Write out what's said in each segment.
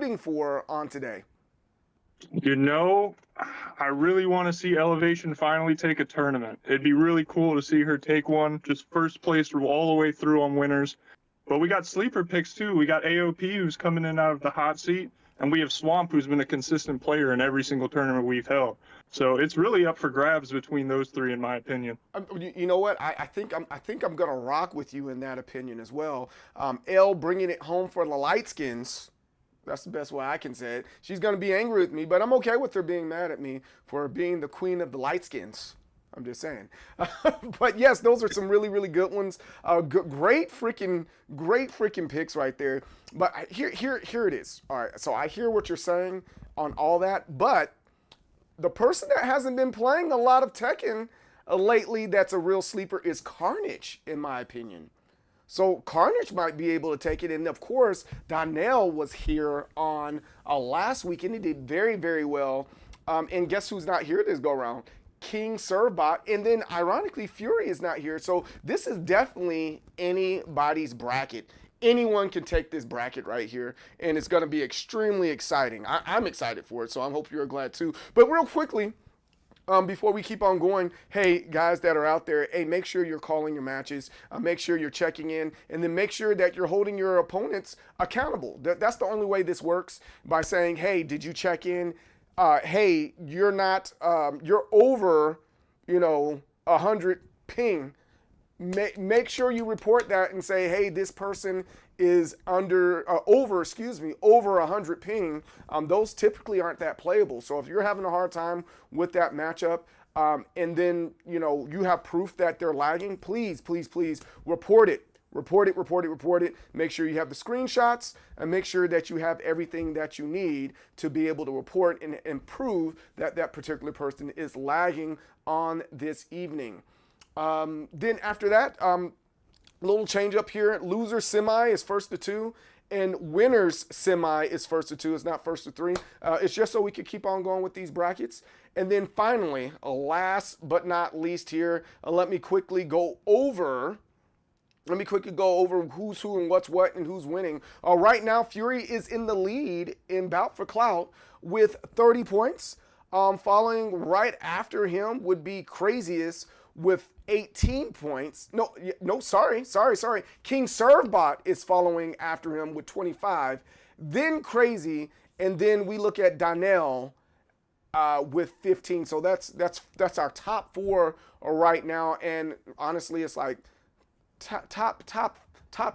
rooting for on today? You know, I really want to see Elevation finally take a tournament. It'd be really cool to see her take one, just first place all the way through on winners. But we got sleeper picks too. We got AOP who's coming in out of the hot seat, and we have Swamp who's been a consistent player in every single tournament we've held. So it's really up for grabs between those three, in my opinion. You know what? I think I'm gonna rock with you in that opinion as well. L bringing it home for the Lightskins. That's the best way I can say it. She's gonna be angry with me, but I'm okay with her being mad at me for being the queen of the Lightskins. I'm just saying. But yes, those are some really, really good ones. Great freaking picks right there. But here it is. All right, so I hear what you're saying on all that, but the person that hasn't been playing a lot of Tekken lately that's a real sleeper is Carnage, in my opinion. So Carnage might be able to take it. And of course, Donnell was here on last week and he did very, very well. And guess who's not here this go around? King Servbot. And then ironically, Fury is not here. So this is definitely anybody's bracket. Anyone can take this bracket right here, and it's going to be extremely exciting. I'm excited for it, so I hope you're glad too. But real quickly, before we keep on going, hey, guys that are out there, hey, make sure you're calling your matches. Make sure you're checking in, and then make sure that you're holding your opponents accountable. That's the only way this works, by saying, hey, did you check in? Hey, you're not, you're over, 100 ping. Make sure you report that and say, hey, this person is over 100 ping. Those typically aren't that playable. So if you're having a hard time with that matchup, and then you have proof that they're lagging, please report it. Report it. Make sure you have the screenshots and make sure that you have everything that you need to be able to report and prove that that particular person is lagging on this evening. Then after that, little change up here. Loser semi is first to 2, and winners semi is first to 2. It's not first to 3. It's just so we can keep on going with these brackets. And then finally, last but not least here, let me quickly go over who's who and what's what and who's winning. Right now, Fury is in the lead in Bout for Clout with 30 points. Following right after him would be Craziest with 18 points. Sorry. King Servbot is following after him with 25. Then Crazy, and then we look at Donnell with 15. So that's our top 4 right now. And honestly, it's like top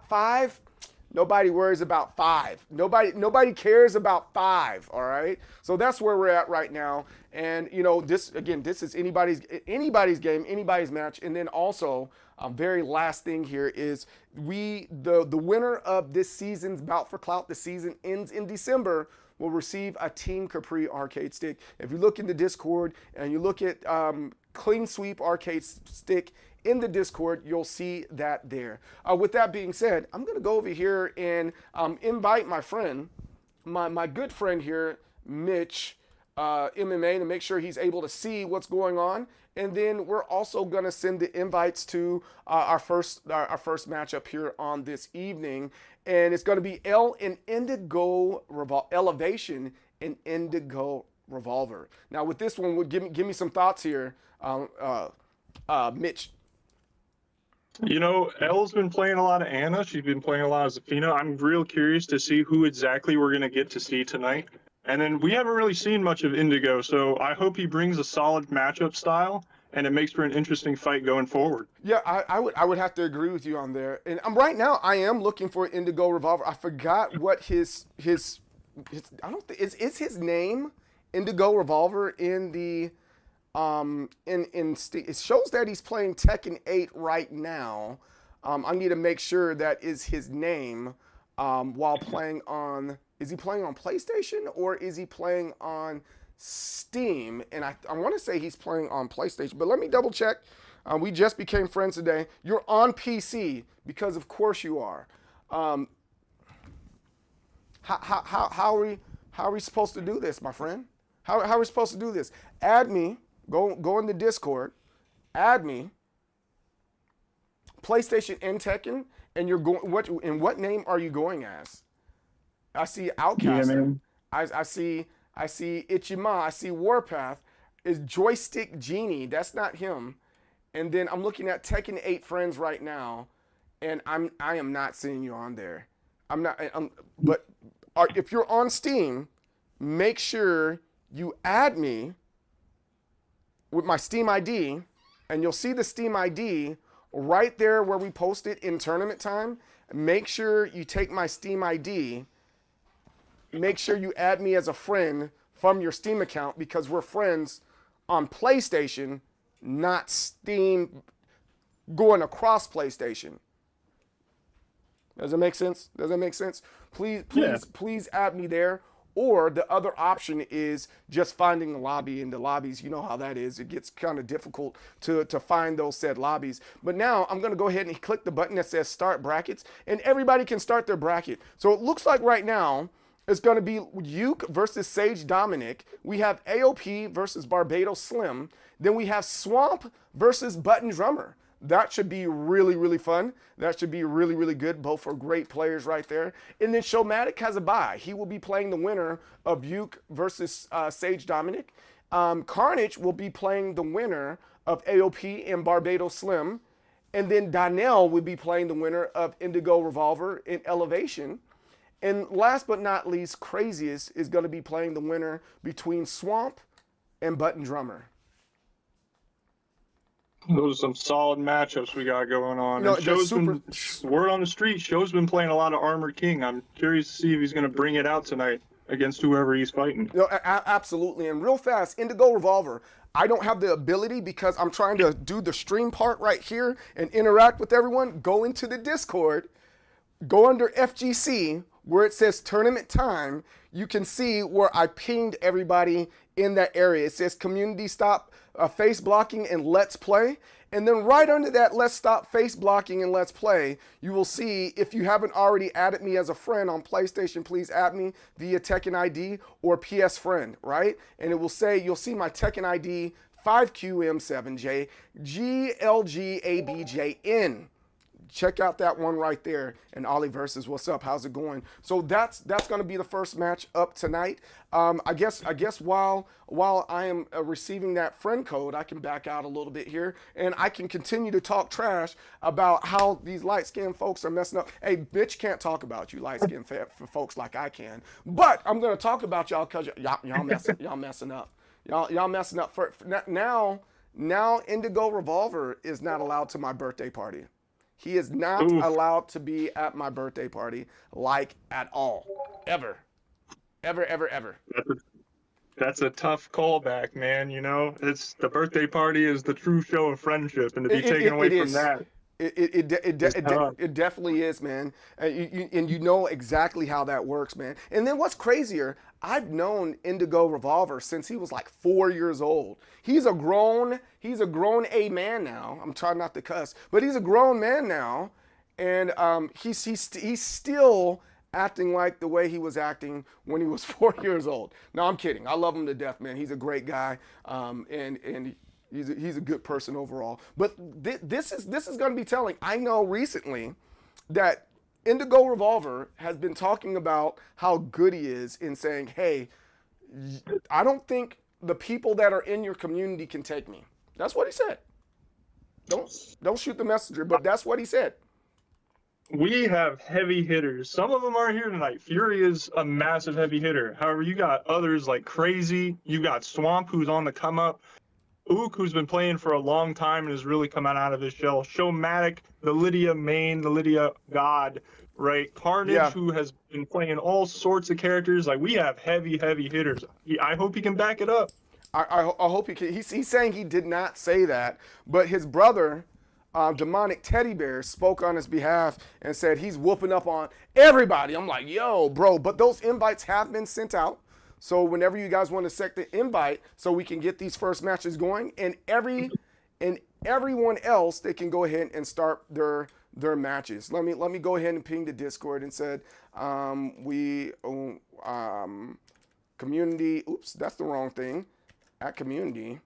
5. Nobody worries about 5. Nobody cares about 5. All right. So that's where we're at right now. And this is anybody's game, anybody's match. And then also, very last thing here is the winner of this season's Bout for Clout. The season ends in December. Will receive a Team Capri arcade stick. If you look in the Discord and you look at Clean Sweep arcade stick in the Discord, you'll see that there. With that being said, I'm going to go over here and invite my friend, my good friend here, Mitch MMA, to make sure he's able to see what's going on. And then we're also going to send the invites to our first matchup here on this evening. And it's going to be L in Indigo Elevation and Indigo Revolver. Now with this one, give me some thoughts here, Mitch. Elle's been playing a lot of Anna. She's been playing a lot of Zafina. I'm real curious to see who exactly we're going to get to see tonight. And then we haven't really seen much of Indigo, so I hope he brings a solid matchup style, and it makes for an interesting fight going forward. Yeah, I would have to agree with you on there. And right now I am looking for Indigo Revolver. I forgot what his I don't think is his name Indigo Revolver in the it shows that he's playing Tekken 8 right now. I need to make sure that is his name while playing on. Is he playing on PlayStation or is he playing on Steam? And I want to say he's playing on PlayStation, but let me double check. We just became friends today. You're on PC because of course you are. How are we supposed to do this, my friend? How are we supposed to do this? Add me. Go in the Discord. Add me. PlayStation and Tekken, and you're going. What name are you going as? I see Yeah, Outcaster. man. I see Ichima. I see Warpath. Is Joystick Genie? That's not him. And then I'm looking at Tekken 8 friends right now, and I am not seeing you on there. I'm not. But if you're on Steam, make sure you add me with my Steam ID, and you'll see the Steam ID right there where we post it in tournament time. Make sure you take my Steam ID. Make sure you add me as a friend from your Steam account because we're friends on PlayStation, not Steam going across PlayStation. Does it make sense? Does that make sense? Please add me there. Or the other option is just finding a lobby. In the lobbies, you know how that is. It gets kind of difficult to find those said lobbies. But now I'm going to go ahead and click the button that says Start Brackets, and everybody can start their bracket. So it looks like right now it's going to be Uke versus Sage Dominic. We have AOP versus Barbados Slim. Then we have Swamp versus Button Drummer. That should be really, really fun. That should be really, really good. Both are great players right there. And then Showmatic has a bye. He will be playing the winner of Uke versus Sage Dominic. Carnage will be playing the winner of AOP and Barbados Slim. And then Donnell will be playing the winner of Indigo Revolver in Elevation. And last but not least, Craziest is going to be playing the winner between Swamp and Button Drummer. Those are some solid matchups we got going on. You know, And word on the street, Show's been playing a lot of Armor King. I'm curious to see if he's going to bring it out tonight against whoever he's fighting. No, absolutely. And real fast, Indigo Revolver. I don't have the ability because I'm trying to do the stream part right here and interact with everyone. Go into the Discord, go under FGC where it says tournament time. You can see where I pinged everybody in that area. It says community stop face blocking and let's play. And then right under that let's stop face blocking and let's play, you will see if you haven't already added me as a friend on PlayStation, please add me via Tekken ID or PS friend, right? And it will say, you'll see my Tekken ID 5QM7J GLGABJN. Check out that one right there. And Ollie versus what's up? How's it going? So that's going to be the first match up tonight. I guess while I am receiving that friend code, I can back out a little bit here and I can continue to talk trash about how these light-skinned folks are messing up. Hey, bitch, can't talk about you light-skinned folks like I can. But I'm going to talk about y'all because y'all messing up. Y'all messing up. Now Indigo Revolver is not allowed to my birthday party. He is not allowed to be at my birthday party, like at all. Ever. That's a tough callback, man. You know, it's the birthday party is the true show of friendship, and to be taken away from that. It definitely is, man. And you know exactly how that works, man. And then what's crazier, I've known Indigo Revolver since he was like 4 years old. He's a grown A man now. I'm trying not to cuss, but he's a grown man now, and he's still acting like the way he was acting when he was 4 years old. No, I'm kidding. I love him to death, man. He's a great guy, and he's a good person overall. But this is going to be telling. I know recently that Indigo Revolver has been talking about how good he is in saying, hey, I don't think the people that are in your community can take me. That's what he said. Don't shoot the messenger, but that's what he said. We have heavy hitters. Some of them aren't here tonight. Fury is a massive heavy hitter. However, you got others like Crazy. You got Swamp, who's on the come up. Ook, who's been playing for a long time and has really come out of his shell. Showmatic, the Lydia main, the Lydia god, right? Carnage, who has been playing all sorts of characters. Like, we have heavy hitters. I hope he can back it up. I hope he can. He's saying he did not say that, but his brother, Demonic Teddy Bear, spoke on his behalf and said he's whooping up on everybody. I'm like, yo, bro, but those invites have been sent out. So whenever you guys want to set the invite so we can get these first matches going, and everyone else, they can go ahead and start their matches. Let me go ahead and ping the Discord and said community. Oops, that's the wrong thing. At community.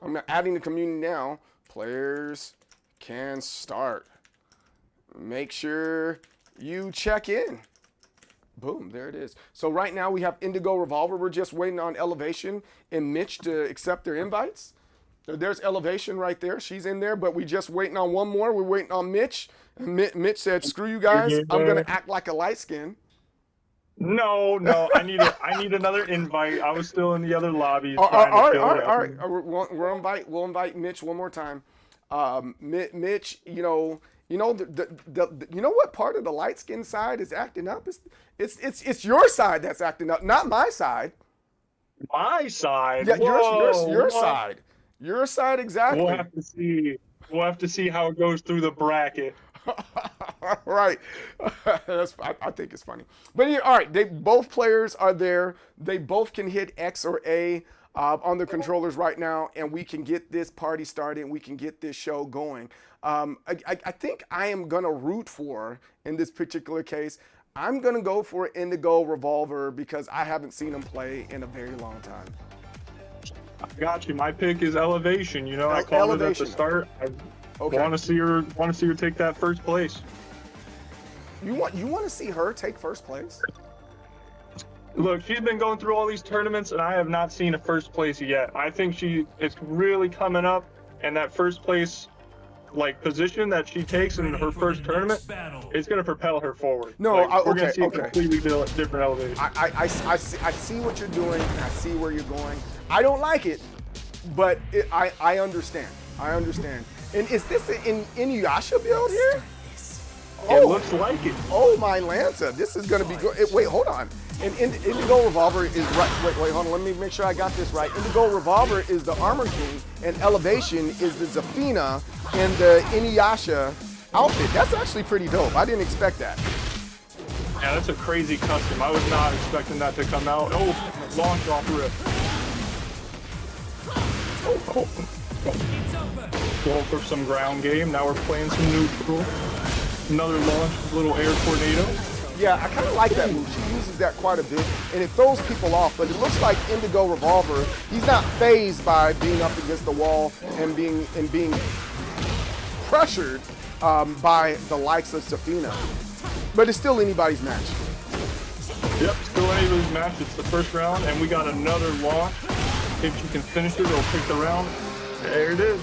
I'm adding the community now. Players can start. Make sure you check in. Boom, there it is. So right now we have Indigo Revolver. We're just waiting on Elevation and Mitch to accept their invites. So there's Elevation right there. She's in there, but we just waiting on one more. We're waiting on Mitch. And Mitch said, "Screw you guys. I'm gonna act like a light skin." No, I need another invite. I was still in the other lobby. All right. We'll invite Mitch one more time. Mitch, you know what part of the light skin side is acting up? It's your side that's acting up, not my side. My side? Yeah, Whoa, your side. Your side, exactly. We'll have to see. We'll have to see how it goes through the bracket. Right. I think it's funny. But yeah, all right, both players are there. They both can hit X or A on their controllers right now, and we can get this party started, and we can get this show going. I think I am going to root for, in this particular case, I'm going to go for Indigo Revolver because I haven't seen him play in a very long time. I got you. My pick is Elevation. You know, I called it at the start. I want to see her take that first place. You want to see her take first place? Look, she's been going through all these tournaments, and I have not seen a first place yet. I think it's really coming up, and that first place position that she takes in her first tournament, it's going to propel her forward. No, we're going to see a completely different Elevation. I see what you're doing, and I see where you're going. I don't like it, but I understand. I understand. And is this an Inuyasha build here? It looks like it. Oh, my Lanta. This is going to be good. Wait, hold on. And Indigo Revolver is right. Wait, hold on. Let me make sure I got this right. Indigo Revolver is the Armor King, and Elevation is the Zafina and the Inuyasha outfit. That's actually pretty dope. I didn't expect that. Yeah, that's a crazy custom. I was not expecting that to come out. Oh, launch off rip. Going for some ground game. Now we're playing some neutral. Another launch, little air tornado. Yeah, I kind of like that move. She uses that quite a bit, and it throws people off. But it looks like Indigo Revolver, he's not phased by being up against the wall and being pressured by the likes of Zafina. But it's still anybody's match. Yep, still anybody's match. It's the first round, and we got another launch. If she can finish it, it'll pick the round. There it is.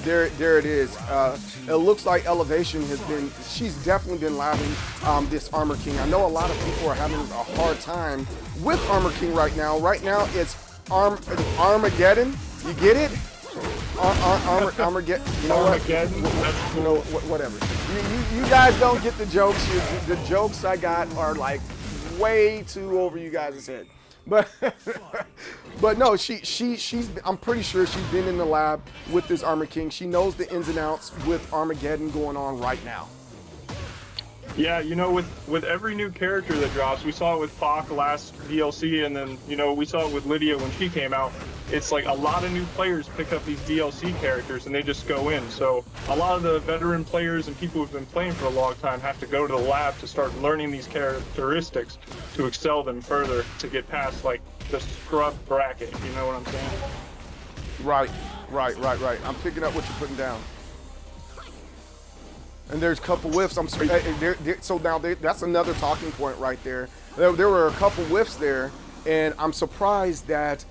There it is. It looks like Elevation she's definitely been labbing this Armor King. I know a lot of people are having a hard time with Armor King right now. Right now it's Armageddon. You get it? Armageddon. You know Armageddon. What? You know, whatever. You guys don't get the jokes. The jokes I got are like way too over you guys' head. But no, she's I'm pretty sure she's been in the lab with this Armor King. She knows the ins and outs with Armageddon going on right now. Yeah, you know, with every new character that drops, we saw it with Pac last DLC, and then, you know, we saw it with Lydia when she came out. It's like a lot of new players pick up these DLC characters and they just go in. So a lot of the veteran players and people who've been playing for a long time have to go to the lab to start learning these characteristics to excel them further to get past like the scrub bracket. You know what I'm saying? Right. I'm picking up what you're putting down. And there's a couple whiffs. So now that's another talking point right there. There were a couple whiffs there, and I'm surprised that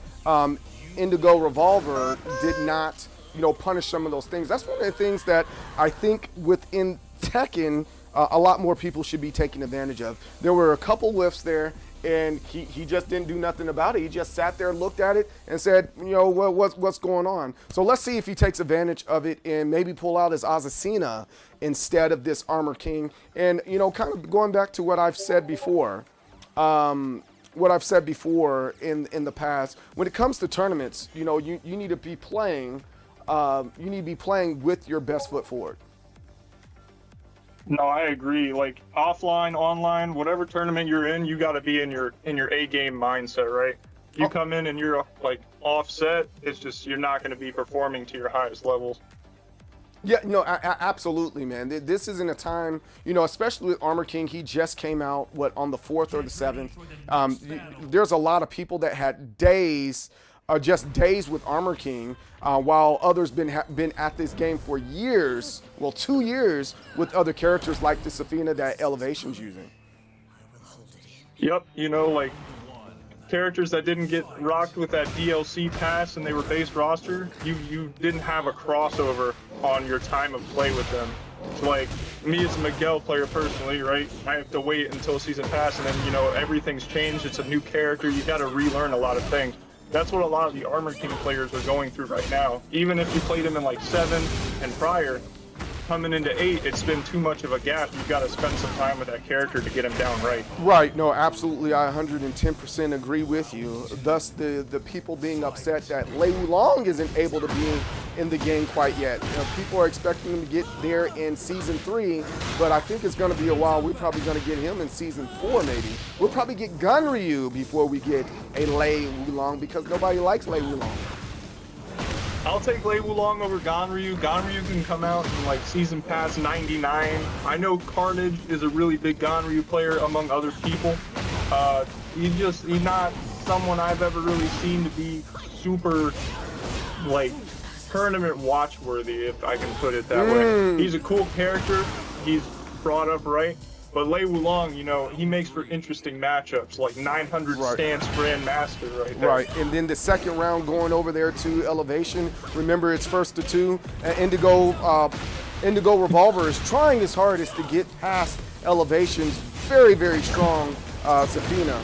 Indigo Revolver did not, punish some of those things. That's one of the things that I think within Tekken, a lot more people should be taking advantage of. There were a couple whiffs there, and he just didn't do nothing about it. He just sat there, looked at it, and said, what's going on? So let's see if he takes advantage of it and maybe pull out his Azucena instead of this Armor King. And, kind of going back to what I've said before, in the past, when it comes to tournaments, you need to be playing, with your best foot forward. No, I agree. Like offline, online, whatever tournament you're in, you got to be in your A game mindset, right? You come in and you're like offset, it's just you're not going to be performing to your highest levels. Yeah, no, absolutely, man. This isn't a time, especially with Armor King. He just came out, on the 4th or the 7th. There's a lot of people that had days with Armor King, while others been at this game for years, 2 years, with other characters like the Zafina that Elevation's using. Yep, you know, like characters that didn't get rocked with that DLC pass and they were base roster, you didn't have a crossover on your time of play with them. So like me as a Miguel player personally, right? I have to wait until season pass, and then, you know, everything's changed. It's a new character. You got to relearn a lot of things. That's what a lot of the Armor King players are going through right now. Even if you played him in like 7 and prior, coming into 8, it's been too much of a gap. You've got to spend some time with that character to get him down right. Right, no, absolutely, I 110% agree with you. Thus, the people being upset that Lei Wulong isn't able to be in the game quite yet. You know, people are expecting him to get there in Season 3, but I think it's going to be a while. We're probably going to get him in Season 4, maybe. We'll probably get Gunryu before we get a Lei Wulong, because nobody likes Lei Wulong. I'll take Lei Wulong over Gonryu. Gonryu can come out in like Season Pass 99. I know Carnage is a really big Gonryu player among other people. He's not someone I've ever really seen to be super, like, tournament watch-worthy, if I can put it that way. He's a cool character. He's brought up right. But Lei Wulong, you know, he makes for interesting matchups, like 900 stance Grandmaster right there. Right, and then the second round going over there to Elevation. Remember, it's first to 2. Indigo Revolver is trying his hardest to get past Elevation's very, very strong Zafina.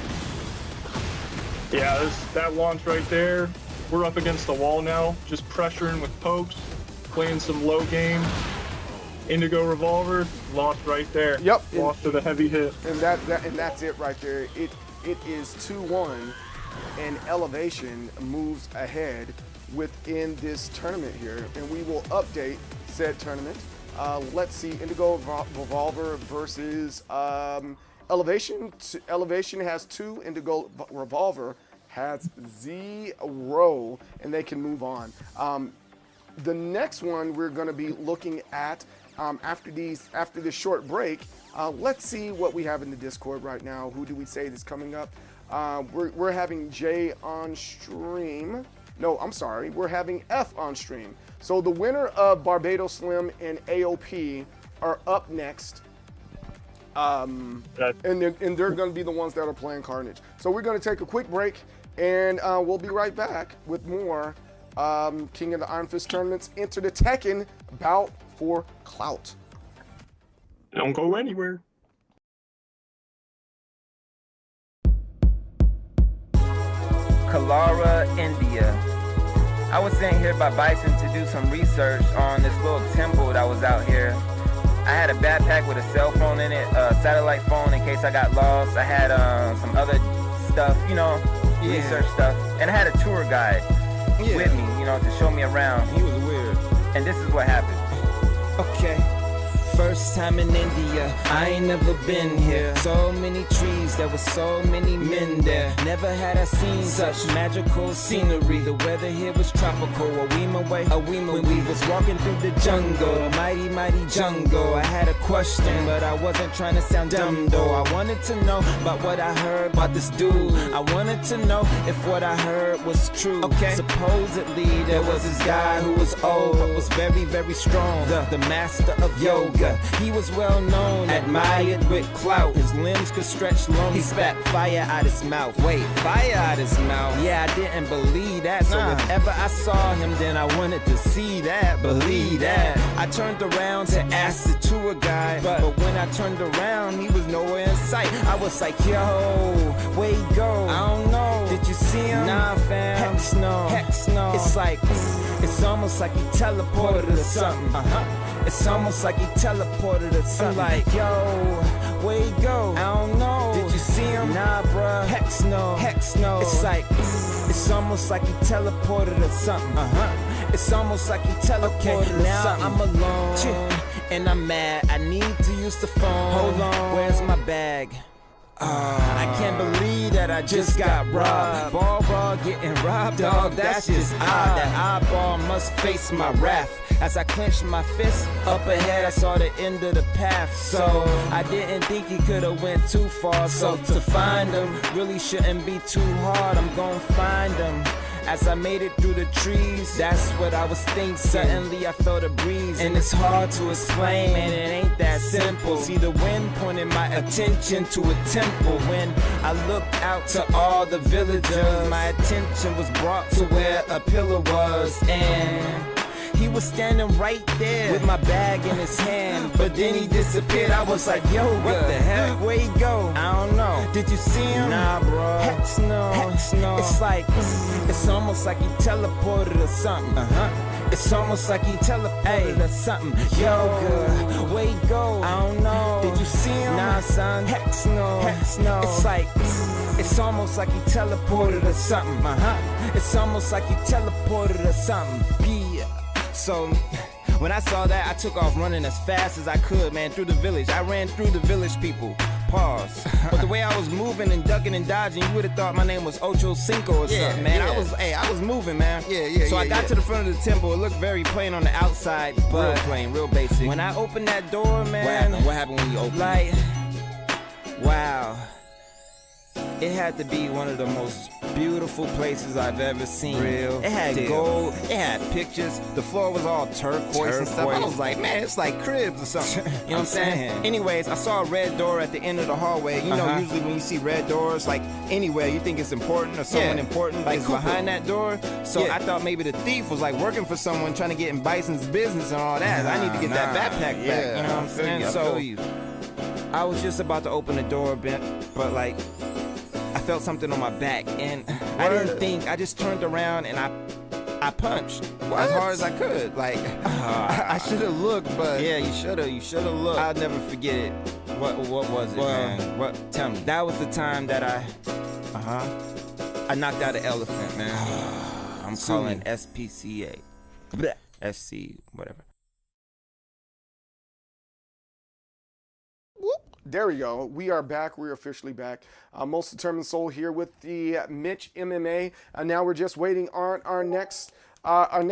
Yeah, that launch right there. We're up against the wall now, just pressuring with pokes, playing some low game. Indigo Revolver lost right there. Yep. Lost to the heavy hit. And that's it right there. It is 2-1, and Elevation moves ahead within this tournament here, and we will update said tournament. Let's see, Indigo Revolver versus Elevation. Elevation has 2. Indigo Revolver has 0, and they can move on. The next one we're going to be looking at after this short break. Let's see what we have in the Discord right now. Who do we say is coming up? We're having Jay on stream. No, I'm sorry. We're having F on stream. So the winner of Barbados Slim and AOP are up next. And they're going to be the ones that are playing Carnage. So we're going to take a quick break, and we'll be right back with more King of the Iron Fist tournaments. Enter the Tekken bout for Clout. Don't go anywhere. Kalara, India. I was sent here by Bison to do some research on this little temple that was out here. I had a backpack with a cell phone in it, a satellite phone in case I got lost. I had some other stuff, you know, research stuff. And I had a tour guide with me, you know, to show me around. He was weird. And this is what happened. Okay. First time in India, I ain't never been here. So many trees, there were so many men there. Never had I seen such magical scenery. The weather here was tropical. A weem away, we was walking through the jungle, a mighty, mighty jungle. I had a question, but I wasn't trying to sound dumb though. I wanted to know about what I heard about this dude. I wanted to know if what I heard was true. Okay. Supposedly there was this guy who was old, but was very, very strong. The master of yoga. He was well known, admired with clout. His limbs could stretch long. He spat fire out his mouth. Wait, fire out his mouth? Yeah, I didn't believe that. So if ever I saw him, then I wanted to see that, believe that. I turned around to ask the tour guide, but when I turned around, he was nowhere in sight. I was like, yo, where he go? I don't know. Did you see him? Nah, fam. Heck no. It's like, it's almost like he teleported or something. It's almost like he teleported or something. I'm like, yo, where he go? I don't know. Did you see him? Nah, bruh. Heck no. It's like, it's almost like he teleported or something. It's almost like he teleported or something. Now I'm alone, and I'm mad. I need to use the phone. Hold on. Where's my bag? I can't believe that I just got robbed. Ball getting robbed, dog, that's just odd. That eyeball must face my wrath. As I clenched my fist, up ahead I saw the end of the path. So I didn't think he could've went too far. So to find him really shouldn't be too hard. I'm gonna find him, As I made it through the trees, that's what I was thinking. Suddenly I felt a breeze, and it's hard to explain, man, it ain't that simple. See the wind pointing my attention to a temple. When I looked out to all the villagers, my attention was brought to where a pillar was, and he was standing right there with my bag in his hand, but then he disappeared. I was like, yo, what the heck? Where he go? I don't know. Did you see him? Nah, bro. Heck no. It's like, it's almost like he teleported or something. It's almost like he teleported or something. Yo, where he go? I don't know. Did you see him? Nah, son. Heck no. It's like, it's almost like he teleported or something. It's almost like he teleported or something. So when I saw that, I took off running as fast as I could, man, through the village. I ran through the village people. Pause. But the way I was moving and ducking and dodging, you would have thought my name was Ocho Cinco or something, man. Yeah. I was moving, man. So I got to the front of the temple. It looked very plain on the outside, but real plain, real basic. When I opened that door, man, What happened when you opened like, wow. It had to be one of the most beautiful places I've ever seen. Real It had deal. gold, it had pictures, the floor was all turquoise and stuff. I was like, man, it's like cribs or something. You know what I'm saying? Anyways, I saw a red door at the end of the hallway. You know, usually when you see red doors, like anywhere, you think it's important or someone important like is behind that door. So I thought maybe the thief was like working for someone trying to get in Bison's business and all that. I need to get that backpack back. You know what I'm saying? So I was just about to open the door, but like, I felt something on my back, and I didn't think. I just turned around and I punched as hard as I could. Like I should have looked, but yeah, you should have looked. I'll never forget it. What was it, man? What? Tell me. That was the time that I knocked out an elephant, man. I'm calling SPCA, SC, whatever. There we go. We are back. We're officially back. Most Determined Soul here with the Mitch MMA. And now we're just waiting on our next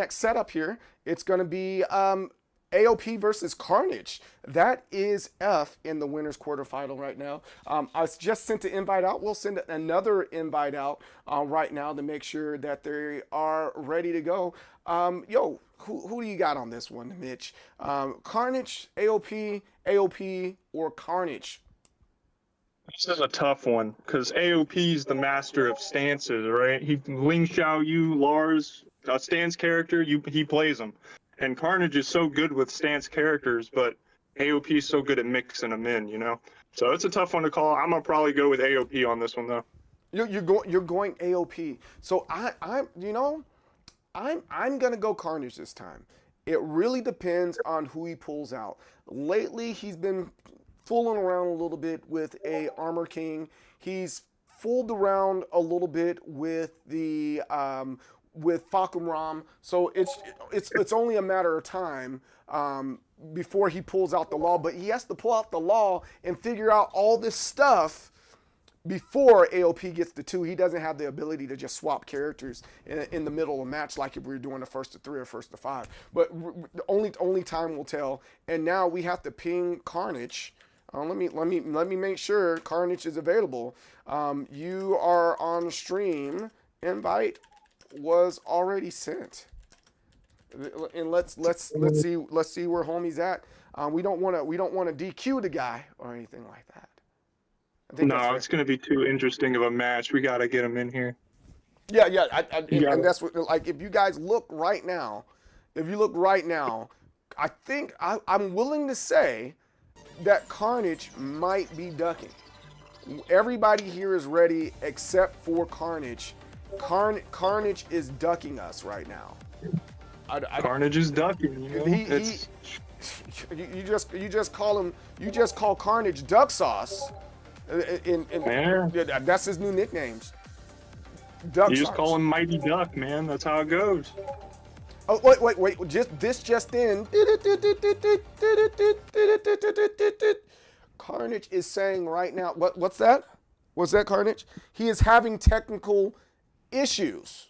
setup here. It's going to be AOP versus Carnage. That is F in the winner's quarterfinal right now. I just sent the invite out. We'll send another invite out right now to make sure that they are ready to go. Yo, who do you got on this one, Mitch? Carnage, AOP, or Carnage? This is a tough one because AOP is the master of stances, right? He Ling Xiao Yu, Lars, stance character, he plays them. And Carnage is so good with stance characters, but AOP is so good at mixing them in, you know? So it's a tough one to call. I'm going to probably go with AOP on this one, though. You're going AOP. So I'm going to go Carnage this time. It really depends on who he pulls out. Lately, he's been fooling around a little bit with a Armor King. He's fooled around a little bit with the with Fakum Ram. So it's only a matter of time before he pulls out the law. But he has to pull out the law and figure out all this stuff before AOP gets to 2. He doesn't have the ability to just swap characters in the middle of a match like if we were doing the first to 3 or first to 5. But only time will tell. And now we have to ping Carnage. Let me make sure Carnage is available. You are on stream. Invite was already sent. And let's see where homie's at. We don't want to DQ the guy or anything like that. No, it's going to be too interesting of a match. We got to get him in here. Yeah. And that's what, like, if you guys look right now, I think I'm willing to say that Carnage might be ducking. Everybody here is ready except for Carnage. Carnage is ducking us right now. Carnage is ducking. You know? You just call Carnage Duck Sauce. That's his new nicknames. Duck You sauce. just call him Mighty Duck, man. That's how it goes. Oh, wait. Just in. Carnage is saying right now, what's that? What's that, Carnage? He is having technical issues.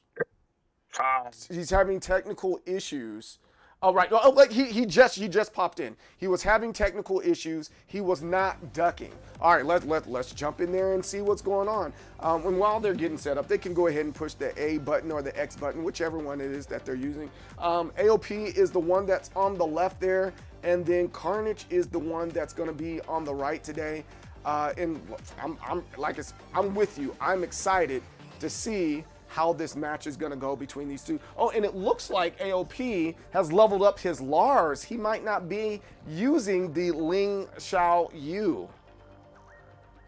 He's having technical issues. Oh, right. Oh, like he just popped in. He was having technical issues. He was not ducking. All right, let's jump in there and see what's going on. And while they're getting set up, they can go ahead and push the A button or the X button, whichever one it is that they're using. AOP is the one that's on the left there, and then Carnage is the one that's going to be on the right today. And I'm with you. I'm excited to see how this match is going to go between these two. Oh, and it looks like AOP has leveled up his Lars. He might not be using the Ling Xiao Yu.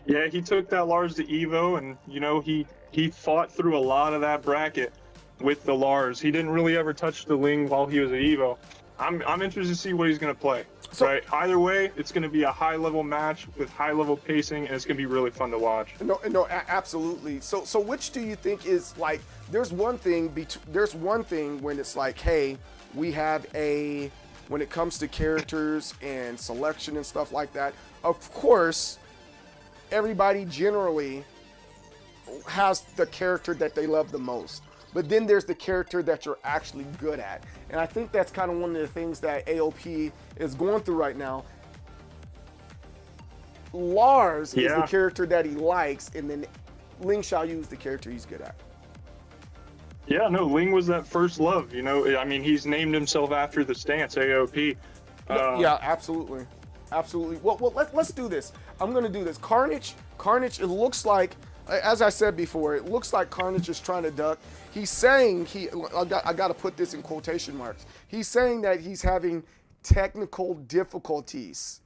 Yeah, he took that Lars to Evo, and you know he fought through a lot of that bracket with the Lars. He didn't really ever touch the Ling while he was at Evo. I'm interested to see what he's going to play. So, right, either way, it's going to be a high-level match with high-level pacing, and it's going to be really fun to watch. No, absolutely. So which do you think is like? There's one thing when it's like, hey, we have a when it comes to characters and selection and stuff like that. Of course, everybody generally has the character that they love the most. But then there's the character that you're actually good at. And I think that's kind of one of the things that AOP is going through right now. Lars is the character that he likes, and then Ling Xiaoyu is the character he's good at. Yeah, no, Ling was that first love, you know. I mean, he's named himself after the stance, AOP. Yeah, absolutely. Absolutely. Well, let's do this. I'm going to do this. Carnage, it looks like, as I said before, it looks like Carnage is trying to duck. He's saying I got to put this in quotation marks. He's saying that he's having technical difficulties.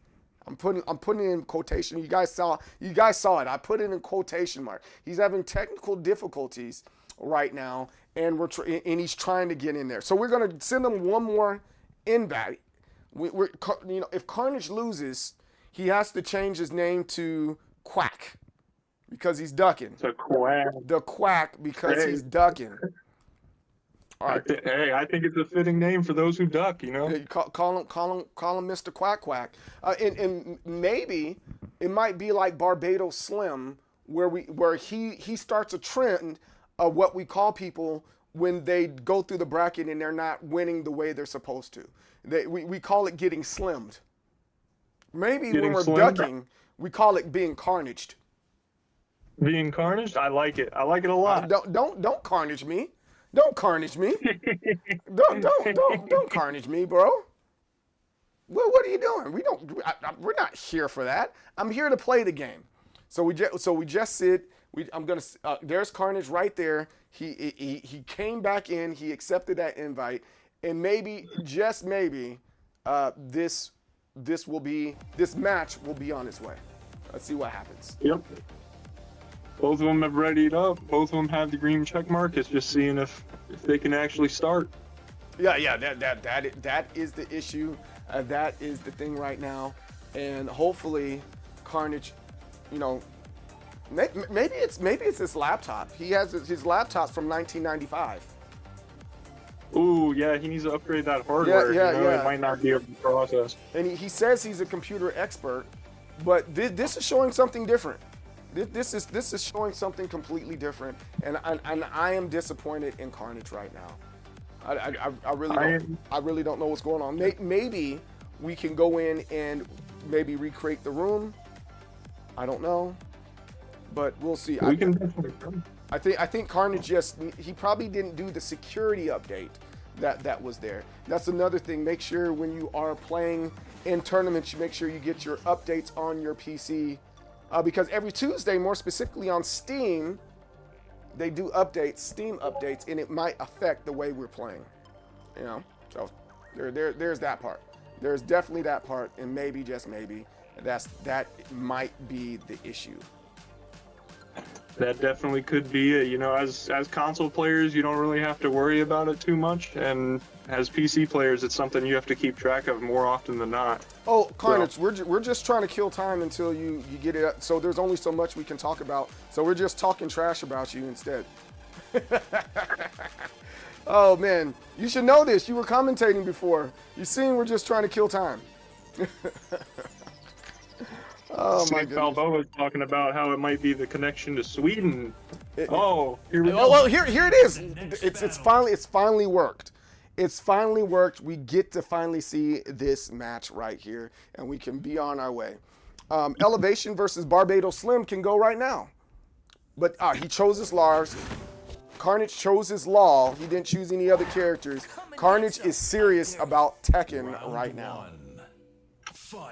I'm putting it in quotation. You guys saw it. I put it in quotation mark. He's having technical difficulties right now, and and he's trying to get in there. So we're going to send him one more invite. If Carnage loses, he has to change his name to Quack. Because he's ducking. The Quack. The Quack because he's ducking. All right. Hey, I think it's a fitting name for those who duck, you know? Yeah, call him Mr. Quack Quack. And maybe it might be like Barbados Slim, where he starts a trend of what we call people when they go through the bracket and they're not winning the way they're supposed to. We call it getting slimmed. Maybe when we're ducking, we call it being carnaged. Being carnaged? I like it. I like it a lot. Don't carnage me. Don't carnage me. don't carnage me, bro. Well, what are you doing? We're not here for that. I'm here to play the game. So we just sit. There's Carnage right there. He came back in. He accepted that invite, and maybe, just maybe, this match will be on its way. Let's see what happens. Yep. Both of them have readied up. Both of them have the green check mark. It's just seeing if they can actually start. Yeah. That is the issue. That is the thing right now. And hopefully, Carnage, maybe it's his laptop. He has his laptop's from 1995. Ooh, yeah, he needs to upgrade that hardware. Yeah. It might not be able to process. And he says he's a computer expert, but this is showing something different. This is showing something completely different, and I am disappointed in Carnage right now. I really don't know what's going on. Maybe we can go in and maybe recreate the room. I don't know, but we'll see. We can definitely come. I think Carnage he probably didn't do the security update that was there. That's another thing. Make sure when you are playing in tournaments, you make sure you get your updates on your PC. Because every Tuesday, more specifically on Steam, they do Steam updates, and it might affect the way we're playing. So there's that part. There's definitely that part, and maybe, just maybe, that might be the issue. That definitely could be it. As console players, you don't really have to worry about it too much, and as PC players, it's something you have to keep track of more often than not. Oh, Carnage, we're just trying to kill time until you get it up. So there's only so much we can talk about. So we're just talking trash about you instead. Oh man, you should know this. You were commentating before. You seen we're just trying to kill time. Oh my goodness. Balboa was talking about how it might be the connection to Sweden. Here we go. Well, here it is. It's finally worked. It's finally worked. We get to finally see this match right here, and we can be on our way. Elevation versus Barbados Slim can go right now. But he chose his Lars. Carnage chose his Law. He didn't choose any other characters. Carnage is serious about Tekken right now.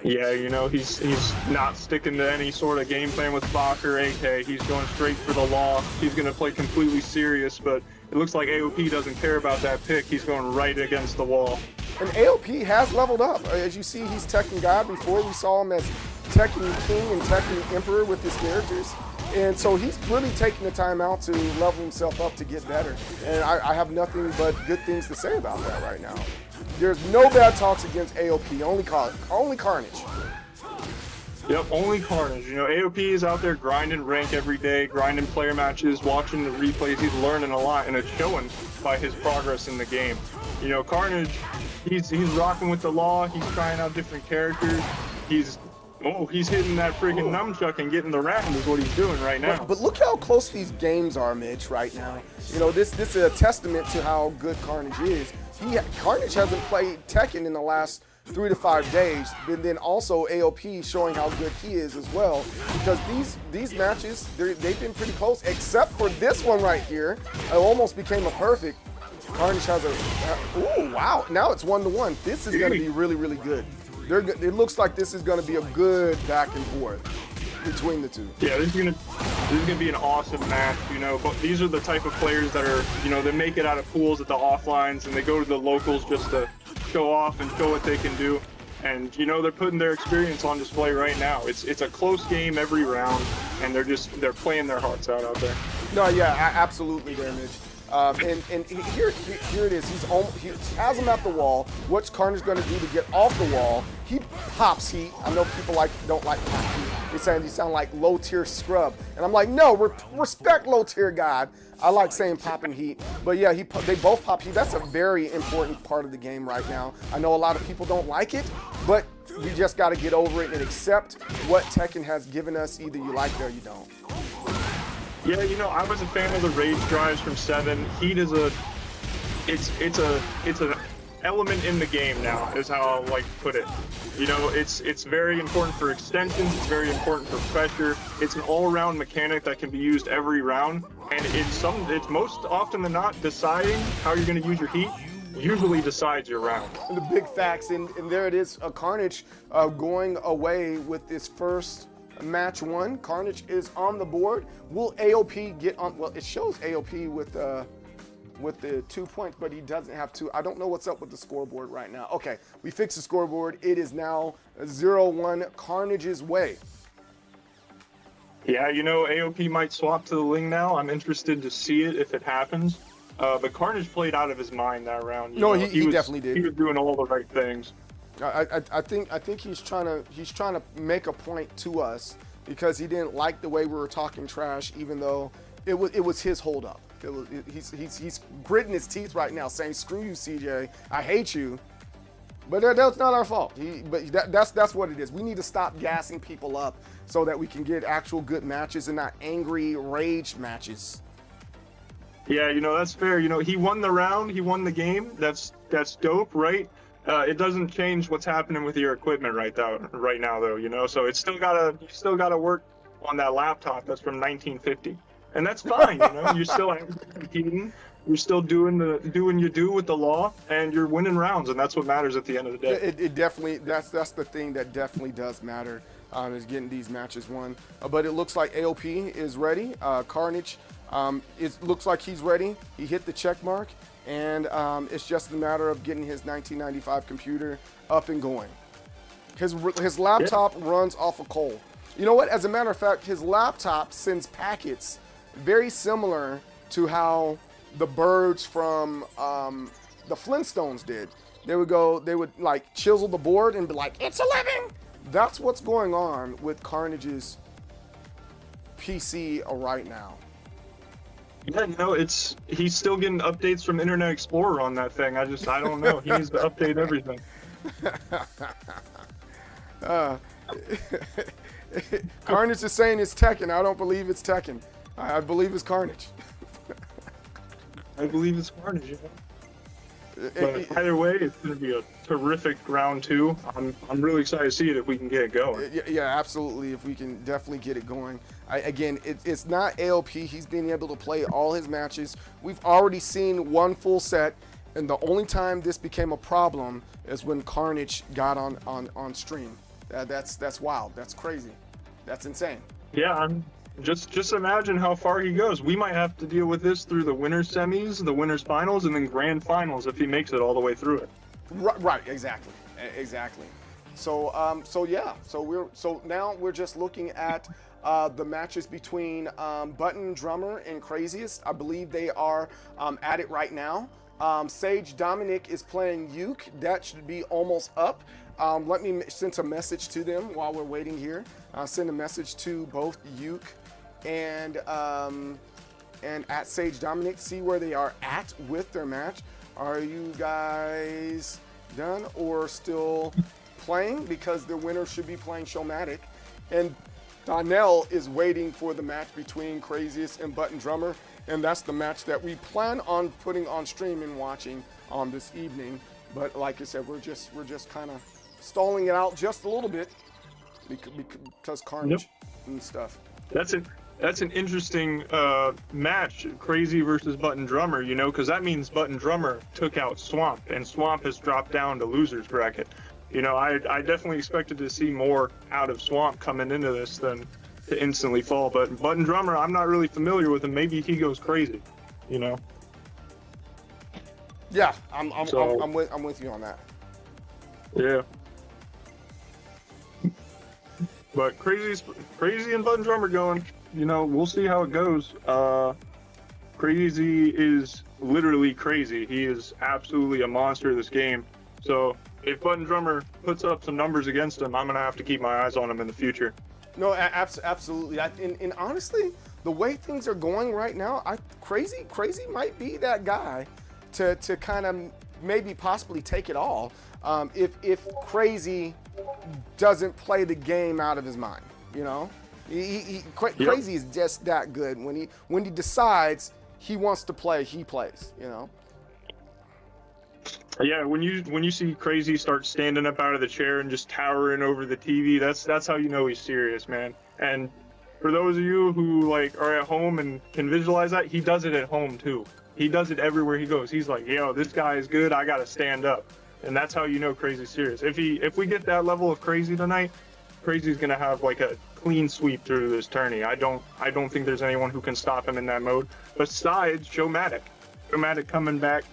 Yeah, you know, he's not sticking to any sort of game plan with Bach or AK. He's going straight for the Law. He's going to play completely serious, but it looks like AOP doesn't care about that pick. He's going right against the wall. And AOP has leveled up. As you see, he's Tekken God. Before we saw him as Tekken King and Tekken Emperor with his characters. And so he's really taking the time out to level himself up to get better. And I have nothing but good things to say about that right now. There's no bad talks against AOP, only Carnage. Yep, only Carnage. You know, AOP is out there grinding rank every day, grinding player matches, watching the replays. He's learning a lot, and it's showing by his progress in the game. You know, Carnage, he's rocking with the Law. He's trying out different characters. He's hitting that freaking nunchuck and getting the round is what he's doing right now. But look how close these games are, Mitch, right now. You know, this is a testament to how good Carnage is. Carnage hasn't played Tekken in the last 3 to 5 days, but then also AOP showing how good he is as well. Because these matches, they've been pretty close, except for this one right here. It almost became a perfect. Carnage has ooh, wow, now it's 1-1. This is going to be really, really good. It looks like this is going to be a good back and forth between the two. Yeah, this is gonna be an awesome match, you know. But these are the type of players that are, you know, they make it out of pools at the offlines and they go to the locals just to show off and show what they can do. And you know, they're putting their experience on display right now. It's a close game every round, and they're playing their hearts out there. No, yeah, absolutely, there, Mitch. And here it is. He has him at the wall. What's Carnage going to do to get off the wall? He pops heat. I know people don't like pop heat. They're saying you sound like low tier scrub, and I'm like, no, respect low tier God. I like saying popping heat, but yeah, they both pop heat. That's a very important part of the game right now. I know a lot of people don't like it, but we just got to get over it and accept what Tekken has given us. Either you like it or you don't. Yeah, you know, I was a fan of the rage drives from 7. Heat is it's an element in the game now, is how I like to put it. You know, it's very important for extensions, it's very important for pressure. It's an all-around mechanic that can be used every round, and it's most often than not deciding how you're going to use your heat. Usually decides your round. The big facts, and there it is, Carnage going away with this first match 1. Carnage is on the board. Will AOP get on? Well, it shows AOP with the 2 points, but he doesn't have 2. I don't know what's up with the scoreboard right now. Okay, we fixed the scoreboard. It is now 0-1 Carnage's way. Yeah, you know, AOP might swap to the Ling now. I'm interested to see it if it happens. But Carnage played out of his mind that round. He definitely did. He was doing all the right things. I think he's trying to make a point to us because he didn't like the way we were talking trash, even though it was his holdup. He's gritting his teeth right now, saying, "Screw you, CJ. I hate you." But that's not our fault. That's what it is. We need to stop gassing people up so that we can get actual good matches and not angry rage matches. Yeah, you know, that's fair. You know, he won the round, he won the game. That's dope, right? It doesn't change what's happening with your equipment right now, though. You know, so you still gotta work on that laptop that's from 1950, and that's fine. You know, you're still competing, you're still doing you do with the Law, and you're winning rounds, and that's what matters at the end of the day. It definitely that's the thing that definitely does matter, is getting these matches won. But it looks like AOP is ready. Carnage, it looks like he's ready. He hit the check mark. And it's just a matter of getting his 1995 computer up and going. His laptop runs off of coal. You know what? As a matter of fact, his laptop sends packets very similar to how the birds from the Flintstones did. They would like chisel the board and be like, "It's a living." That's what's going on with Carnage's PC right now. Yeah, you know, he's still getting updates from Internet Explorer on that thing. I don't know. He needs to update everything. Carnage is saying it's Tekken. I don't believe it's Tekken. I believe it's Carnage. I believe it's Carnage. But either way, it's going to be a terrific round 2. I'm really excited to see it if we can get it going. Yeah, absolutely. If we can definitely get it going. Again, it's not ALP. He's been able to play all his matches. We've already seen one full set, and the only time this became a problem is when Carnage got on stream. That's wild. That's crazy. That's insane. Yeah, just imagine how far he goes. We might have to deal with this through the winners semis, the winners finals, and then grand finals if he makes it all the way through it. Right, exactly. So now we're just looking at the matches between Button Drummer and Craziest. I believe they are at it right now. Sage Dominic is playing Uke. That should be almost up. Let me send a message to them while we're waiting here. I'll send a message to both Uke and at Sage Dominic, see where they are at with their match. Are you guys done or still playing? Because the winner should be playing Showmatic. And Donnell is waiting for the match between Craziest and Button Drummer, and that's the match that we plan on putting on stream and watching on this evening. But like I said, we're just kind of stalling it out just a little bit because Carnage and stuff. That's an interesting match, Crazy versus Button Drummer, you know, because that means Button Drummer took out Swamp, and Swamp has dropped down to losers bracket. You know, I definitely expected to see more out of Swamp coming into this than to instantly fall. But Button Drummer, I'm not really familiar with him. Maybe he goes crazy, you know. Yeah, I'm with you on that. Yeah. But Crazy and Button Drummer going. You know, we'll see how it goes. Crazy is literally crazy. He is absolutely a monster of this game. So if Button Drummer puts up some numbers against him, I'm gonna have to keep my eyes on him in the future. No, absolutely. And honestly, the way things are going right now, Crazy might be that guy to kind of maybe possibly take it all. If Crazy doesn't play the game out of his mind, you know. Crazy is just that good. When he decides he wants to play, he plays. You know. Yeah, when you see Crazy start standing up out of the chair and just towering over the TV, that's how you know he's serious, man. And for those of you who like are at home and can visualize that, he does it at home too. He does it everywhere he goes. He's like, yo, this guy is good. I gotta stand up, and that's how you know Crazy's serious. If we get that level of Crazy tonight, Crazy's gonna have like a clean sweep through this tourney. I don't think there's anyone who can stop him in that mode. Besides Showmatic coming back,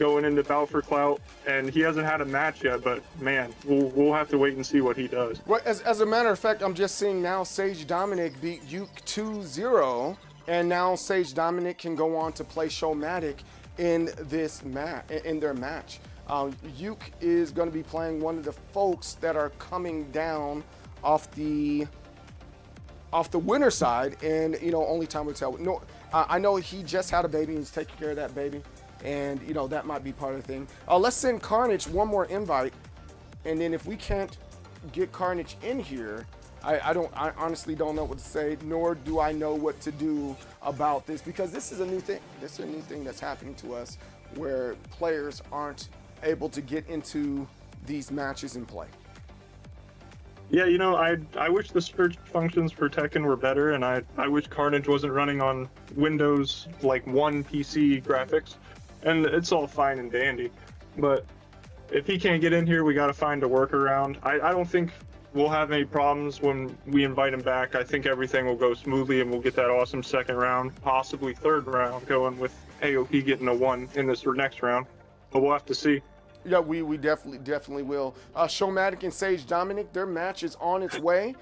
going into Bout for Clout, and he hasn't had a match yet. But man, we'll have to wait and see what he does. Well, as a matter of fact, I'm just seeing now Sage Dominic beat Uke 2-0, and now Sage Dominic can go on to play Showmatic in this match, in their match. Uke is going to be playing one of the folks that are coming down off the winner side, and you know, only time will tell. No, I know he just had a baby and he's taking care of that baby, and you know that might be part of the thing. Let's send Carnage one more invite, and then if we can't get Carnage in here, I honestly don't know what to say, nor do I know what to do about this, because this is a new thing. This is a new thing that's happening to us, where players aren't able to get into these matches and play. Yeah, you know, I wish the search functions for Tekken were better, and I wish Carnage wasn't running on Windows like 1 PC graphics, and it's all fine and dandy. But if he can't get in here, we got to find a workaround. I don't think we'll have any problems when we invite him back. I think everything will go smoothly, and we'll get that awesome second round, possibly third round, going with AOP getting a 1 in this next round. But we'll have to see. Yeah, we definitely will. Showmatic and Sage Dominic, their match is on its way.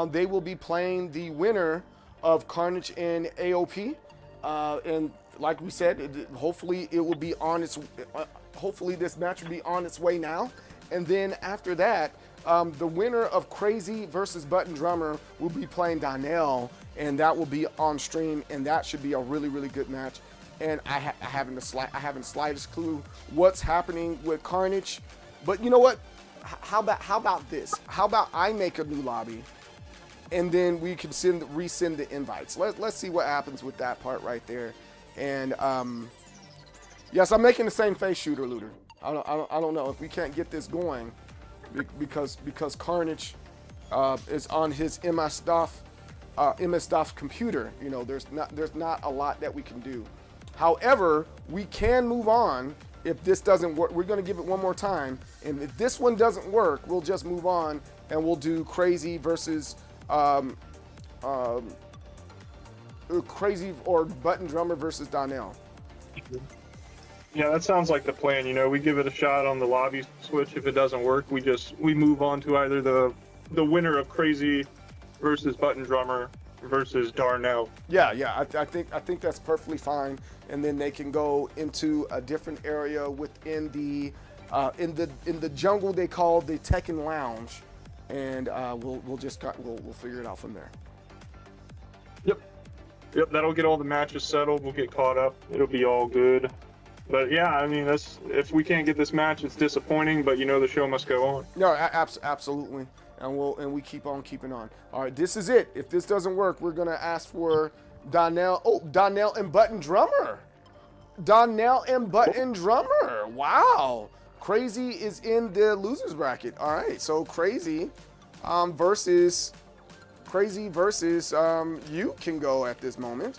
They will be playing the winner of Carnage and AOP, and like we said, hopefully it will be on its. Hopefully this match will be on its way now, and then after that, the winner of Crazy versus Button Drummer will be playing Donnell, and that will be on stream, and that should be a really good match. And I haven't the slightest clue what's happening with Carnage, but you know what? How about this? How about I make a new lobby, and then we can resend the invites. Let's see what happens with that part right there. And yes, I'm making the same face, Shooter Looter. I don't know if we can't get this going because Carnage is on his MS-DOF computer. You know, there's not a lot that we can do. However, we can move on if this doesn't work. We're going to give it one more time, and if this one doesn't work, we'll just move on and we'll do Crazy versus Crazy or Button Drummer versus Donnell. Yeah, that sounds like the plan. You know, we give it a shot on the lobby switch. If it doesn't work, we move on to either the winner of Crazy versus Button Drummer versus Darnell. Yeah, I think that's perfectly fine, and then they can go into a different area within the in the jungle they call the Tekken Lounge, and we'll figure it out from there. Yep, that'll get all the matches settled. We'll get caught up. It'll be all good. But yeah, I mean, if we can't get this match, it's disappointing. But you know, the show must go on. No, absolutely, and we keep on keeping on. All right, this is it. If this doesn't work, we're gonna ask for Donnell. Oh, Donnell and Button Drummer. Donnell and Button Drummer. Wow, Crazy is in the losers bracket. All right, so Crazy versus you can go at this moment,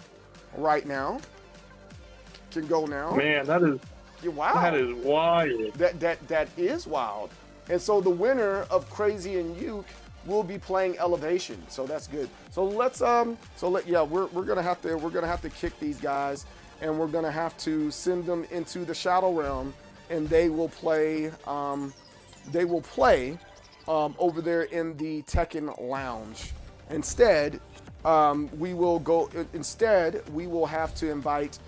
right now. Can go now. Man, that is wow. That is wild. That is wild. And so the winner of Crazy and Uke will be playing Elevation. So that's good. So let's we're gonna have to kick these guys, and we're gonna have to send them into the Shadow Realm, and they will play over there in the Tekken Lounge. Instead, we will have to invite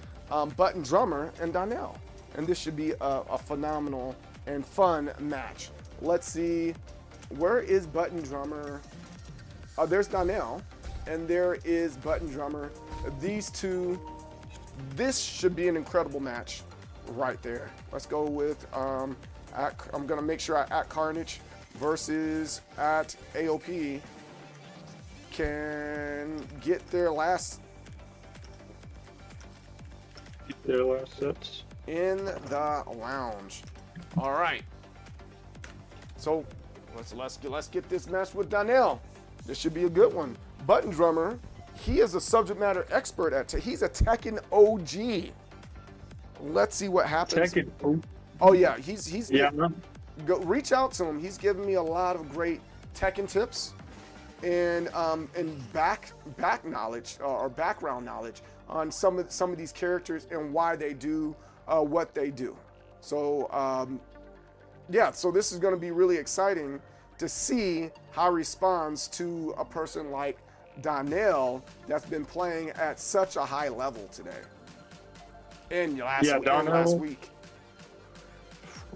Button Drummer and Donnell, and this should be a phenomenal and fun match. Let's see, where is Button Drummer? There's Donnell, and there is Button Drummer. These two, this should be an incredible match right there. Let's go with I'm gonna make sure at Carnage versus at AOP can get their last sets in the lounge. All right, so let's get this match with Donnell. This should be a good one. Button Drummer, he is a subject matter expert he's a Tekken OG. Let's see what happens. Tekken. Oh yeah, he's yeah. Go reach out to him. He's given me a lot of great Tekken tips and back knowledge or background knowledge on some of these characters and why they do what they do. So so this is going to be really exciting to see how he responds to a person like Donnell that's been playing at such a high level today and last week.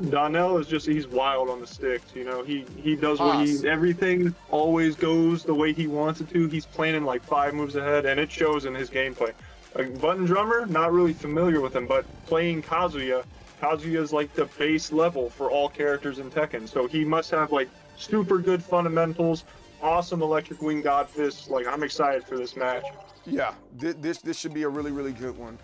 Donnell is he's wild on the sticks. You know, he does everything always goes the way he wants it to. He's planning like 5 moves ahead, and it shows in his gameplay. Button Drummer, not really familiar with him, but playing Kazuya is like the base level for all characters in Tekken. So he must have like super good fundamentals, awesome electric wing god fists. Like, I'm excited for this match. Yeah, this should be a really, really good one.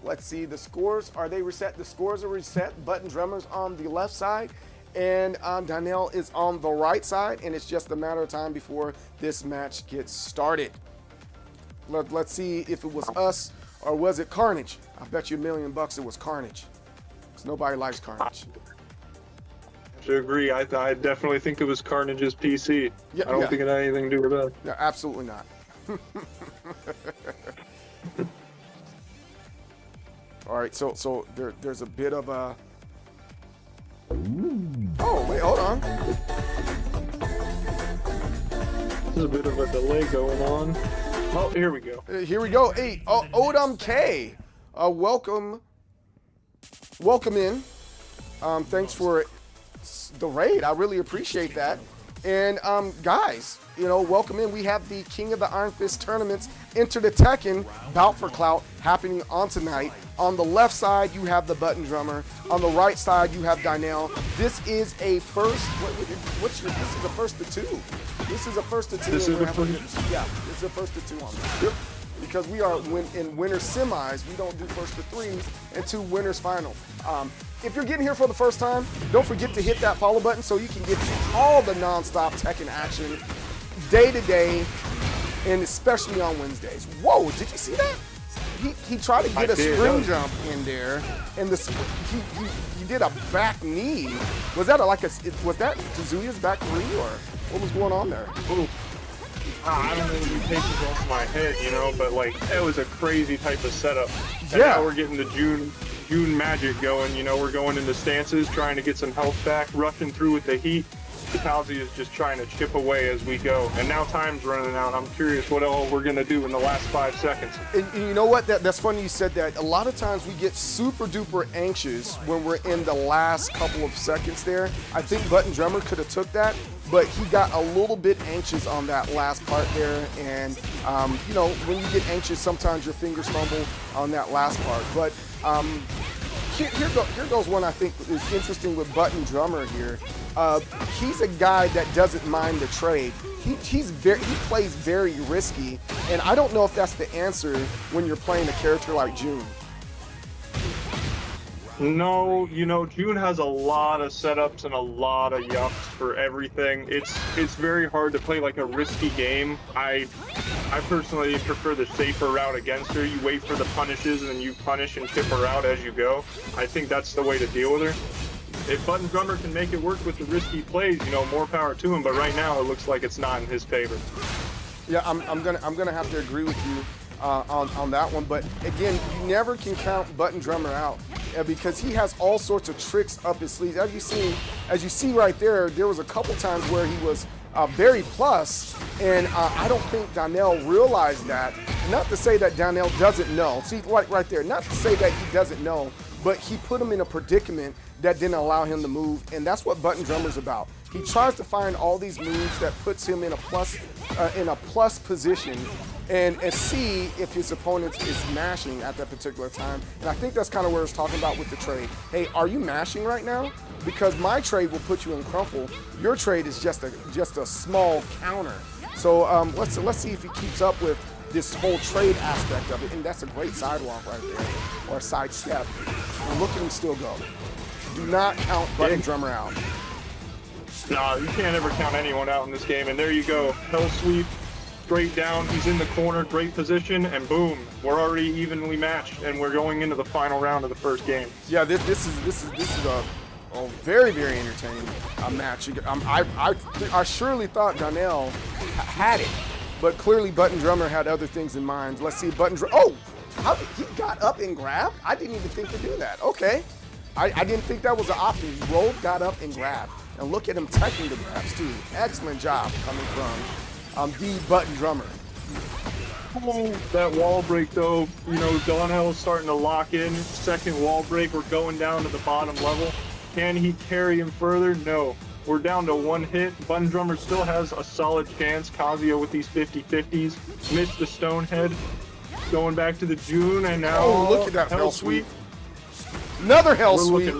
Let's see, the scores, are they reset? The scores are reset. Button Drummer's on the left side, and Donnell is on the right side, and it's just a matter of time before this match gets started. Let's see if it was us or was it Carnage. I bet you $1 million it was Carnage, because nobody likes Carnage. To agree, I definitely think it was Carnage's PC. I don't think it had anything to do with that. No, absolutely not. All right, so there's a bit of a. Oh wait, hold on. There's a bit of a delay going on. Oh, here we go. Here we go. Hey, Odom K, welcome in. Thanks for the raid. I really appreciate that. And guys, welcome in. We have the King of the Iron Fist tournaments Enter the Tekken Bout for Clout happening on tonight. On the left side, you have the Button Drummer. On the right side, you have Donnell. This is a first. This is a first to two. This is a first to two. This is a this is a first to two on this. Yep. because we are in winner semis. We don't do first to threes and 2 winners final. If you're getting here for the first time, don't forget to hit that follow button so you can get all the non-stop Tekken action day to day, and especially on Wednesdays. Whoa, did you see that? He tried to get a spring jump in there, and he did a back knee. Was that was that Kazuya's back 3, or what was going on there? Ooh. I don't know if he takes it off my head, you know, but like it was a crazy type of setup. And Yeah. now we're getting the June magic going. You know, we're going into stances, trying to get some health back, rushing through with the heat. Kazi is just trying to chip away as we go. And now time's running out. I'm curious what all we're going to do in the last 5 seconds. And you know what? That's funny you said that. A lot of times we get super duper anxious when we're in the last couple of seconds there. I think Button Drummer could have took that, but he got a little bit anxious on that last part there. And, you know, when you get anxious, sometimes your fingers fumble on that last part. But here goes one I think is interesting with Button Drummer here. He's a guy that doesn't mind the trade. He plays very risky, and I don't know if that's the answer when you're playing a character like June. No, you know, June has a lot of setups and a lot of yucks for everything. It's very hard to play like a risky game. I personally prefer the safer route against her. You wait for the punishes and then you punish and chip her out as you go. I think that's the way to deal with her. If Button Drummer can make it work with the risky plays, you know, more power to him. But right now, it looks like it's not in his favor. Yeah, I'm gonna have to agree with you on that one. But again, you never can count Button Drummer out because he has all sorts of tricks up his sleeves. As you see right there, there was a couple times where he was very plus, and I don't think Donnell realized that. Not to say that Donnell doesn't know. See, right there. Not to say that he doesn't know, but he put him in a predicament that didn't allow him to move, and that's what Button Drummer's about. He tries to find all these moves that puts him in a plus position, and see if his opponent is mashing at that particular time. And I think that's kind of where it's talking about with the trade. Hey, are you mashing right now? Because my trade will put you in crumple. Your trade is just a small counter. So let's see if he keeps up with this whole trade aspect of it. And that's a great sidewalk right there, or side step. And look at him still go. Do not count Button Drummer out. Nah, you can't ever count anyone out in this game. And there you go, hell sweep, straight down. He's in the corner, great position, and boom, we're already evenly matched, and we're going into the final round of the first game. Yeah, this is a very, very entertaining match. I surely thought Donnell had it, but clearly Button Drummer had other things in mind. Let's see, Button Drummer. Oh, how did he got up and grabbed? I didn't even think to do that. Okay, I didn't think that was an option. He rolled, got up, and grabbed. And look at him taking the grabs too. Excellent job coming from the Button Drummer. That wall break though, you know, Donnell's starting to lock in. Second wall break, we're going down to the bottom level. Can he carry him further? No. We're down to 1 hit. Button Drummer still has a solid chance. Kazuya with these 50-50s. Missed the Stonehead. Going back to the June, and now look at that hell sweep. Another hell sweep.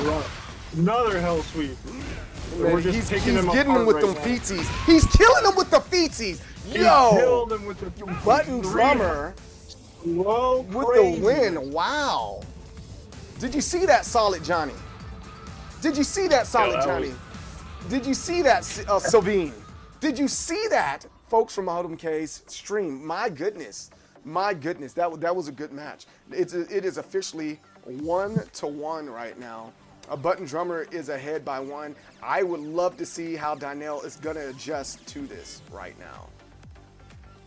Another hell sweep. Man, he's getting him with them feetsies. He's killing him with the feetsies. Yo, killed him with the Button Drummer with the win. Wow. Did you see that, Solid Johnny? Did you see that, Solid Johnny? Did you see that, Sylvine? Did you see that, folks from Autumn K's stream? My goodness, that was a good match. It is officially 1-1 right now. Button Drummer is ahead by 1. I would love to see how Donnell is going to adjust to this right now.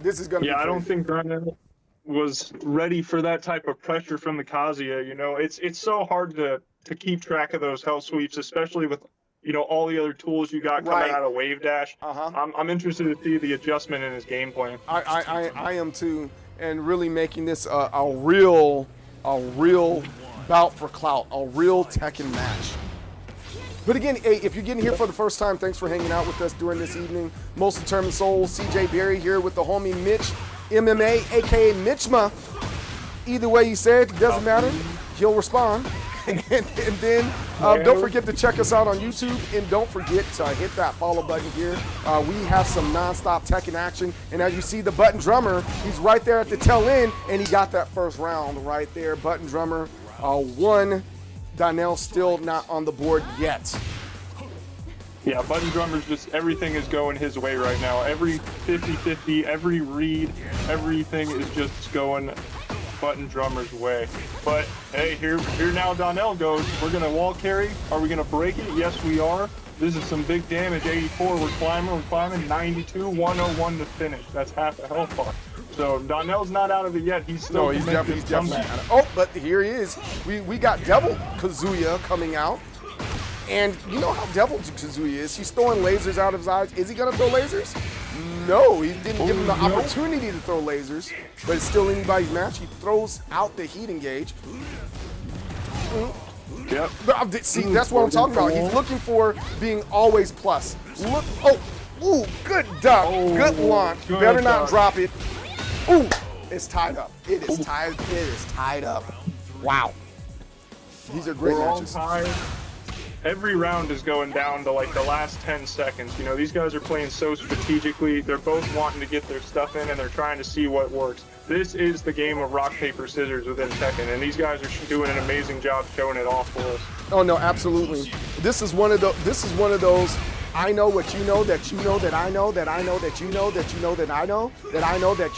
This is going to be crazy. I don't think Donnell was ready for that type of pressure from the Kazuya. You know, it's so hard to keep track of those hell sweeps, especially with, you know, all the other tools you got coming out of Wave Dash. I'm interested to see the adjustment in his game plan. I am too, and really making this a real bout for clout, a real Tekken match. But again, hey, if you're getting here for the first time, thanks for hanging out with us during this evening. Most Determined Soul, CJ Berry here with the homie Mitch, MMA, aka Mitchma. Either way you say it, doesn't matter. He'll respond. and then don't forget to check us out on YouTube, and don't forget to hit that follow button here. We have some non-stop Tekken action, and as you see, the Button Drummer, he's right there at the tail end, and he got that first round right there. Button Drummer won. Donnell still not on the board yet. Yeah, Button Drummer's just, everything is going his way right now. Every 50-50, every read, everything is just going Button Drummer's way. But hey, here now Donnell goes. We're gonna wall carry. Are we gonna break it? Yes, we are. This is some big damage. 84. We're climbing. 92. 101 to finish. That's half a health bar. So Donnell's not out of it yet. He's still. No, he's definitely out of it. Oh, but here he is. We got Devil Kazuya coming out. And you know how Devil Kazuya is. He's throwing lasers out of his eyes. Is he gonna throw lasers? No, he didn't give him the opportunity to throw lasers, but it's still anybody's match. He throws out the heat engage. Yep. See, that's what I'm talking about. He's looking for being always plus. Look, ooh, good duck, good launch. You better not drop it. Ooh, it's tied up. It is tied. It is tied up. Wow. These are great matches. Every round is going down to like the last 10 seconds. You know, these guys are playing so strategically. They're both wanting to get their stuff in, and they're trying to see what works. This is the game of rock, paper, scissors within Tekken, and these guys are doing an amazing job showing it off for us. Oh no, absolutely. This is one of those. I know what you know, that you know that I know, that I know that you know, that you know that I know that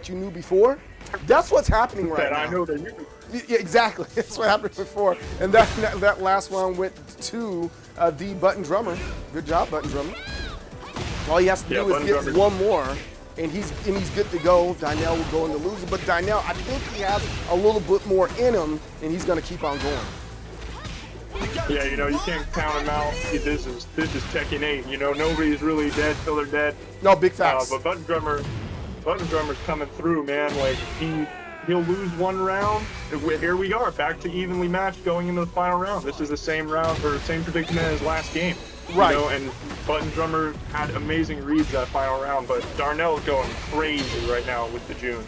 you knew before. That's what's happening right now. I know that you. Yeah, exactly. That's what happened before. And that last one went to the Button Drummer. Good job, Button Drummer. All he has to do is get one more, and he's good to go. Donnell will go into losing, but Donnell, I think he has a little bit more in him, and he's going to keep on going. Yeah, you know, you can't count him out. This is Tekken 8. You know, nobody's really dead till they're dead. No, big facts. But Button Drummer's coming through, man. Like he'll lose one round. Here we are, back to evenly matched going into the final round. This is the same round, or same predicament as last game. Right. You know, and Button Drummer had amazing reads that final round, but Darnell's going crazy right now with the June.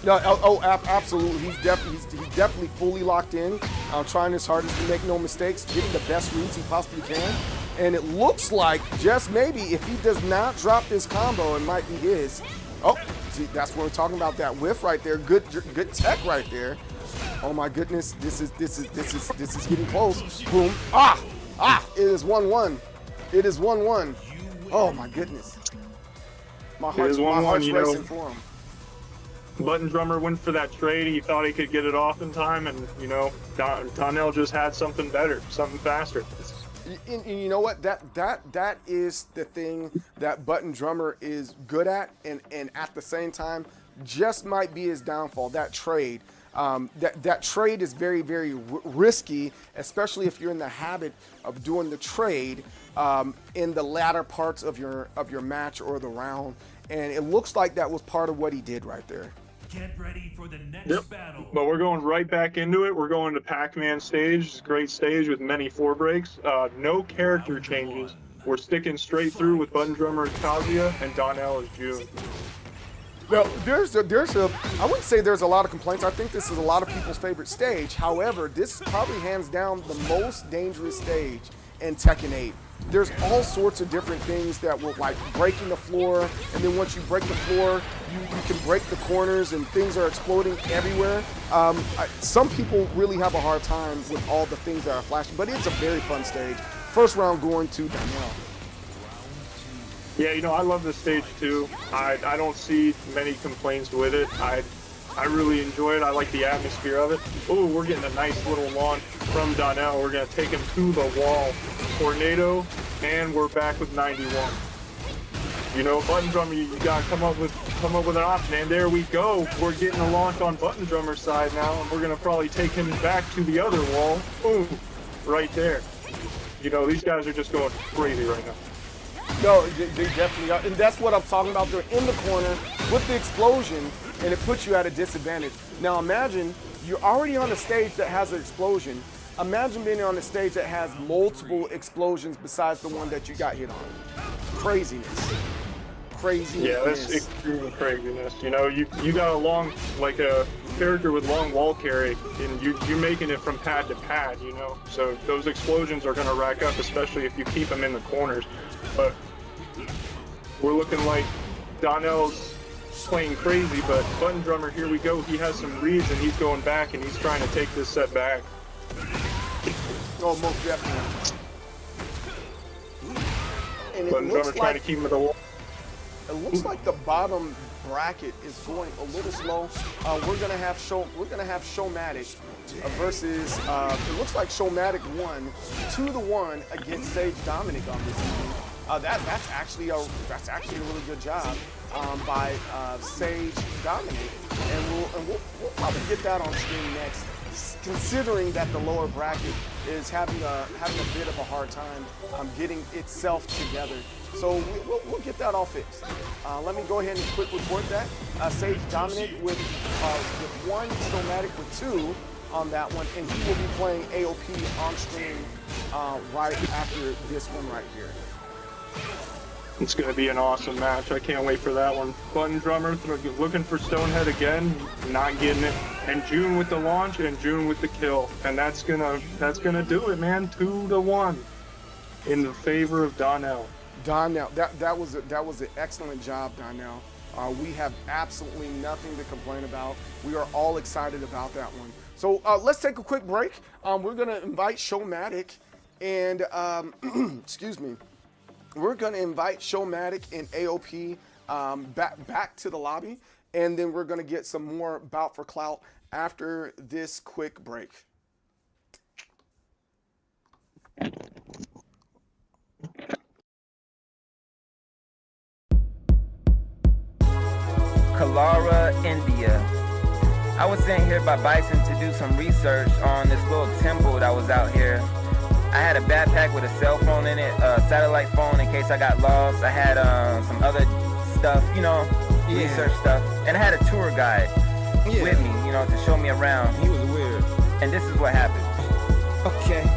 No, absolutely. He's definitely fully locked in. Trying his hardest to make no mistakes, getting the best reads he possibly can. And it looks like, just maybe, if he does not drop this combo, it might be his. Oh, see, that's what we're talking about. That whiff right there. Good tech right there. Oh my goodness, this is getting close. Boom. It is 1-1. It is 1-1. Oh my goodness. My heart's racing for him. Button Drummer went for that trade. He thought he could get it off in time, and you know, Donnell just had something better, something faster. And you know what? That is the thing that Button Drummer is good at, and at the same time, just might be his downfall. That trade. That trade is very, very risky, especially if you're in the habit of doing the trade in the latter parts of your match or the round. And it looks like that was part of what he did right there. Get ready for the next battle. But we're going right back into it. We're going to Pac-Man stage. It's a great stage with many 4 breaks. No character changes. We're sticking straight through with Button Drummer as Kazuya and Donnell as June. Well, there's a I wouldn't say there's a lot of complaints. I think this is a lot of people's favorite stage. However, this is probably hands down the most dangerous stage in Tekken 8. There's all sorts of different things that will, like breaking the floor, and then once you break the floor, you can break the corners, and things are exploding everywhere. Some people really have a hard time with all the things that are flashing, but it's a very fun stage. First round going to Donnell. Yeah, you know, I love this stage too. I don't see many complaints with it. I really enjoy it. I like the atmosphere of it. Oh, we're getting a nice little launch from Donnell. We're going to take him to the wall. Tornado, and we're back with 91. You know, Button Drummer, you got to come up with an option. And there we go. We're getting a launch on Button Drummer's side now, and we're going to probably take him back to the other wall. Boom, right there. You know, these guys are just going crazy right now. No, they definitely are. And that's what I'm talking about. They're in the corner with the explosion, and it puts you at a disadvantage. Now imagine you're already on a stage that has an explosion. Imagine being on a stage that has multiple explosions besides the one that you got hit on. Craziness. Craziness. Yeah, that's extreme craziness. You know, you got a long, like a character with long wall carry, and you're making it from pad to pad, you know. So those explosions are going to rack up, especially if you keep them in the corners. But we're looking like Donnell's playing crazy, but Button Drummer, here we go. He has some reads, and he's going back, and he's trying to take this set back. Oh, most definitely. And Button Drummer trying to keep him at the wall. It looks like the bottom bracket is going a little slow. We're gonna have Showmatic versus. It looks like Showmatic won 2-1 against Sage Dominic on this evening. That's actually a really good job by Sage Dominic, and we'll probably get that on stream next. Considering that the lower bracket is having a bit of a hard time getting itself together. So we'll get that all fixed. Let me go ahead and quick report that. Sage Dominic with 1, Showmatic with 2 on that one, and he will be playing AOP on stream right after this one right here. It's going to be an awesome match. I can't wait for that one. Button Drummer looking for Stonehead again, not getting it. And June with the launch and June with the kill. And that's gonna do it, man. 2-1 in the favor of Donnell. Donnell, that was an excellent job, Donnell. We have absolutely nothing to complain about. We are all excited about that one. So let's take a quick break. We're gonna invite Showmatic and excuse me. We're gonna invite Showmatic and AOP back to the lobby, and then we're gonna get some more Bout for Clout after this quick break. Kalara, India. I was sent here by Bison to do some research on this little temple that was out here. I had a backpack with a cell phone in it, a satellite phone in case I got lost. I had some other stuff, you know, research stuff. And I had a tour guide with me, you know, to show me around. He was weird. And this is what happened. Okay.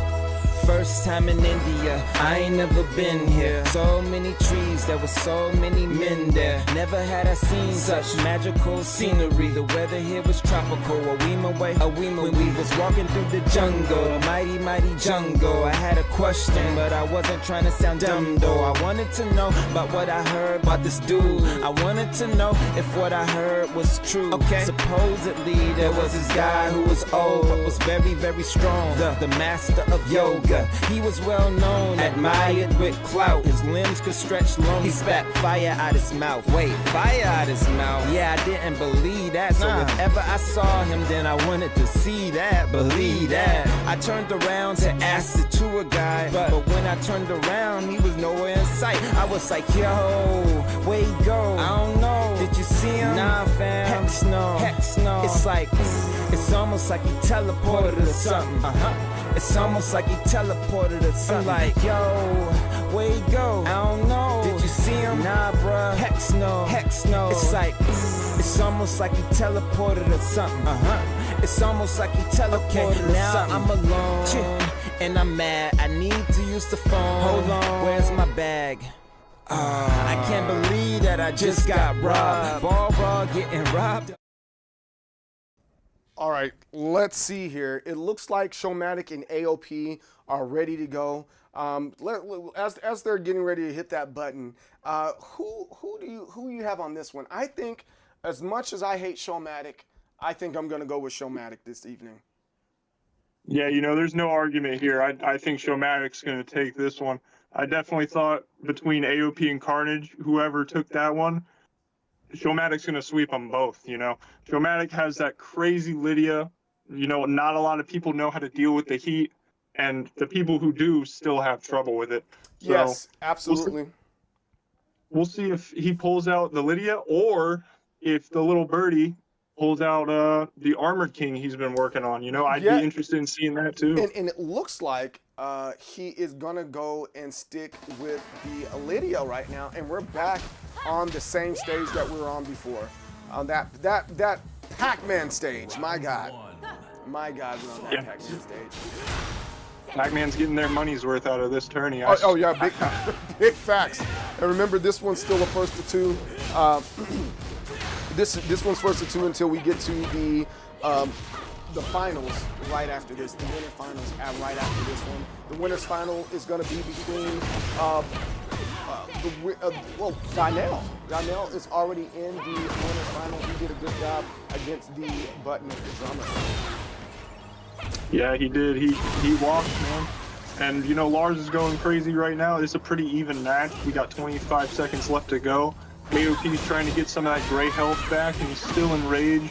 First time in India, I ain't never been here. So many trees, there were so many men there. Never had I seen such magical scenery. The weather here was tropical. A when we was walking through the jungle, the mighty, mighty jungle. I had a question, but I wasn't trying to sound dumb though. I wanted to know about what I heard about this dude. I wanted to know if what I heard was true. Okay. Supposedly there was this guy who was old, but was very, very strong. The master of yoga. He was well known, admired with clout. His limbs could stretch long. He spat fire out his mouth. Wait, fire out his mouth? Yeah, I didn't believe that. So if ever I saw him, then I wanted to see that, believe that. I turned around to ask the tour guide, but when I turned around, he was nowhere in sight. I was like, yo, where he go? I don't know. Did you see him? Nah, fam. Heck no. It's like, it's almost like he teleported or something. It's almost like he teleported or something. I'm like, yo, where he go? I don't know. Did you see him? Nah, bruh. Heck no. It's like, it's almost like he teleported or something. It's almost like he teleported or something. Now I'm alone and I'm mad. I need to use the phone. Hold on. Where's my bag? I can't believe that I just got robbed. Ball raw getting robbed. All right, let's see here. It looks like Showmatic and AOP are ready to go. As they're getting ready to hit that button, who do you have on this one? I think, as much as I hate Showmatic, I think I'm gonna go with Showmatic this evening. Yeah, you know, there's no argument here. I think Showmatic's going to take this one. I definitely thought between AOP and Carnage, whoever took that one, Showmatic's going to sweep them both, you know. Showmatic has that crazy Lydia. You know, not a lot of people know how to deal with the heat, and the people who do still have trouble with it. So yes, absolutely. We'll see if he pulls out the Lydia, or if the little birdie pulls out the Armored King he's been working on. You know, I'd be interested in seeing that too. And it looks like he is going to go and stick with the Lydia right now, and we're back on the same stage that we were on before. On that Pac-Man stage. My God, we're on that Pac-Man stage. Pac-Man's getting their money's worth out of this tourney. Oh yeah, big facts. And remember, this one's still a first to two. This one's first to two until we get to the the finals right after this, the winter finals right after this one. The winner's final is going to be between Donnell. Donnell is already in the winner's final. He did a good job against the button drummer. Yeah, he did. He walked, man. And, you know, Lars is going crazy right now. It's a pretty even match. We got 25 seconds left to go. AOP's trying to get some of that gray health back, and he's still in rage.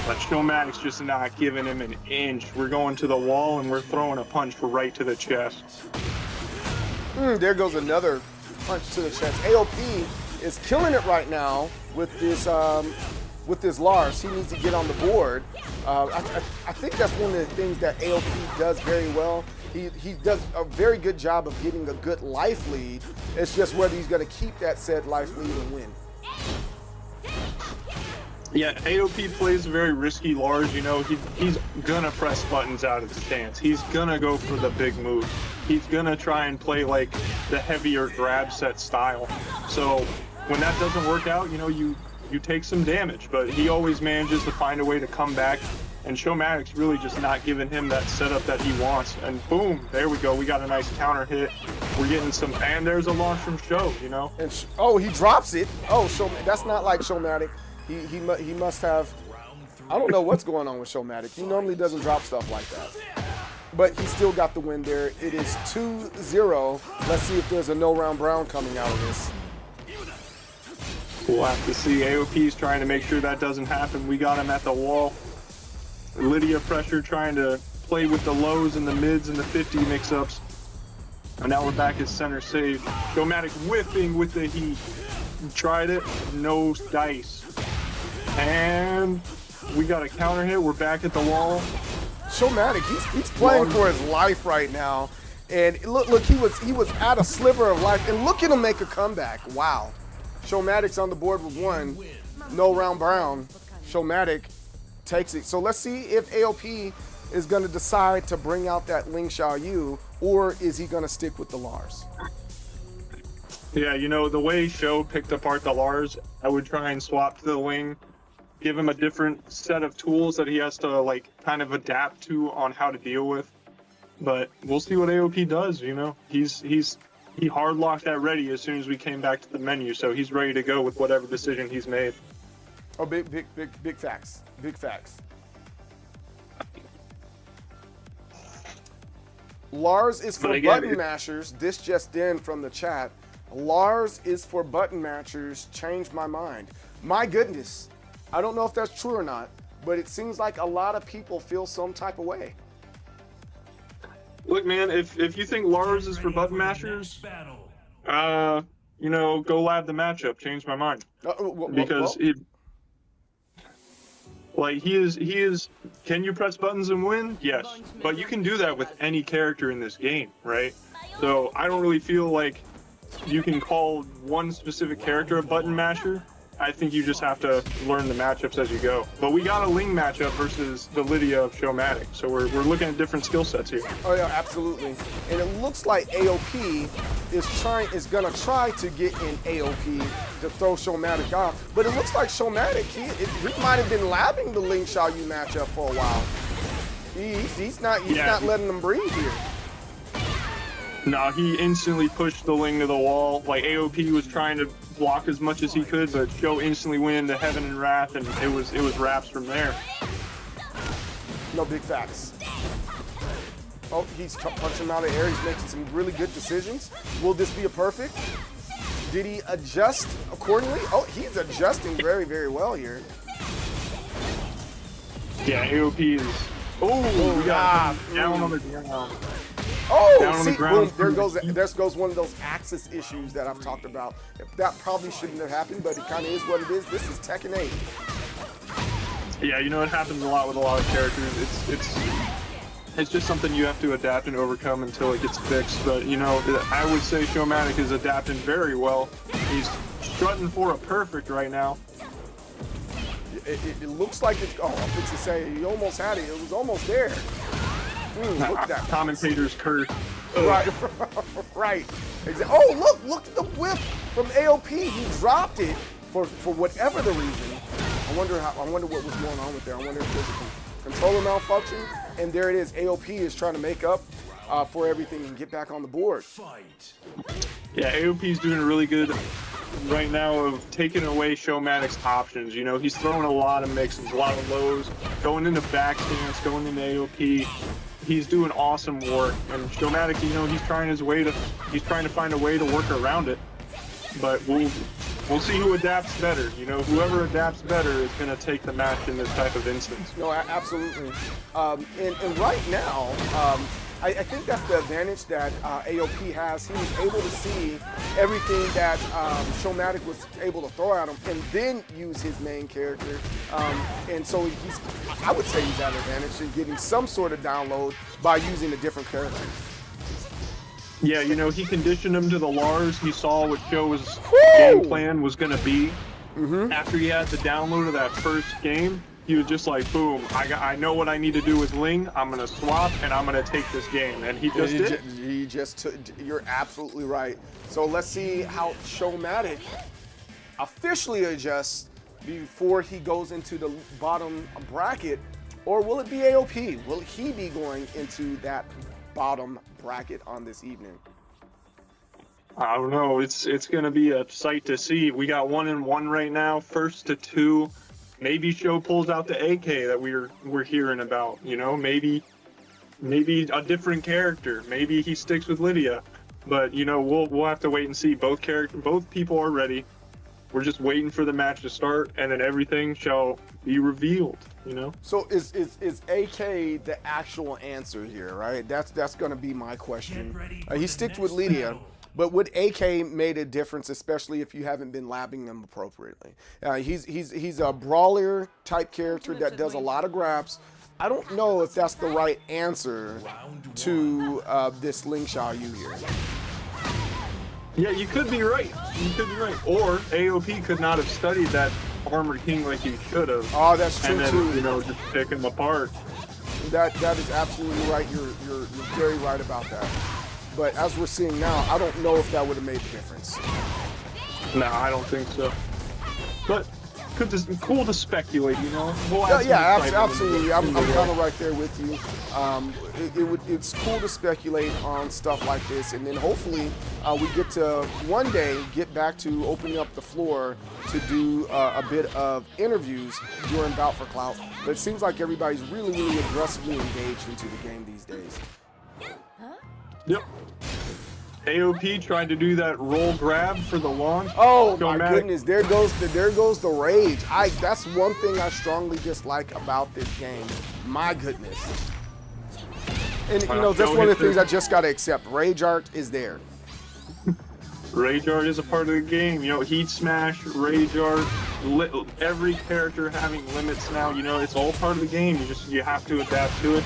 But Showmatic's just not giving him an inch. We're going to the wall, and we're throwing a punch right to the chest. There goes another punch to the chest. AOP is killing it right now with this Lars. He needs to get on the board. I think that's one of the things that AOP does very well. He does a very good job of getting a good life lead. It's just whether he's going to keep that said life lead and win. Yeah, AOP plays a very risky Lars. You know, he's gonna press buttons out of the stance. He's gonna go for the big moves. He's gonna try and play like the heavier grab set style. So when that doesn't work out, you know, you take some damage, but he always manages to find a way to come back. And Showmatic's really just not giving him that setup that he wants. And boom, there we go. We got a nice counter hit. We're getting some, and there's a launch from Show, you know? And he drops it. Oh, that's not like Showmatic. He must have, I don't know what's going on with Showmatic. He normally doesn't drop stuff like that. But he still got the win there. It is 2-0. Let's see if there's a no round brown coming out of this. We'll have to see. AOP's trying to make sure that doesn't happen. We got him at the wall. Lydia pressure trying to play with the lows and the mids and the 50 mix-ups. And now we're back at center save. Showmatic whipping with the heat. Tried it, no dice. And we got a counter hit. We're back at the wall. Showmatic, he's playing for his life right now. And look, he was at a sliver of life. And look at him make a comeback. Wow. Showmatic's on the board with one. No round brown. Showmatic takes it. So let's see if AOP is going to decide to bring out that Ling Xiaoyu, or is he going to stick with the Lars? Yeah, you know, the way Show picked apart the Lars, I would try and swap to the Ling, give him a different set of tools that he has to, like, kind of adapt to on how to deal with. But we'll see what AOP does, you know. He hard locked that ready as soon as we came back to the menu, so he's ready to go with whatever decision he's made. Oh, big facts. Big facts. Lars is for button mashers. This just in from the chat. Lars is for button mashers. Changed my mind. My goodness. I don't know if that's true or not, but it seems like a lot of people feel some type of way. Look, man, if you think Lars is for button mashers, you know, go lab the matchup. Change my mind. Because he is. Can you press buttons and win? Yes, but you can do that with any character in this game, right? So I don't really feel like you can call one specific character a button masher. I think you just have to learn the matchups as you go. But we got a Ling matchup versus the Lydia of Showmatic, so we're looking at different skill sets here. Oh yeah, absolutely. And it looks like AOP is gonna try to get in AOP to throw Showmatic off. But it looks like Showmatic, he might have been labbing the Ling Xiaoyu matchup for a while. He's not letting them breathe here. No, he instantly pushed the Ling to the wall. Like, AOP was trying to block as much as he could, but Show instantly went into Heaven and Wrath, and it was wraps from there. No, big facts. Oh, he's punching him out of air. He's making some really good decisions. Will this be a perfect? Did he adjust accordingly? Oh, he's adjusting very, very well here. Yeah, AOP is... Oh, we got down on the ground. Oh, see, boom, there goes one of those axis issues that I've talked about. That probably shouldn't have happened, but it kind of is what it is. This is Tekken 8. Yeah, you know, it happens a lot with a lot of characters. It's just something you have to adapt and overcome until it gets fixed. But, you know, I would say Showmatic is adapting very well. He's strutting for a perfect right now. It looks like it's, oh, I was to say, he almost had it. It was almost there. Look at that. Commentator's curse. Right, right. Oh, look at the whip from AOP. He dropped it for whatever the reason. I wonder what was going on with there. I wonder if there's a controller malfunction. And there it is. AOP is trying to make up for everything and get back on the board. Yeah, AOP's doing really good right now of taking away Showmatic's options. You know, he's throwing a lot of mixes, a lot of lows, going into back stance, going into AOP. He's doing awesome work, and Showmatic, you know, he's trying to find a way to work around it. But we'll see who adapts better. You know, whoever adapts better is going to take the match in this type of instance. No, absolutely. And right now, I think that's the advantage that AOP has. He was able to see everything that Showmatic was able to throw at him and then use his main character. And so I would say he's at an advantage in getting some sort of download by using a different character. Yeah, you know, he conditioned him to the Lars. He saw what Show's game plan was going to be. After he had the download of that first game, he was just like, boom, I know what I need to do with Ling. I'm going to swap, and I'm going to take this game. And he just did. He just took, you're absolutely right. So let's see how Showmatic officially adjusts before he goes into the bottom bracket. Or will it be AOP? Will he be going into that bottom bracket on this evening? I don't know. It's going to be a sight to see. We got 1-1 right now, first to 2. Maybe Show pulls out the AK that we're hearing about. You know, maybe a different character. Maybe he sticks with Lydia. But you know, we'll have to wait and see. Both people are ready. We're just waiting for the match to start, and then everything shall be revealed. You know. So is AK the actual answer here, right? That's going to be my question. He sticked with Lydia. But would AK made a difference, especially if you haven't been labbing them appropriately? He's a brawler type character that does a lot of grabs. I don't know if that's the right answer to this Ling Xiaoyu here. Yeah, you could be right. You could be right. Or AOP could not have studied that Armored King like he should have. Oh, that's true and then, too. You know, just pick him apart. That is absolutely right. You're very right about that. But as we're seeing now, I don't know if that would have made a difference. No, I don't think so. But cool to speculate, you know? Absolutely. I'm kind of right there with you. It's cool to speculate on stuff like this, and then hopefully we get to one day get back to opening up the floor to do a bit of interviews during Bout for Clout. But it seems like everybody's really, really aggressively engaged into the game these days. Yep. AOP tried to do that roll grab for the launch. Oh my goodness, there goes the rage. That's one thing I strongly dislike about this game. My goodness. And you know, that's one of the things I just gotta accept. Rage art is there. Rage art is a part of the game. You know, Heat Smash, Rage art, every character having limits now. You know, it's all part of the game. You have to adapt to it.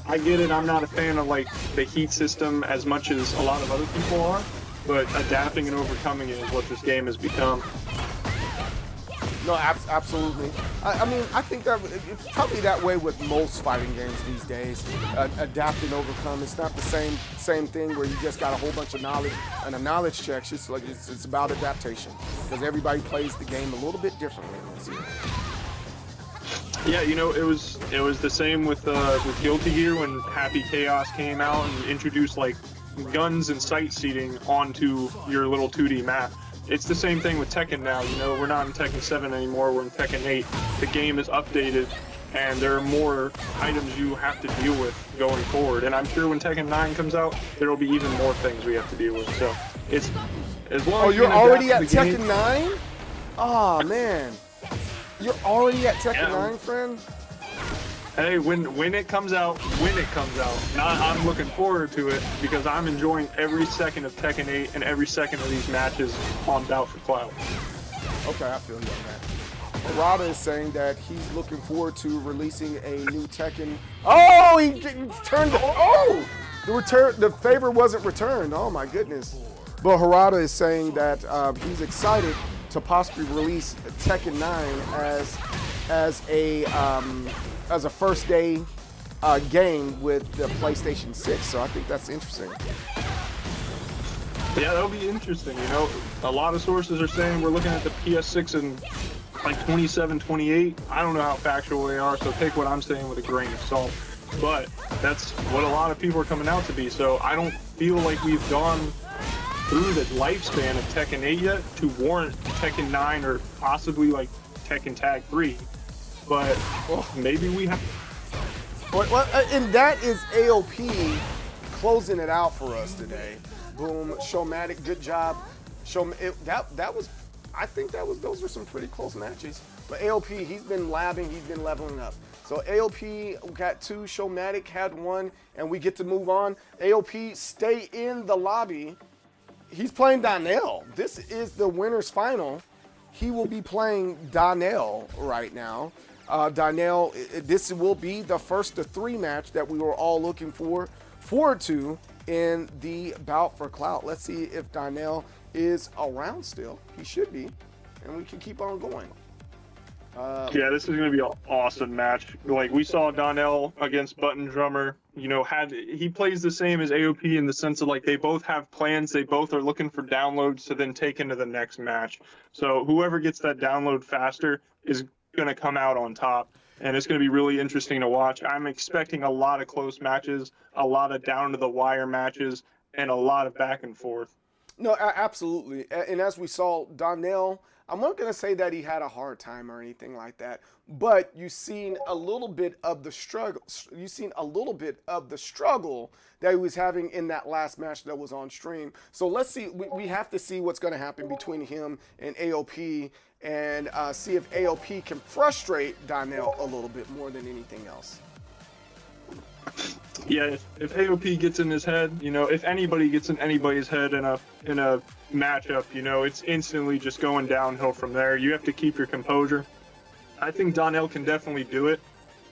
I get it, I'm not a fan of like the heat system as much as a lot of other people are, but adapting and overcoming it is what this game has become. No, absolutely. I mean, I think that it's probably that way with most fighting games these days. Adapt and overcome. It's not the same thing where you just got a whole bunch of knowledge and a knowledge check. It's about adaptation because everybody plays the game a little bit differently this year. Yeah, you know, it was the same with Guilty Gear when Happy Chaos came out and introduced like guns and sight seating onto your little 2D map. It's the same thing with Tekken now. You know, we're not in Tekken 7 anymore. We're in Tekken 8. The game is updated, and there are more items you have to deal with going forward. And I'm sure when Tekken 9 comes out, there will be even more things we have to deal with. So it's as long as you're already at Tekken 9? Oh man. You're already at Tekken 9, friend? Hey, when it comes out, I'm looking forward to it because I'm enjoying every second of Tekken 8 and every second of these matches on Bout for Clout. Okay, I feel you on that. Harada is saying that he's looking forward to releasing a new Tekken. Oh, he turned. Oh, the favor wasn't returned. Oh my goodness. But Harada is saying that he's excited to possibly release Tekken 9 as a first day game with the PlayStation 6. So I think that's interesting. Yeah, that'll be interesting. You know, a lot of sources are saying we're looking at the PS6 and like 27-28. I don't know how factual they are, so take what I'm saying with a grain of salt. But that's what a lot of people are coming out to be. So I don't feel like we've gone through the lifespan of Tekken 8 yet to warrant Tekken 9 or possibly like Tekken Tag 3. But maybe we have. Well, and that is AOP closing it out for us today. Boom, Showmatic, good job. That was, I think those were some pretty close matches. But AOP, he's been labbing, he's been leveling up. So AOP got 2, Showmatic had 1, and we get to move on. AOP, stay in the lobby. He's playing Donnell. This is the winner's final. He will be playing Donnell right now. Donnell, this will be the first of 3 match that we were all looking forward to in the bout for Clout. Let's see if Donnell is around still. He should be, and we can keep on going. Yeah, this is going to be an awesome match. Like, we saw Donnell against Button Drummer. You know, he plays the same as AOP in the sense of, like, they both have plans. They both are looking for downloads to then take into the next match. So whoever gets that download faster is going to come out on top. And it's going to be really interesting to watch. I'm expecting a lot of close matches, a lot of down-to-the-wire matches, and a lot of back and forth. No, absolutely. And as we saw, Donnell, I'm not going to say that he had a hard time or anything like that, but you've seen a little bit of the struggle. You've seen a little bit of the struggle that he was having in that last match that was on stream. So let's see. We have to see what's going to happen between him and AOP and see if AOP can frustrate Donnell a little bit more than anything else. Yeah, if AOP gets in his head, you know, if anybody gets in anybody's head in a matchup, you know, it's instantly just going downhill from there. You have to keep your composure. I think Donnell can definitely do it.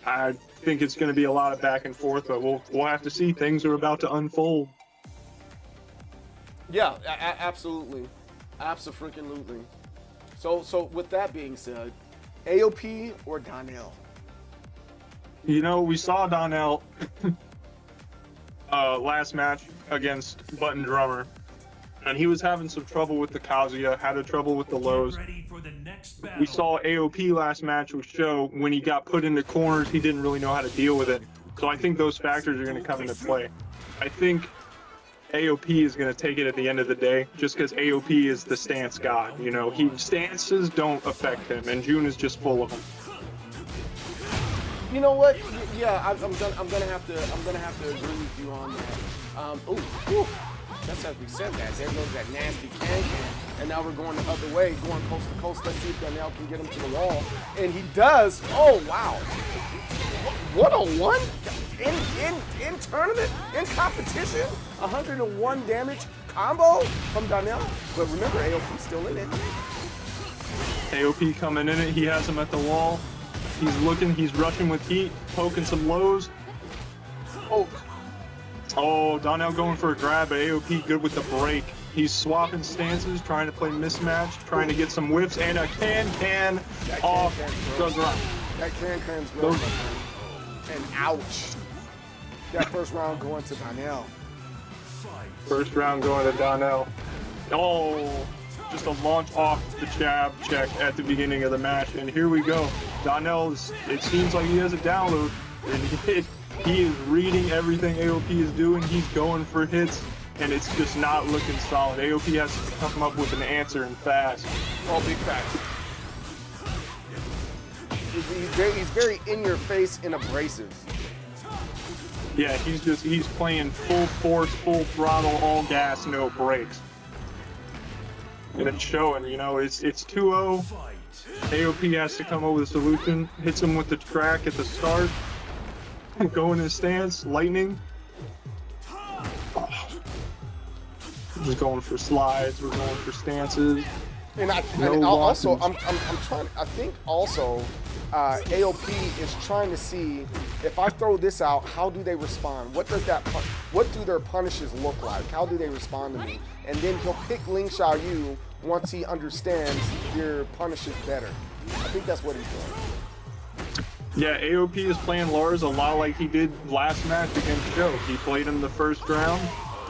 I think it's going to be a lot of back and forth, but we'll have to see. Things are about to unfold. Yeah, absolutely, absolutely. So with that being said, AOP or Donnell? You know, we saw Donnell last match against Button Drummer, and he was having some trouble with the Kazuya, had trouble with the lows. We saw AOP last match with Show. When he got put into corners, he didn't really know how to deal with it. So I think those factors are going to come into play. I think AOP is going to take it at the end of the day, just because AOP is the stance god. You know, stances don't affect him, and June is just full of them. You know what? Yeah, I'm gonna have to agree with you on that. Just as we said that, there goes that nasty can, and now we're going the other way, going coast to coast. Let's see if Donnell can get him to the wall, and he does. Oh wow! What a one in tournament, in competition, 101 damage combo from Donnell. But remember, AOP's still in it. AOP coming in it. He has him at the wall. He's looking, he's rushing with heat, poking some lows. Oh, Donnell going for a grab, but AOP good with the break. He's swapping stances, trying to play mismatch, trying to get some whiffs, and a can off the ground. That can's good. And ouch. That first round going to Donnell. First round going to Donnell. Oh, just a launch off the jab check at the beginning of the match, and here we go. Donnell, it seems like he has a download, and he is reading everything AOP is doing. He's going for hits, and it's just not looking solid. AOP has to come up with an answer and fast. Oh, big fact. He's very in your face and abrasive. Yeah, he's playing full force, full throttle, all gas, no brakes. And it's showing, you know, it's 2-0. AOP has to come up with a solution. Hits him with the track at the start. Go in his stance, lightning. We're going for slides. We're going for stances. And I think also AOP is trying to see if I throw this out, how do they respond? What do their punishes look like? How do they respond to me? And then he'll pick Ling Xiaoyu once he understands their punishes better. I think that's what he's doing. Yeah, AOP is playing Lars a lot like he did last match against Joe. He played him the first round,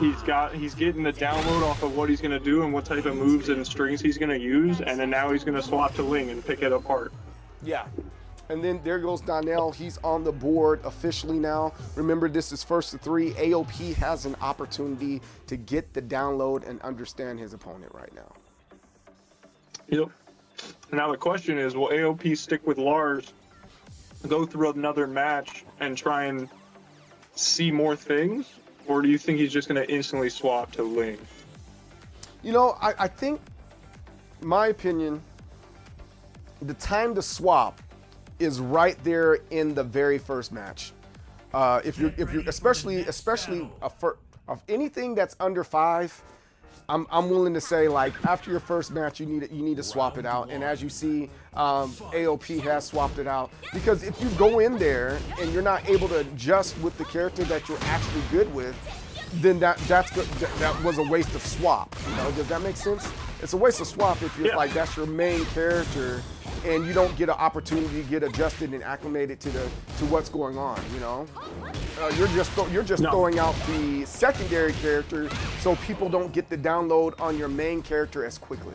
He's getting the download off of what he's gonna do and what type of moves and strings he's gonna use, and then now he's gonna swap to Ling and pick it apart. Yeah. And then there goes Donnell. He's on the board officially now. Remember, this is first to 3. AOP has an opportunity to get the download and understand his opponent right now. Yep. Now the question is, will AOP stick with Lars, go through another match, and try and see more things? Or do you think he's just going to instantly swap to Ling? You know, I think, my opinion, the time to swap is right there in the very first match. If you especially of anything that's under 5, I'm willing to say, like, after your first match, you need to swap it out. And as you see, AOP has swapped it out, because if you go in there and you're not able to adjust with the character that you're actually good with, then that was a waste of swap. You know, does that make sense? It's a waste of swap if you're like, that's your main character and you don't get an opportunity to get adjusted and acclimated to what's going on. You know, you're just throwing out the secondary character so people don't get the download on your main character as quickly.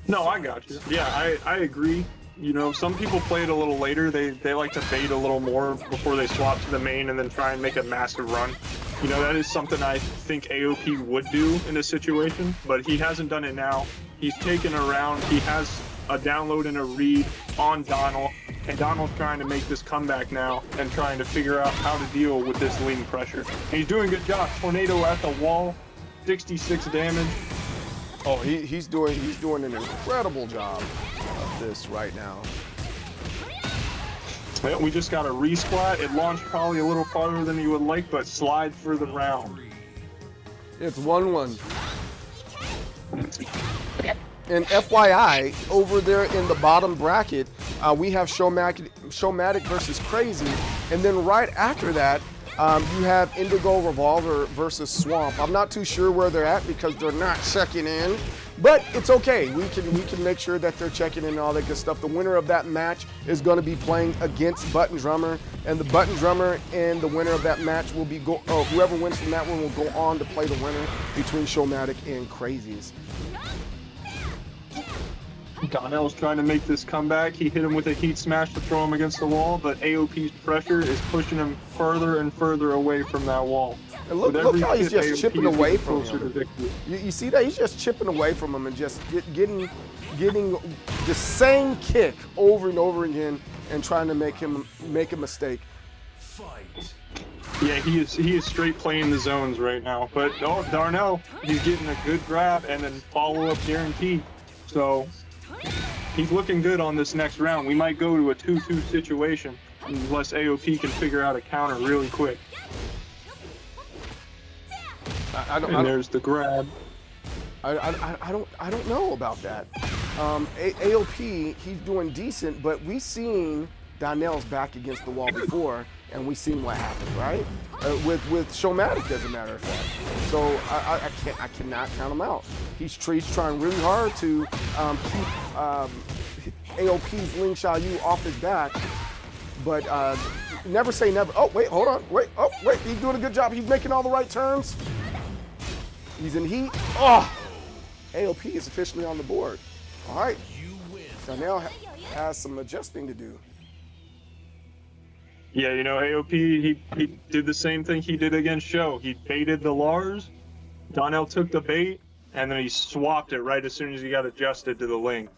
No, I got you. Yeah, I agree. You know, some people play it a little later. They like to bait a little more before they swap to the main and then try and make a massive run. You know, that is something I think AOP would do in this situation, but he hasn't done it now. He's taken around. He has a download and a read on Donald, and Donald's trying to make this comeback now and trying to figure out how to deal with this Ling pressure. And he's doing a good job. Tornado at the wall, 66 damage. Oh, he's doing an incredible job of this right now. Well, we just got a resplat. It launched probably a little farther than you would like, but slide for the round. It's 1-1. And FYI, over there in the bottom bracket, we have Showmatic versus Crazy, and then right after that, you have Indigo Revolver versus Swamp. I'm not too sure where they're at because they're not checking in, but it's okay. We can make sure that they're checking in and all that good stuff. The winner of that match is going to be playing against Button Drummer, and the Button Drummer and the winner of that match will be whoever wins from that one will go on to play the winner between Showmatic and Crazies. Donnell's trying to make this comeback. He hit him with a heat smash to throw him against the wall, but AOP's pressure is pushing him further and further away from that wall. And look how he's just chipping away from him. You see that? He's just chipping away from him and just getting the same kick over and over again and trying to make a mistake. Yeah, he is straight playing the zones right now. But Darnell, he's getting a good grab and then follow-up guarantee. So he's looking good on this next round. We might go to a 2-2 situation unless AOP can figure out a counter really quick. There's the grab. I don't know about that. AOP, he's doing decent, but we've seen Donnell's back against the wall before, and we've seen what happened, right? With Showmatic, as a matter of fact. So I cannot count him out. He's trying really hard to keep AOP's Ling Xiaoyu off his back, but never say never. Oh, wait, hold on. Wait, he's doing a good job. He's making all the right turns. He's in heat. Oh, AOP is officially on the board. All right. Donnell has some adjusting to do. Yeah, you know, AOP, he did the same thing he did against Show. He baited the Lars. Donnell took the bait, and then he swapped it right as soon as he got adjusted to the Ling.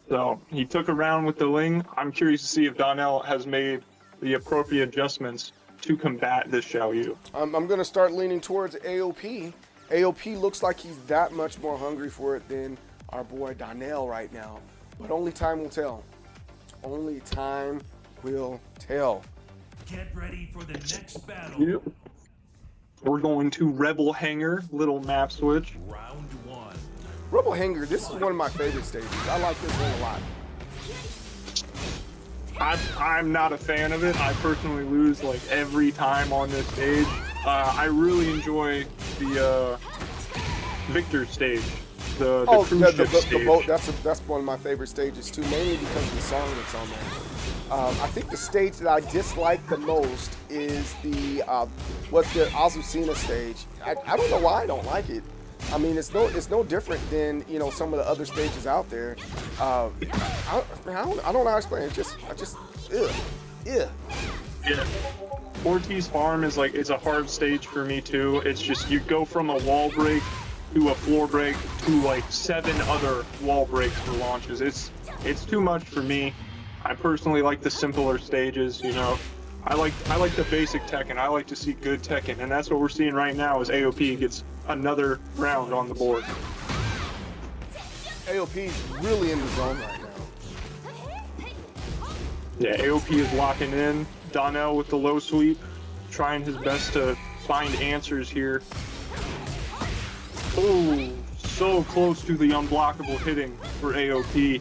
So he took a round with the Ling. I'm curious to see if Donnell has made the appropriate adjustments to combat this Xiaoyu. I'm going to start leaning towards AOP. AOP looks like he's that much more hungry for it than our boy Donnell right now. But only time will tell. Only time will tell. Get ready for the next battle. Yep. We're going to Rebel Hangar, little map switch. Round 1. Rebel Hangar, this is one of my favorite stages. I like this one a lot. I'm not a fan of it. I personally lose like every time on this stage. I really enjoy the Victor stage, the cruise ship stage. The boat. That's one of my favorite stages too, mainly because of the song that's on there. I think the stage that I dislike the most is the Azucena stage. I don't know why I don't like it. I mean, it's no different than some of the other stages out there. I don't know how to explain it. Ugh. Yeah. Ortiz Farm is it's a hard stage for me too. It's just you go from a wall break to a floor break to 7 other wall breaks for launches. It's too much for me. I personally like the simpler stages, I like the basic Tekken. I like to see good Tekken, and that's what we're seeing right now is AOP gets another round on the board. AOP's really in the zone right now. Yeah, AOP is locking in. Donnell with the low sweep, trying his best to find answers here. Oh, so close to the unblockable hitting for AOP.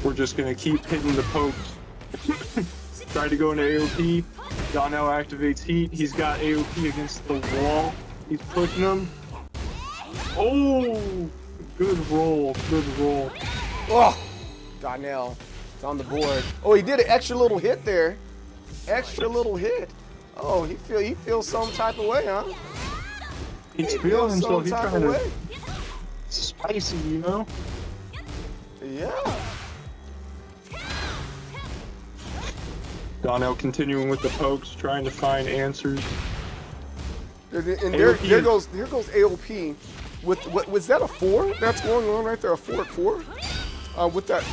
We're just gonna keep hitting the pokes. Try to go into AOP. Donnell activates heat. He's got AOP against the wall. He's pushing him. Oh, good roll, good roll. Oh, Donnell is on the board. Oh, he did an extra little hit there. Extra little hit. Oh, he feels some type of way, huh? He's feeling himself. He's trying to way. spicy, Yeah. Donnell continuing with the pokes, trying to find answers. And there goes AOP. What was that, a 4 that's going on right there? A 4 at 4? With that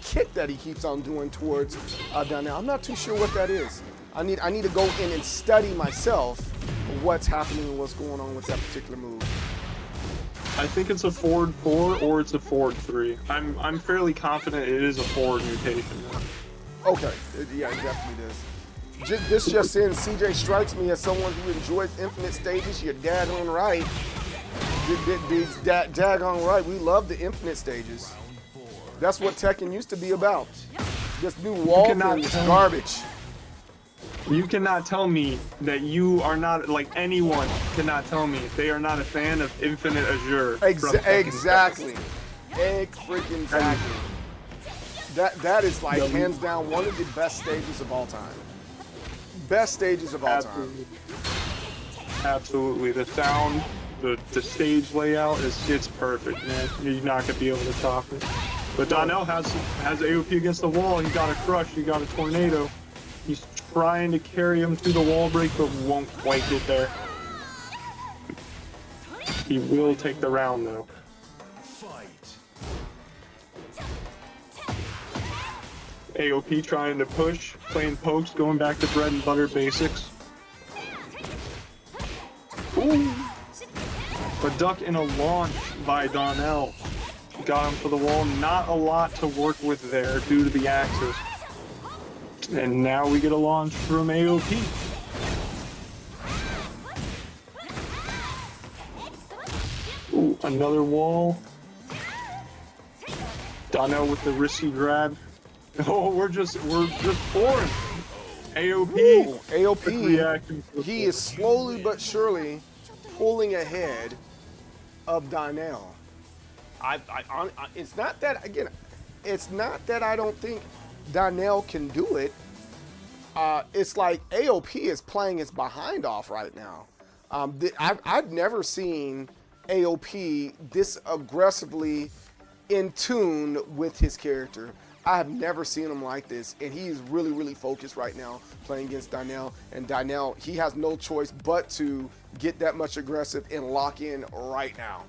kick that he keeps on doing towards Donnell. I'm not too sure what that is. I need to go in and study myself what's happening and what's going on with that particular move. I think it's a forward 4 or it's a forward 3. I'm fairly confident it is a forward mutation. Okay, yeah, it definitely is. This just in, CJ strikes me as someone who enjoys infinite stages. You're daggone right. Daggone right. We love the infinite stages. That's what Tekken used to be about. This new wall thing is garbage. You cannot tell me that you are not, anyone cannot tell me they are not a fan of Infinite Azure. Exactly. Freaking exactly. That is hands down one of the best stages of all time. Best stages of all time. Absolutely. The sound, the stage layout it's perfect, man. You're not gonna be able to top it. But Donnell has AOP against the wall. He got a crush. He got a tornado. He's trying to carry him to the wall break, but won't quite get there. He will take the round, though. AOP trying to push, playing pokes, going back to bread and butter basics. Ooh! A duck and a launch by Donnell. Got him for the wall. Not a lot to work with there due to the axis. And now we get a launch from AOP. Ooh, another wall. Donnell with the risky grab. Oh, we're just pouring. AOP. Ooh, AOP. He is slowly but surely pulling ahead of Donnell. It's not that I don't think Donnell can do it. It's like AOP is playing his behind off right now. I've never seen AOP this aggressively in tune with his character. I have never seen him like this, and he is really, really focused right now playing against Donnell. And Donnell, he has no choice but to get that much aggressive and lock in right now.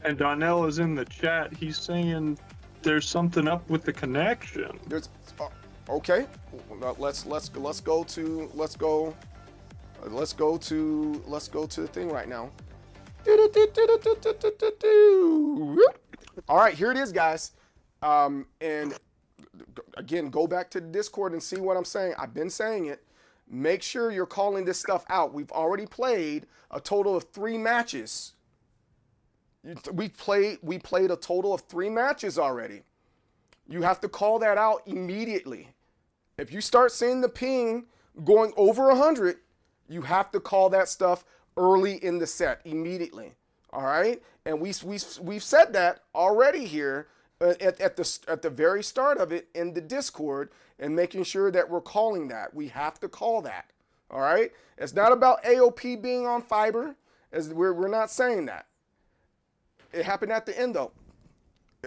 And Donnell is in the chat. He's saying there's something up with the connection. There's okay. Let's go to the thing right now. All right, here it is, guys. And again, go back to the Discord and see what I'm saying. I've been saying it. Make sure you're calling this stuff out. We've already played a total of 3 matches. We played a total of 3 matches already. You have to call that out immediately. If you start seeing the ping going over 100, you have to call that stuff early in the set, immediately. All right, and we've said that already here at the very start of it in the Discord, and making sure that we're calling that. We have to call that. All right, it's not about AOP being on fiber, as we're not saying that. It happened at the end though.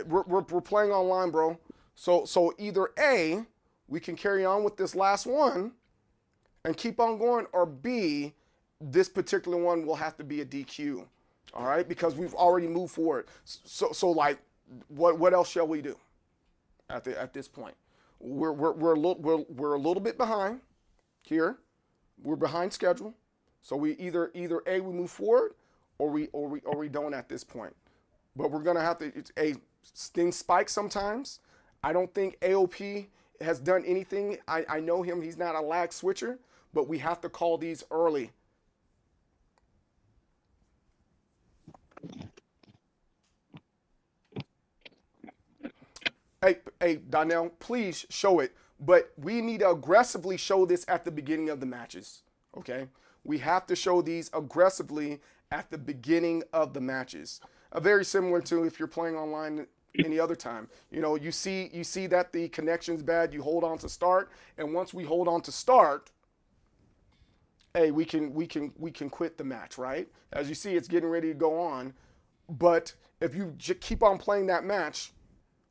We're playing online, bro. So either A, we can carry on with this last one and keep on going, or B, this particular one will have to be a DQ. All right, because we've already moved forward. So like, what else shall we do at this point? We're a little bit behind here. We're behind schedule. So we either A, we move forward, or we don't at this point. But we're gonna have to. Things spike sometimes. I don't think AOP has done anything. I know him. He's not a lag switcher, but we have to call these early. Hey, Donnell, please show it. But we need to aggressively show this at the beginning of the matches, okay? We have to show these aggressively at the beginning of the matches. Very similar to if you're playing online any other time. You know, you see that the connection's bad, you hold on to start, and once we hold on to start, hey, we can quit the match, right? As you see, it's getting ready to go on. But if you keep on playing that match,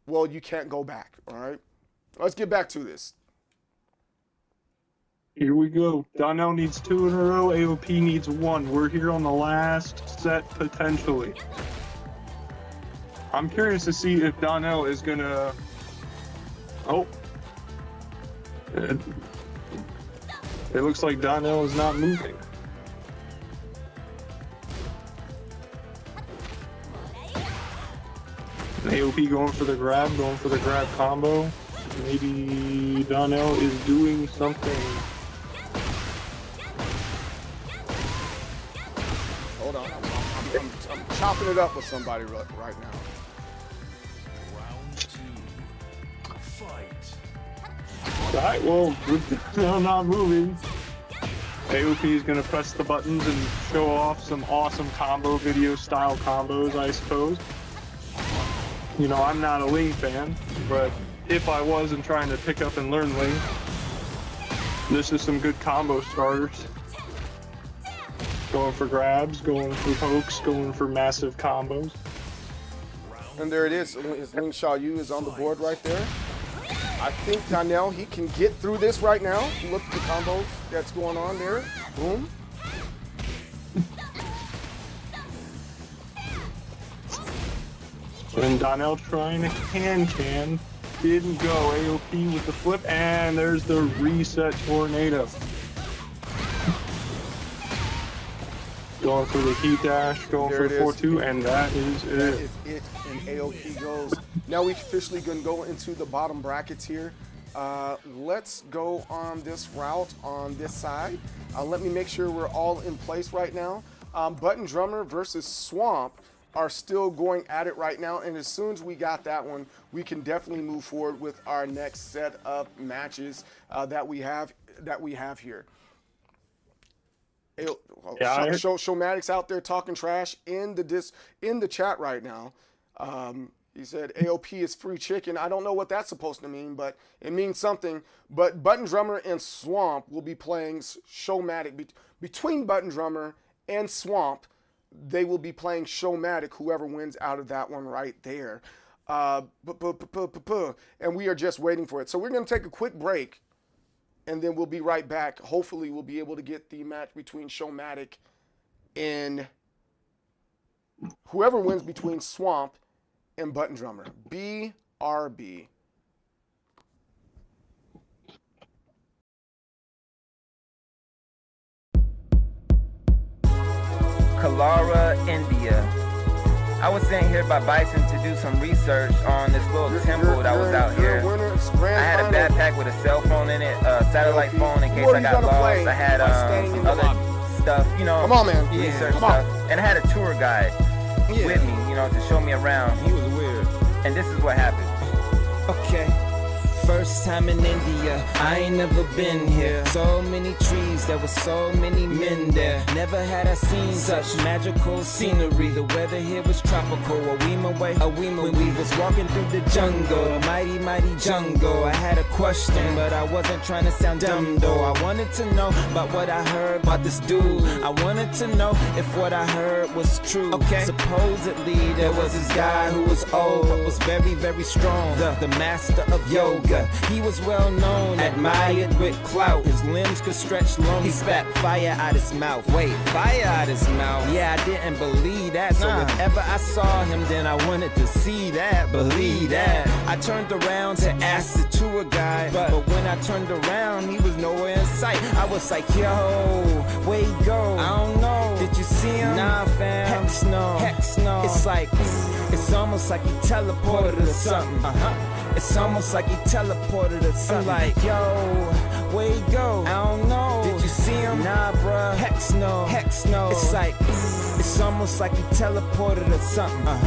well, you can't go back, all right? Let's get back to this. Here we go. Donnell needs 2 in a row. AOP needs 1. We're here on the last set, potentially. I'm curious to see if Donnell is going to... Oh. It looks like Donnell is not moving. AOP going for the grab combo. Maybe Donnell is doing something. Hold on, I'm chopping it up with somebody right now. Round 2. Fight. All right, well, with Donnell not moving, AOP is going to press the buttons and show off some awesome combo video style combos, I suppose. You know, I'm not a Ling fan, but if I was and trying to pick up and learn Ling, this is some good combo starters. Going for grabs, going for pokes, going for massive combos. And there it is. Ling Xiaoyu is on the board right there. I think Donnell, he can get through this right now. Look at the combos that's going on there. Boom. And Donnell trying to can. Didn't go. AOP with the flip, and there's the reset tornado. Going for the heat dash, going There for it is. 4-2, and that is That it. is it, and AOP goes. Now we officially gonna go into the bottom brackets here. Let's go on this route on this side. Let me make sure we're all in place right now. Button Drummer versus Swamp are still going at it right now, and as soon as we got that one, we can definitely move forward with our next set of matches that we have here. Showmatic's out there talking trash in the chat right now. He said AOP is free chicken. I don't know what that's supposed to mean, but it means something. But Button Drummer and Swamp will be playing Showmatic. Between Button Drummer and Swamp, they will be playing Showmatic, whoever wins out of that one right there. And we are just waiting for it. So we're going to take a quick break, and then we'll be right back. Hopefully we'll be able to get the match between Showmatic and whoever wins between Swamp and Button Drummer. BRB. Kalara, India. I was sent here by Bison to do some research on this little temple that was out here. I had a backpack with a cell phone in it, a satellite phone in case I got lost. I had some other stuff, you know, research stuff. And I had a tour guide with me, you know, to show me around. He was weird. And this is what happened. Okay. First time in India, I ain't never been here. So many trees, there were so many men there. Never had I seen such magical scenery. The weather here was tropical. A weem when we was walking through the jungle, the mighty, mighty jungle. I had a question, but I wasn't trying to sound dumb though. I wanted to know about what I heard about this dude. I wanted to know if what I heard was true. Okay. Supposedly there was this guy who was old, but was very, very strong. The master of yoga. He was well known, admired with clout. His limbs could stretch long. He spat fire out his mouth. Wait, fire out his mouth? Yeah, I didn't believe that. So if ever I saw him, then I wanted to see that, believe that. I turned around to ask the tour guide, but when I turned around, he was nowhere in sight. I was like, yo, where he go? I don't know. Did you see him? Nah, fam. Heck no. It's like, it's almost like he teleported or something. It's almost like he teleported or something. I'm like, yo, where he go? I don't know. Did you see him? Nah, bruh. Heck no. It's like, it's almost like he teleported or something.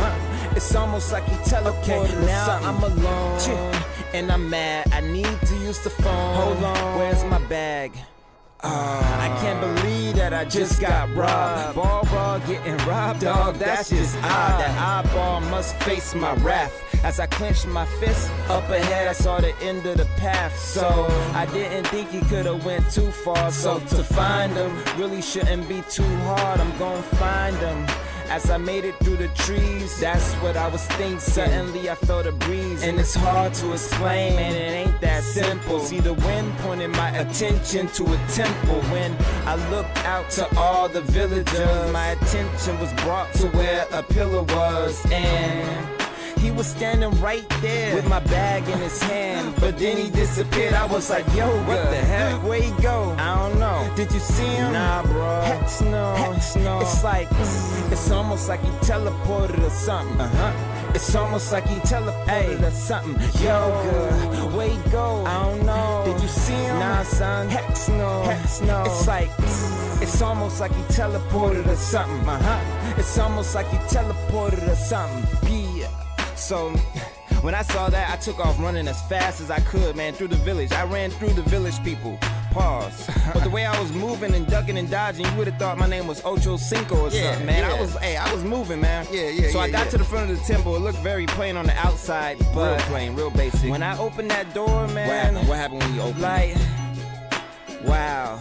It's almost like he teleported or something. Now I'm alone and I'm mad. I need to use the phone. Hold on. Where's my bag? I can't believe that I just got robbed. Ball raw getting robbed, dog, that's just odd. That eyeball must face my wrath. As I clenched my fist, up ahead I saw the end of the path. So I didn't think he could've went too far. So to find him really shouldn't be too hard. I'm gonna find him. As I made it through the trees, that's what I was thinking. Suddenly I felt a breeze, and it's hard to explain, man, it ain't that simple. See, the wind pointed my attention to a temple. When I looked out to all the villagers, my attention was brought to where a pillar was, and he was standing right there with my bag in his hand. But then he disappeared. I was like, yo, what the heck? Where he go? I don't know. Did you see him? Nah, bro. Heck no. It's like, it's almost like he teleported or something. It's almost like he teleported or something. Yo, where he go? I don't know. Did you see him? Nah, son. Heck no. It's like, it's almost like he teleported or something. It's almost like he teleported or something. Yeah. So when I saw that, I took off running as fast as I could, man, through the village. I ran through the village people. Pause. But the way I was moving and ducking and dodging, you would have thought my name was Ocho Cinco or something, man. Yeah. I was moving, man. So I got to the front of the temple. It looked very plain on the outside, but real plain, real basic. When I opened that door, man. What happened when you opened it? Like, wow.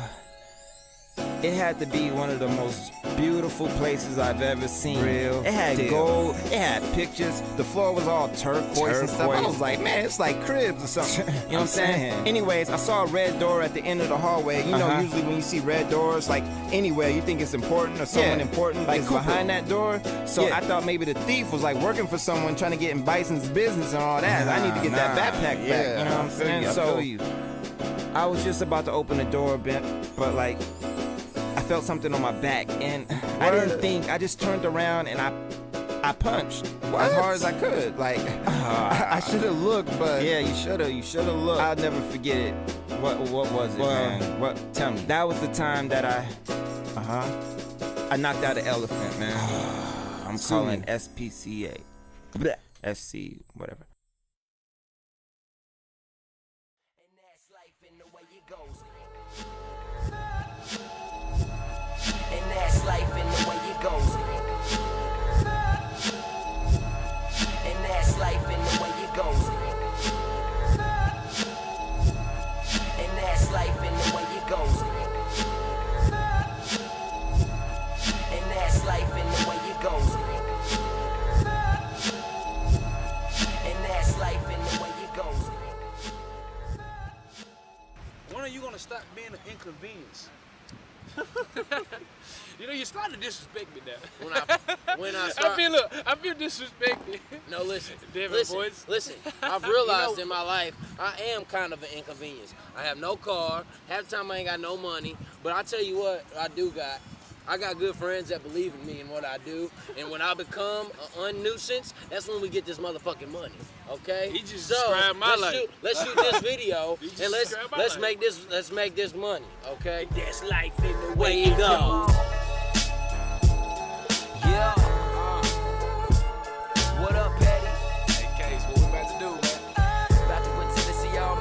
It had to be one of the most beautiful places I've ever seen. Real. It had gold. It had pictures. The floor was all turquoise and stuff. I was like, man, it's like cribs or something. You know what I'm saying? Anyways, I saw a red door at the end of the hallway. You know, usually when you see red doors, like anywhere, you think it's important or someone important like is behind that door. So I thought maybe the thief was like working for someone trying to get in Bison's business and all that. I need to get that backpack back. You know what I'm saying? So I was just about to open the door, but like, I felt something on my back, and I didn't think. I just turned around and I punched as hard as I could. Like, I should have looked, but yeah, you should have looked. I'll never forget it. What was it, man? What? Tell me. That was the time that I knocked out an elephant, man. I'm calling SPCA, SC, whatever. And that's life in the way it goes. And that's life in the way it goes. And that's life in the way it goes. And that's life in the way it goes. And that's life in the way it goes. And that's life in the way it goes. When are you gonna stop being an inconvenience? You know, you're starting to disrespect me now. When I start, I feel disrespected. No, listen. Boys. Listen. I've realized in my life I am kind of an inconvenience. I have no car. Half the time I ain't got no money. But I tell you what, I got good friends that believe in me and what I do. And when I become an unnuisance, that's when we get this motherfucking money. Okay? He just described my life. Let's shoot this video and let's make this money. Okay? That's life in the way it goes. Yeah. What up, Patty? Hey, Case, what we about to do, man? About to put Tennessee on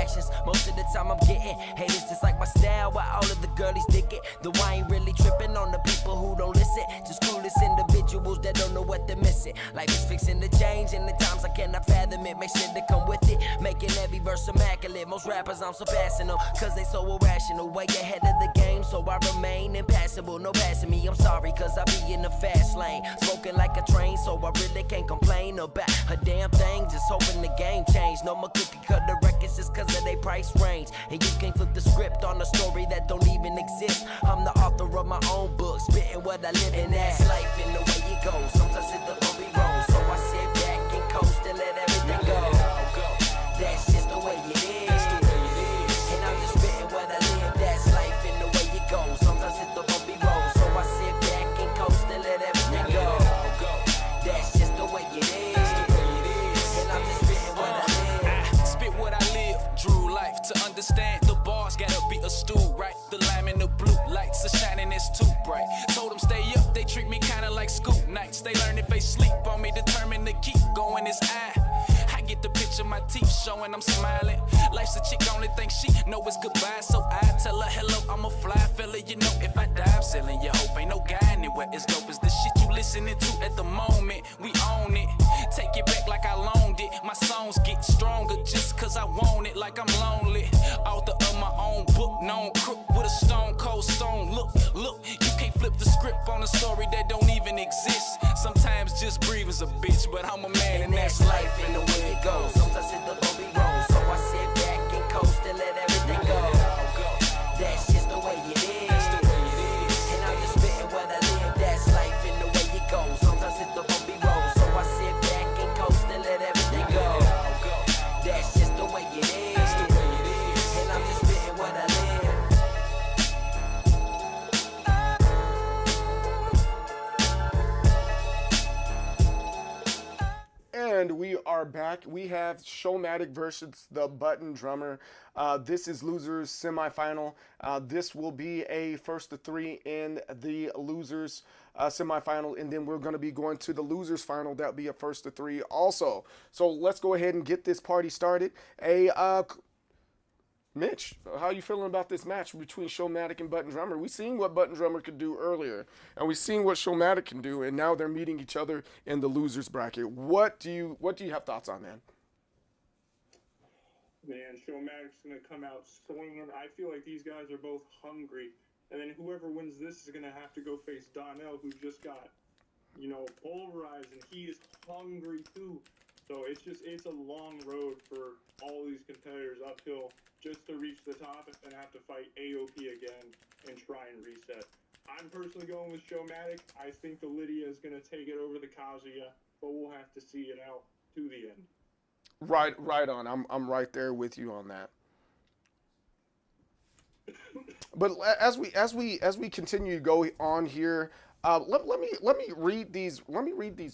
reactions. Most of the time I'm getting haters just like my style, while all of the girlies dig it. Though I ain't really tripping on the people who don't listen, just clueless individuals that don't know what they're missing. Life is fixing to change, and the times I cannot fathom it. Make sure to come with it, making every verse immaculate. Most rappers I'm surpassing them, cause they so irrational. Way ahead of the game, so I remain impassable. No passing me, I'm sorry, cause I be in the fast lane. Smoking like a train, so I really can't complain about a damn thing. Just hoping the game change. No more cookie cutter records just cause of their price range. And you can't flip the script on a story that don't even exist. I'm the author of my own book, spitting what I live in. That's life and the way it goes. Sometimes it's the bumpy road, so I sit back and coast and let everything go. That's just the way it is. And I'm just spitting what I live. That's life and the way it goes. Sometimes it's the bumpy road, so I sit back and coast and let everything go. That's just the way it is. And I'm just spitting what I live. I spit what I live, drew life. To understand the bars, gotta be a stool, right? The lime and the blue lights are shining, it's too bright. Told them stay up, they treat me kinda like school nights. They learn if they sleep on me, determined to keep going. It's I get the picture, my teeth showing, I'm smiling. Life's a chick, only thing she know is goodbye. So I tell her hello, I'm a fly fella. You know if I die, I'm selling your hope. Ain't no guy anywhere as dope as the shit you listening to at the moment. We own it, take it back like I loaned it. My songs get stronger just cause I want it, like I'm lonely. Author of my own book, known crook with a stone cold stone. Look, you can't flip the script on a story that don't even exist. Sometimes just breathe is a bitch, but I'm a man and that's life and the way it goes. Sometimes it's the bumpy road, so I sit back and coast and let everything go. That's just the way it is. And I'm just spitting what I live. That's life and the way it goes. Sometimes it's the bumpy road, so I sit back and coast and let everything go. That's just the way it is. And I'm just spitting what I live. And we are back. We have Showmatic versus the Button Drummer. This is losers semifinal. This will be a first to three in the losers semifinal, and then we're going to be going to the losers final. That'll be a first to three also. So let's go ahead and get this party started. Mitch, how are you feeling about this match between Showmatic and Button Drummer? We've seen what Button Drummer could do earlier, and we've seen what Showmatic can do, and now they're meeting each other in the losers bracket. What do you have thoughts on, man? Man, Showmatic's going to come out swinging. I feel like these guys are both hungry. And then whoever wins this is going to have to go face Donnell, who just got, pulverized, and he is hungry too. So it's a long road for all these competitors uphill just to reach the top and have to fight AOP again and try and reset. I'm personally going with Showmatic. I think the Lydia is going to take it over the Kazuya, but we'll have to see it out to the end. Right on. I'm right there with you on that. But as we continue to go on here, let me read these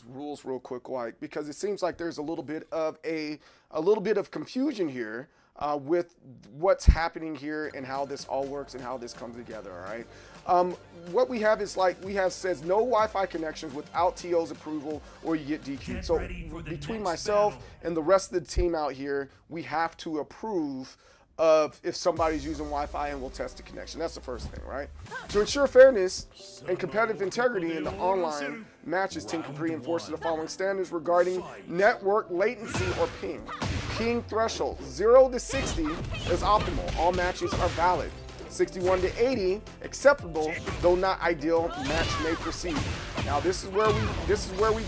rules real quick, like, because it seems like there's a little bit of confusion here with what's happening here and how this all works and how this comes together. All right. What we have is says no Wi-Fi connections without TO's approval or you get DQ'd. So between myself and the rest of the team out here, we have to approve of if somebody's using Wi-Fi, and we'll test the connection. That's the first thing, right? To ensure fairness and competitive integrity in the online matches, Team Capri enforces the following standards regarding network latency or ping. Ping threshold 0 to 60 is optimal. All matches are valid. 61 to 80 acceptable, though not ideal. Match may proceed. Now this is where we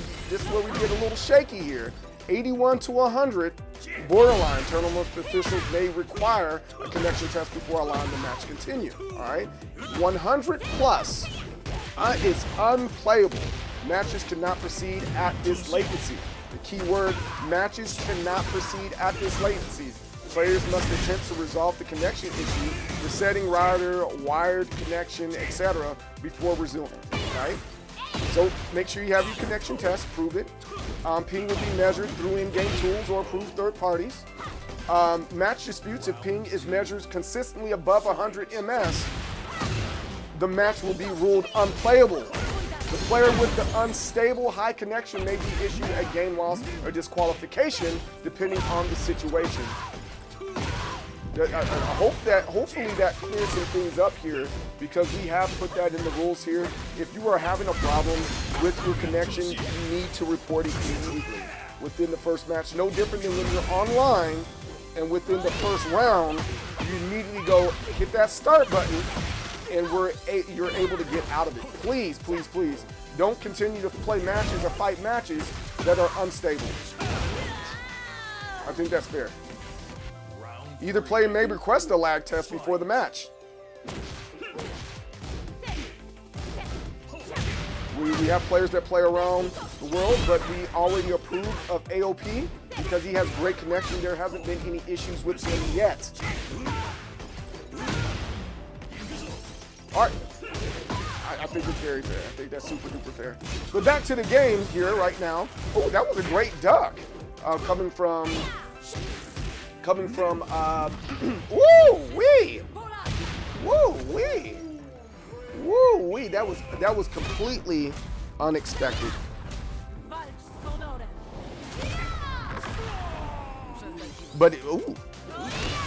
get a little shaky here. 81 to 100, borderline. Tournament officials may require a connection test before allowing the match to continue. All right, 100 plus is unplayable. Matches cannot proceed at this latency. The key word: matches cannot proceed at this latency. Players must attempt to resolve the connection issue, resetting router, wired connection, etc. before resuming. Right? So make sure you have your connection test, prove it. Ping will be measured through in-game tools or approved third parties. Match disputes, if ping is measured consistently above 100 ms, the match will be ruled unplayable. The player with the unstable high connection may be issued a game loss or disqualification depending on the situation. Hopefully that clears some things up here, because we have put that in the rules here. If you are having a problem with your connection, you need to report it immediately within the first match. No different than when you're online and within the first round, you immediately go hit that start button and you're able to get out of it. Please, please, please, don't continue to play matches or fight matches that are unstable. I think that's fair. Either play and maybe request a lag test before the match. We have players that play around the world, but we already approve of AOP because he has great connection. There hasn't been any issues with him yet. All right. I think it's very fair. I think that's super duper fair. But back to the game here right now. Oh, that was a great duck coming from woo-wee! Woo-wee! Woo-wee! That was completely unexpected. But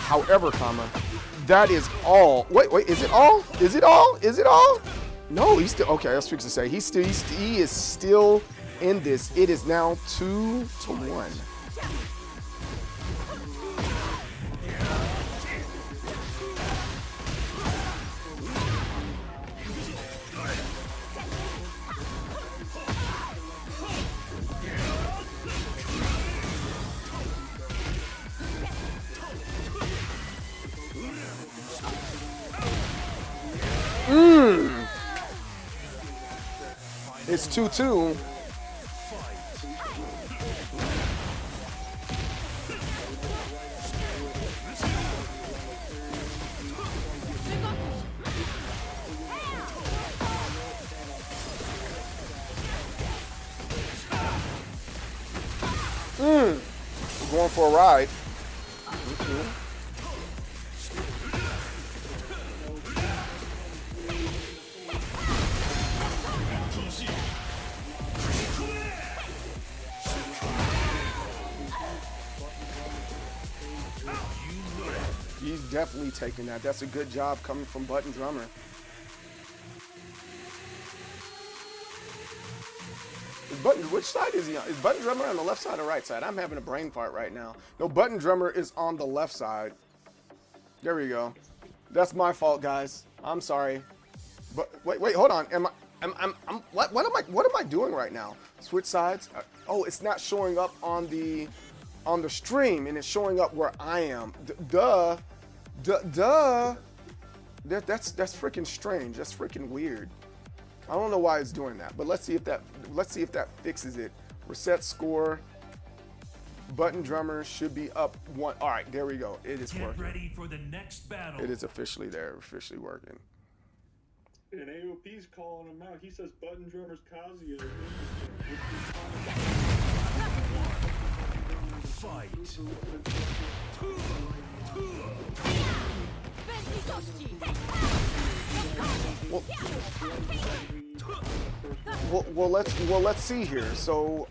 however, that is all. Wait, is it all? Is it all? Is it all? No, he's still okay. I was fixing to say he is still in this. It is now 2-1. It's 2-2. Going for a ride. He's definitely taking that. That's a good job coming from Button Drummer. Which side is he on? Is Button Drummer on the left side or right side? I'm having a brain fart right now. No, Button Drummer is on the left side. There we go. That's my fault, guys. I'm sorry. But wait, hold on. What am I doing right now? Switch sides? Oh, it's not showing up on the stream, and it's showing up where I am. Duh. That's freaking strange. That's freaking weird. I don't know why it's doing that, but let's see if that fixes it. Reset score. Button Drummer should be up 1. All right, there we go. It is working. Get ready for the next battle. It is officially there, officially working. And AOP's calling him out. He says Button Drummer's Kazuya. Fight. Well, let's see here. So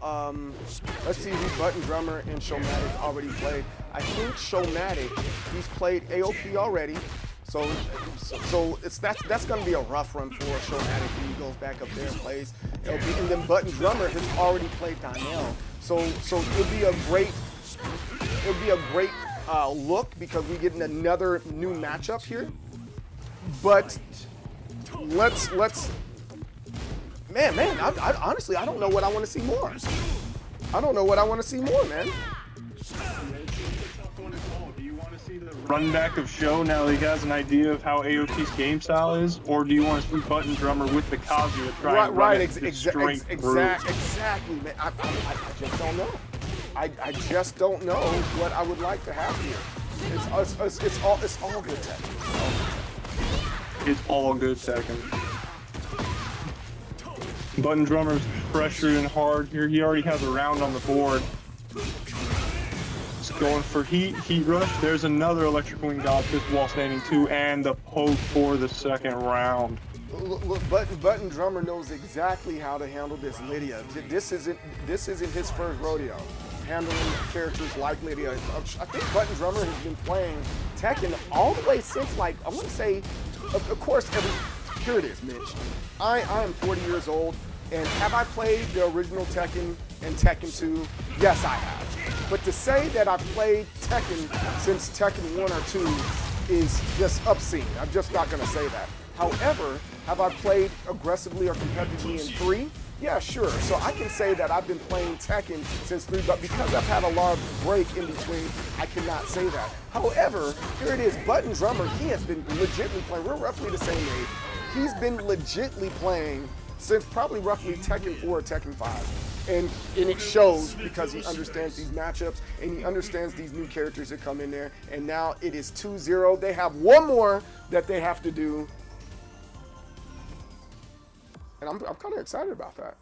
let's see who Button Drummer and Showmatic already played. I think Showmatic, he's played AOP already. So that's gonna be a rough run for Showmatic when he goes back up there and plays AOP. And then Button Drummer has already played Donnell. So it'll be a great look because we get another new matchup here. But let's man, I honestly I don't know what I want to see more. I don't know what I want to see more, man. Do you want to see the run back of Show now that he has an idea of how AOP's game style is, or do you want to see Button Drummer with the Kazuya trying to run exactly, man. I just don't know. I just don't know what I would like to have here. It's all good Tekken. It's all good Tekken. Button Drummer's pressuring hard here. He already has a round on the board. He's going for heat rush. There's another Electric Wing God Fist while standing 2, and the poke for the second round. Look, Button Drummer knows exactly how to handle this Lydia. This isn't his first rodeo. handling characters like Lydia. I think Button Drummer has been playing Tekken all the way since, like, I want to say, of course, here it is, Mitch. I am 40 years old, and have I played the original Tekken and Tekken 2? Yes, I have. But to say that I've played Tekken since Tekken 1 or 2 is just obscene. I'm just not going to say that. However, have I played aggressively or competitively in 3? Yeah, sure. So I can say that I've been playing Tekken since 3, but because I've had a large break in between, I cannot say that. However, here it is, Button Drummer, he has been legitimately playing. We're roughly the same age. He's been legitimately playing since probably roughly Tekken 4 or Tekken 5. And it shows because he understands these matchups and he understands these new characters that come in there. And now it is 2-0. They have one more that they have to do. And I'm kind of excited about that.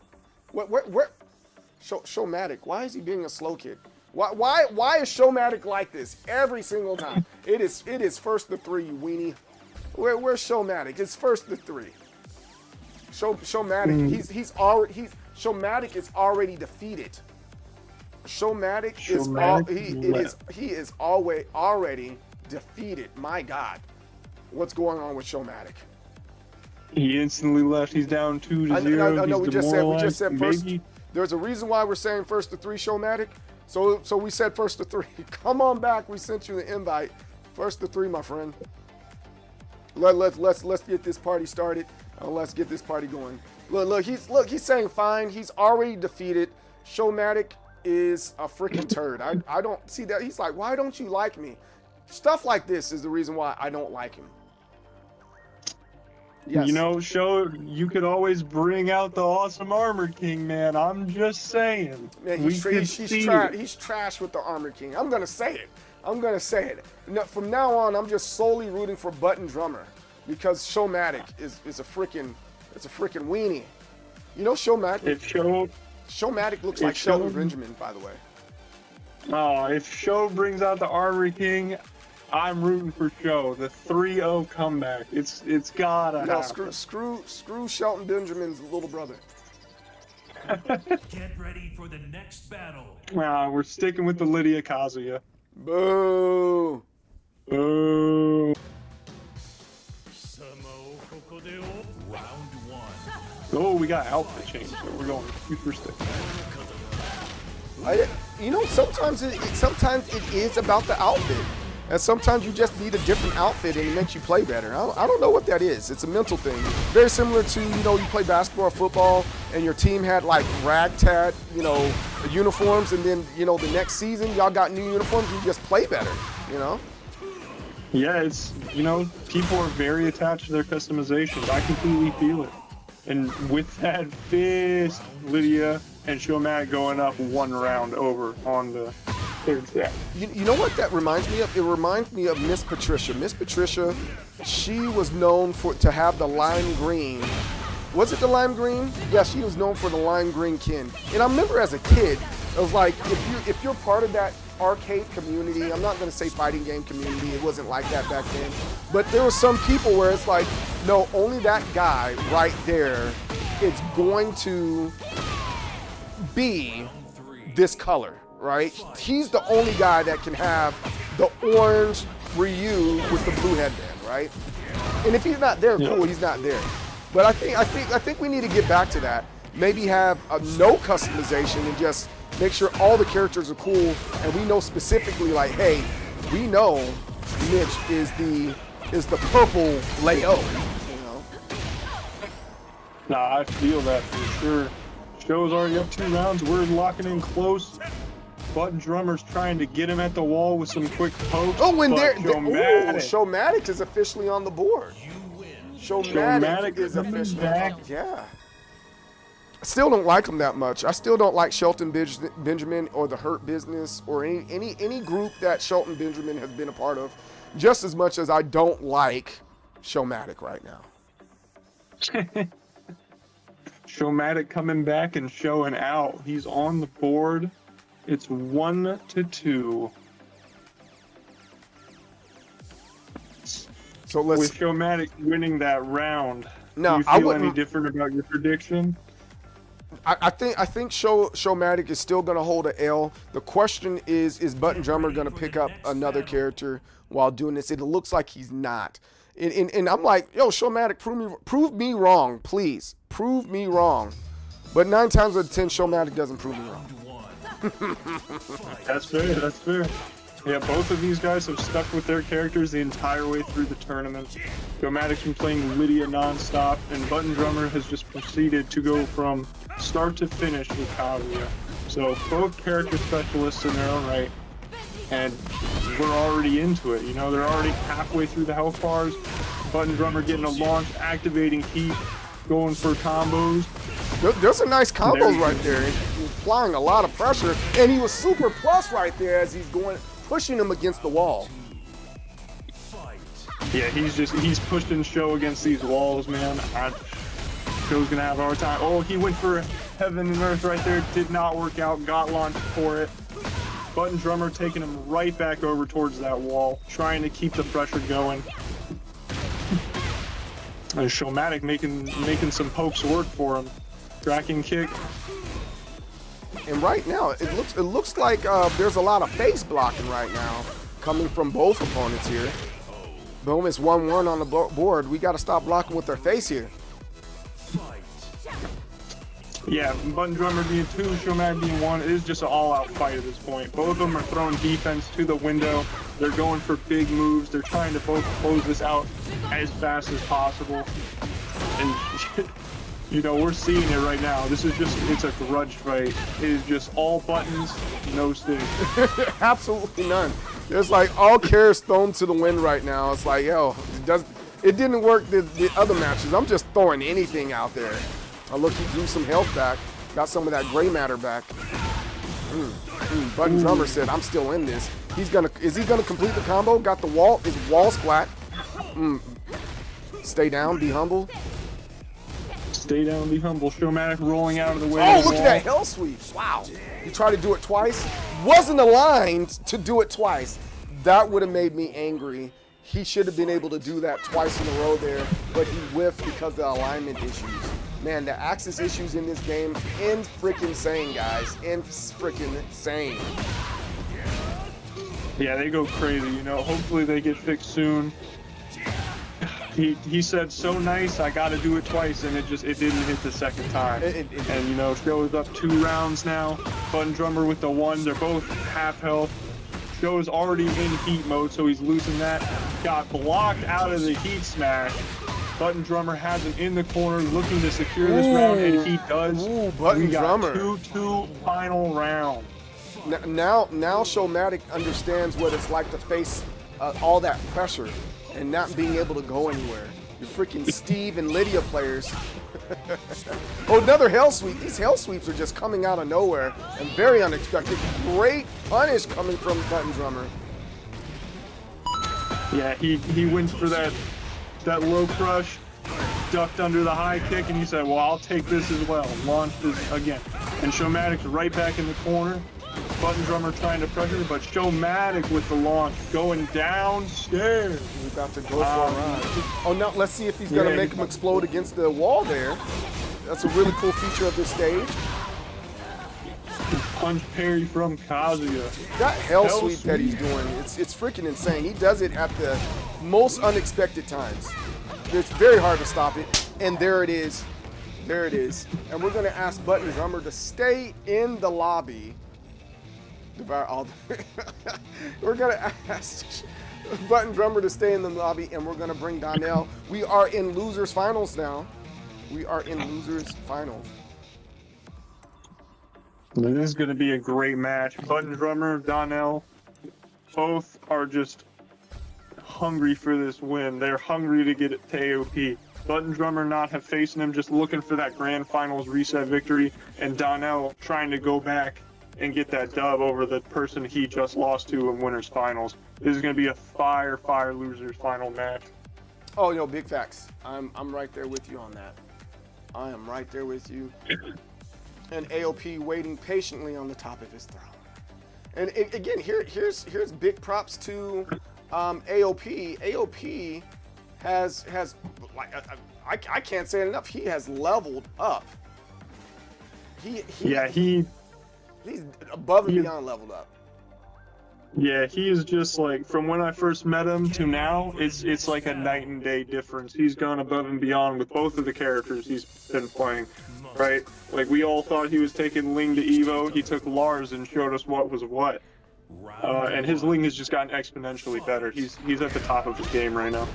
Where Showmatic, why is he being a slow kid? Why is Showmatic like this every single time? It is first to 3, you weenie. Where's Showmatic? It's first to 3. Showmatic, Showmatic is already defeated. He is already defeated. My God, what's going on with Showmatic? He instantly left. He's down 2-0. I know. We just said first. Maybe. There's a reason why we're saying first to 3, Showmatic. So we said first to 3. Come on back. We sent you the invite. First to 3, my friend. Let's get this party started. Let's get this party going. Look, he's saying fine. He's already defeated. Showmatic is a freaking turd. I don't see that. He's like, why don't you like me? Stuff like this is the reason why I don't like him. Yes. You know, you could always bring out the awesome Armor King, man. I'm just saying. Man, he's trash with the Armor King. I'm gonna say it. From now on, I'm just solely rooting for Button Drummer because Showmatic is a freaking weenie. You know, Showmatic looks like Shelton Benjamin, by the way. Oh, if Show brings out the Armor King, I'm rooting for Show. The 3-0 comeback. It's gotta happen. Screw Shelton Benjamin's little brother. Get ready for the next battle. We're sticking with the Lydia Kazuya. Boo. Boo. Round 1. Oh, we got outfit change, so we're going super stick. Sometimes it is about the outfit. And sometimes you just need a different outfit and it makes you play better. I don't know what that is. It's a mental thing. Very similar to, you play basketball or football and your team had like ragtag, uniforms, and then, the next season y'all got new uniforms, you just play better, Yeah, it's, people are very attached to their customizations. I completely feel it. And with that fist, Lydia and Showmatic going up 1 round over on the third set. You know what that reminds me of? It reminds me of Miss Patricia. Miss Patricia, she was known to have the lime green. Was it the lime green? Yeah, she was known for the lime green kin. And I remember as a kid, it was like, if you're part of that arcade community, I'm not going to say fighting game community, it wasn't like that back then, but there were some people where it's like, no, only that guy right there is going to be this color, right? He's the only guy that can have the orange Ryu with the blue headband, right? And if he's not there, cool, he's not there. But I think we need to get back to that. Maybe have no customization and just make sure all the characters are cool, and we know specifically, like, hey, we know Mitch is the purple Leo. Nah, I feel that for sure. Show's already up 2 rounds. We're locking in close. Button Drummer's trying to get him at the wall with some quick pokes. Oh, when Showmatic is officially on the board. Showmatic is officially back. Yeah. I still don't like him that much. I still don't like Shelton Benjamin or the Hurt Business or any group that Shelton Benjamin has been a part of, just as much as I don't like Showmatic right now. Showmatic coming back and showing out. He's on the board. It's 1-2. So with Showmatic winning that round, no, do you feel any different about your prediction? I think Showmatic is still going to hold an L. The question is Button Drummer going to pick up another character while doing this? It looks like he's not. And I'm like, yo, Showmatic, prove me wrong, please. Prove me wrong. But 9 times out of 10, Showmatic doesn't prove me wrong. That's fair. That's fair. Yeah, both of these guys have stuck with their characters the entire way through the tournament. Showmatic's been playing Lydia nonstop, and Button Drummer has just proceeded to go from start to finish with Kazuya. So both character specialists in their own right, and we're already into it. You know, they're already halfway through the health bars. Button Drummer getting a launch, activating heat, going for combos. There's some nice combos right there. He's applying a lot of pressure, and he was super plus right there as he's pushing him against the wall. Yeah, he's pushing Show against these walls, man. Show's gonna have a hard time. Oh, he went for Heaven and Earth right there. Did not work out. Got launched for it. Button Drummer taking him right back over towards that wall, trying to keep the pressure going. And Showmatic making some pokes work for him. Tracking kick. And right now, it looks like there's a lot of face blocking right now coming from both opponents here. Boom, it's 1-1 on the board. We got to stop blocking with their face here. Yeah, Button Drummer being 2, Showmatic being 1. It is just an all-out fight at this point. Both of them are throwing defense to the window. They're going for big moves. They're trying to both close this out as fast as possible. And you know, we're seeing it right now. This is it's a grudge fight. It is just all buttons, no sting. Absolutely none. There's like all cares thrown to the wind right now. It's like, yo, it didn't work the other matches. I'm just throwing anything out there. Oh, look, he drew some health back. Got some of that gray matter back. Button Drummer said, I'm still in this. Is he gonna complete the combo? Got the wall, his wall splat. Stay down, be humble. Stay down, be humble. Showmatic rolling out of the way. Oh, look at that hell sweep. Wow. He tried to do it twice. Wasn't aligned to do it twice. That would have made me angry. He should have been able to do that twice in a row there, but he whiffed because of the alignment issues. Man, the axis issues in this game, freaking guys. Freaking insane. Yeah, they go crazy, you know. Hopefully they get fixed soon. He said, so nice, I gotta do it twice, and it didn't hit the second time. And you know, Show is up 2 rounds now. Button Drummer with the 1, they're both half health. Show is already in heat mode, so he's losing that. Got blocked out of the heat smash. Button Drummer has him in the corner, looking to secure this round, and he does. Button Drummer. 2-2 final round. Now Showmatic understands what it's like to face all that pressure and not being able to go anywhere. Your freaking Steve and Lydia players. Oh, another hell sweep. These hell sweeps are just coming out of nowhere and very unexpected. Great punish coming from Button Drummer. Yeah, he went for that low crush, ducked under the high kick, and he said, well, I'll take this as well. Launched this again. And Showmatic's right back in the corner. Button Drummer trying to pressure, but Showmatic with the launch going downstairs. He's about to go for a ride. Oh, no, let's see if he's going to make him explode against the wall there. That's a really cool feature of this stage. Punch parry from Kazuya. That hell sweep that he's doing, it's freaking insane. He does it at the most unexpected times. It's very hard to stop it, and there it is. There it is. And we're going to ask Button Drummer to stay in the lobby. We're going to ask Button Drummer to stay in the lobby, and we're going to bring Donnell. We are in losers finals now. We are in losers finals. This is going to be a great match. Button Drummer, Donnell, both are just hungry for this win. They're hungry to get it to AOP. Button Drummer not have facing him, just looking for that grand finals reset victory, and Donnell trying to go back and get that dub over the person he just lost to in winners finals. This is going to be a fire losers final match. Oh, no, big facts. I'm right there with you on that. I am right there with you. And AOP waiting patiently on the top of his throne. And again, here's big props to AOP. AOP has like I can't say it enough. He has leveled up. He's above and beyond leveled up. Yeah, he is just like, from when I first met him to now, it's like a night and day difference. He's gone above and beyond with both of the characters he's been playing, right? Like, we all thought he was taking Ling to Evo. He took Lars and showed us what was what. And his Ling has just gotten exponentially better. He's at the top of his game right now.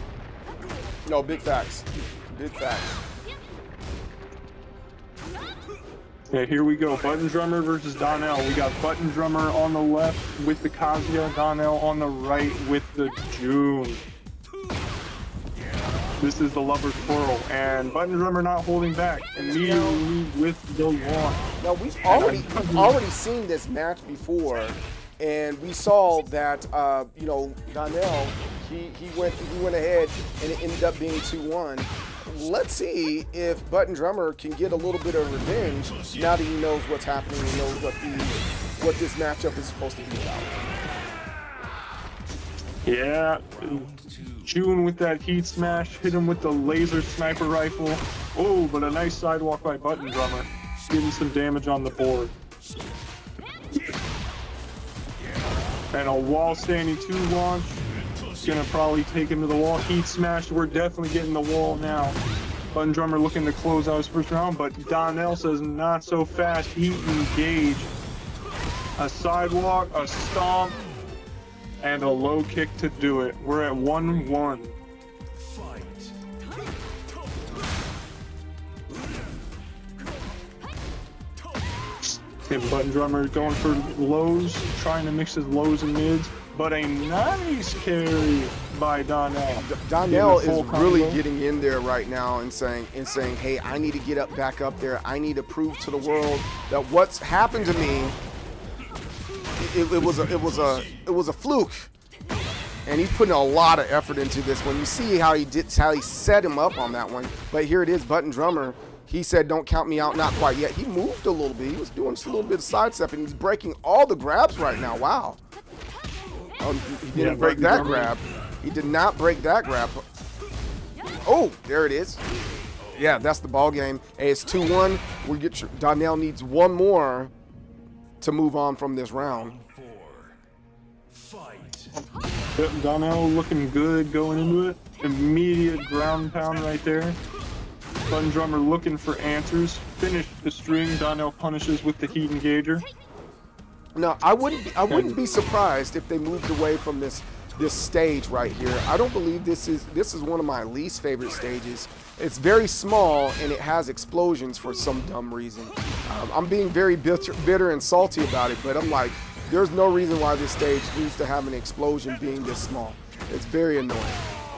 No, big facts. Big facts. Yeah, here we go. Button Drummer versus Donnell. We got Button Drummer on the left with the Kazuya, Donnell on the right with the June. This is the Lover's Quarrel, and Button Drummer not holding back. Immediately with the launch. Now, we've already seen this match before, and we saw that, you know, Donnell, he went ahead, and it ended up being 2-1. Let's see if Button Drummer can get a little bit of revenge now that he knows what's happening and knows what this matchup is supposed to be about. Yeah, June with that heat smash, hit him with the laser sniper rifle. Oh, but a nice sidewalk by Button Drummer, getting some damage on the board. And a wall standing 2 launch. Gonna probably take him to the wall. Heat smash. We're definitely getting the wall now. Button Drummer looking to close out his first round, but Donnell says not so fast. Heat engage. A sidewalk, a stomp, and a low kick to do it. We're at 1-1. And Button Drummer going for lows, trying to mix his lows and mids. But a nice carry by Donnell. Donnell is really getting in there right now and saying, hey, I need to get back up there. I need to prove to the world that what's happened to me, it was a fluke. And he's putting a lot of effort into this one. You see how he set him up on that one. But here it is, Button Drummer. He said, don't count me out, not quite yet. He moved a little bit. He was doing just a little bit of sidestep, and he's breaking all the grabs right now. Wow. He didn't break that grab. He did not break that grab. Oh, there it is. Yeah, that's the ball game. Hey, it's 2-1. Donnell needs one more to move on from this round. Yep, Donnell looking good going into it. Immediate ground pound right there. Button Drummer looking for answers. Finish the string. Donnell punishes with the heat engager. Now, I wouldn't be surprised if they moved away from this stage right here. I don't believe this is one of my least favorite stages. It's very small and it has explosions for some dumb reason. I'm being very bitter and salty about it, but I'm like, there's no reason why this stage needs to have an explosion being this small. It's very annoying.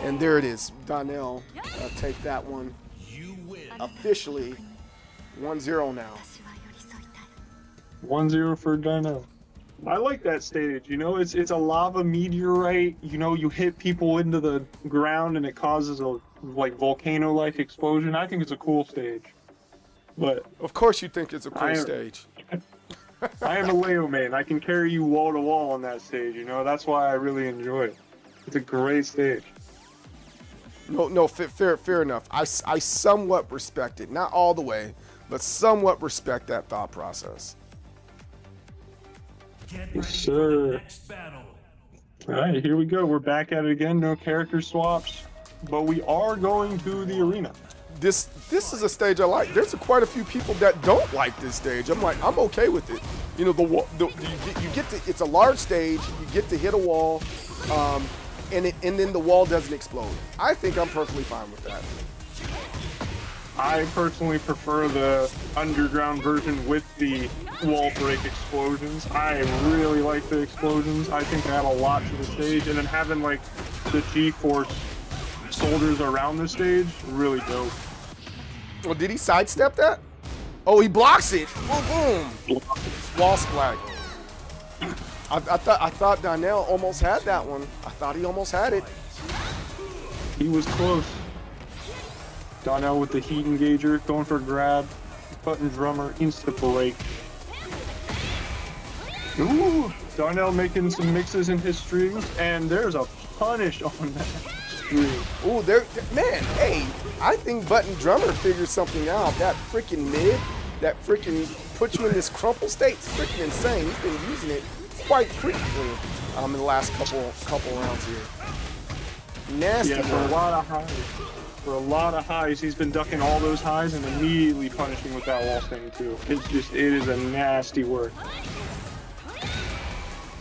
And there it is. Donnell take that one. Officially 1-0 now. 1-0 for Donnell. I like that stage, you know, it's a lava meteorite, you know, you hit people into the ground and it causes a like volcano-like explosion. I think it's a cool stage. But of course you think it's a cool stage. I am a Leo man. I can carry you wall to wall on that stage, you know, that's why I really enjoy it. It's a great stage. No, fair enough. I somewhat respect it, not all the way, but somewhat respect that thought process. Yes, sir. All right, here we go. We're back at it again. No character swaps, but we are going to the arena. This is a stage I like. There's quite a few people that don't like this stage. I'm like, I'm okay with it. You know, you get to, it's a large stage. You get to hit a wall, and then the wall doesn't explode. I think I'm perfectly fine with that. I personally prefer the underground version with the wall break explosions. I really like the explosions. I think they add a lot to the stage, and then having like the G-force soldiers around the stage, really dope. Well, did he sidestep that? Oh, he blocks it. Boom, boom. Wall splat. I thought Donnell almost had that one. I thought he almost had it. He was close. Donnell with the heat engager, going for a grab. Button Drummer, insta break. Ooh, Donnell making some mixes in his strings, and there's a punish on that string. Ooh, man, hey, I think Button Drummer figured something out. That freaking mid, that freaking puts you in this crumple state. It's freaking insane. He's been using it quite frequently in the last couple rounds here. Nasty. Yeah, for a lot of highs. For a lot of highs, he's been ducking all those highs and immediately punishing with that wall stain too. It is a nasty work.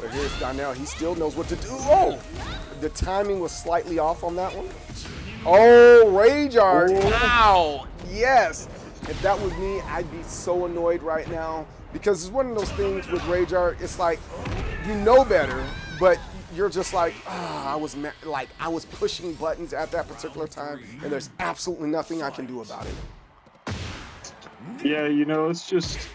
But here's Donnell. He still knows what to do. Oh, the timing was slightly off on that one. Oh, Rage Art. Ow. Yes. If that was me, I'd be so annoyed right now because it's one of those things with Rage Art. It's like you know better, but you're just like, I was pushing buttons at that particular time, and there's absolutely nothing I can do about it. Yeah, you know, it's just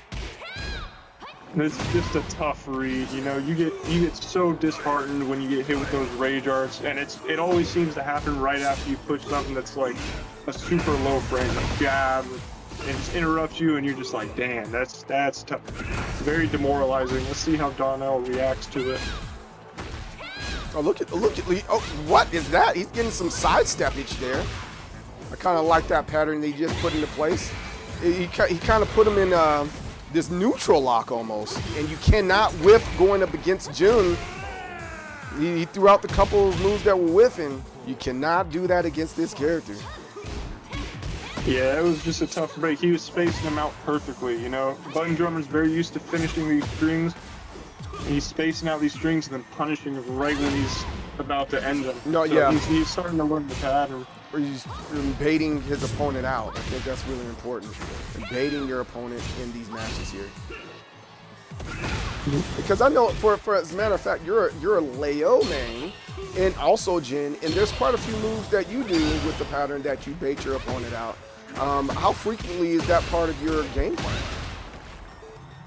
a tough read. You know, you get so disheartened when you get hit with those Rage Arts, and it always seems to happen right after you push something that's like a super low frame, a jab, and it just interrupts you, and you're just like, damn, that's tough. It's very demoralizing. Let's see how Donnell reacts to it. Oh, look at Lee. Oh, what is that? He's getting some sidesteppage there. I kind of like that pattern they just put into place. He kind of put him in this neutral lock almost, and you cannot whiff going up against Jun. He threw out the couple of moves that were whiffing. You cannot do that against this character. Yeah, it was just a tough break. He was spacing them out perfectly, you know. Button Drummer's very used to finishing these strings. He's spacing out these strings and then punishing them right when he's about to end them. No, so yeah. He's starting to learn the pattern. Or he's baiting his opponent out. I think that's really important. Baiting your opponent in these matches here. Because I know, for as a matter of fact, you're a Leo main, and also Jin, and there's quite a few moves that you do with the pattern that you bait your opponent out. How frequently is that part of your game plan?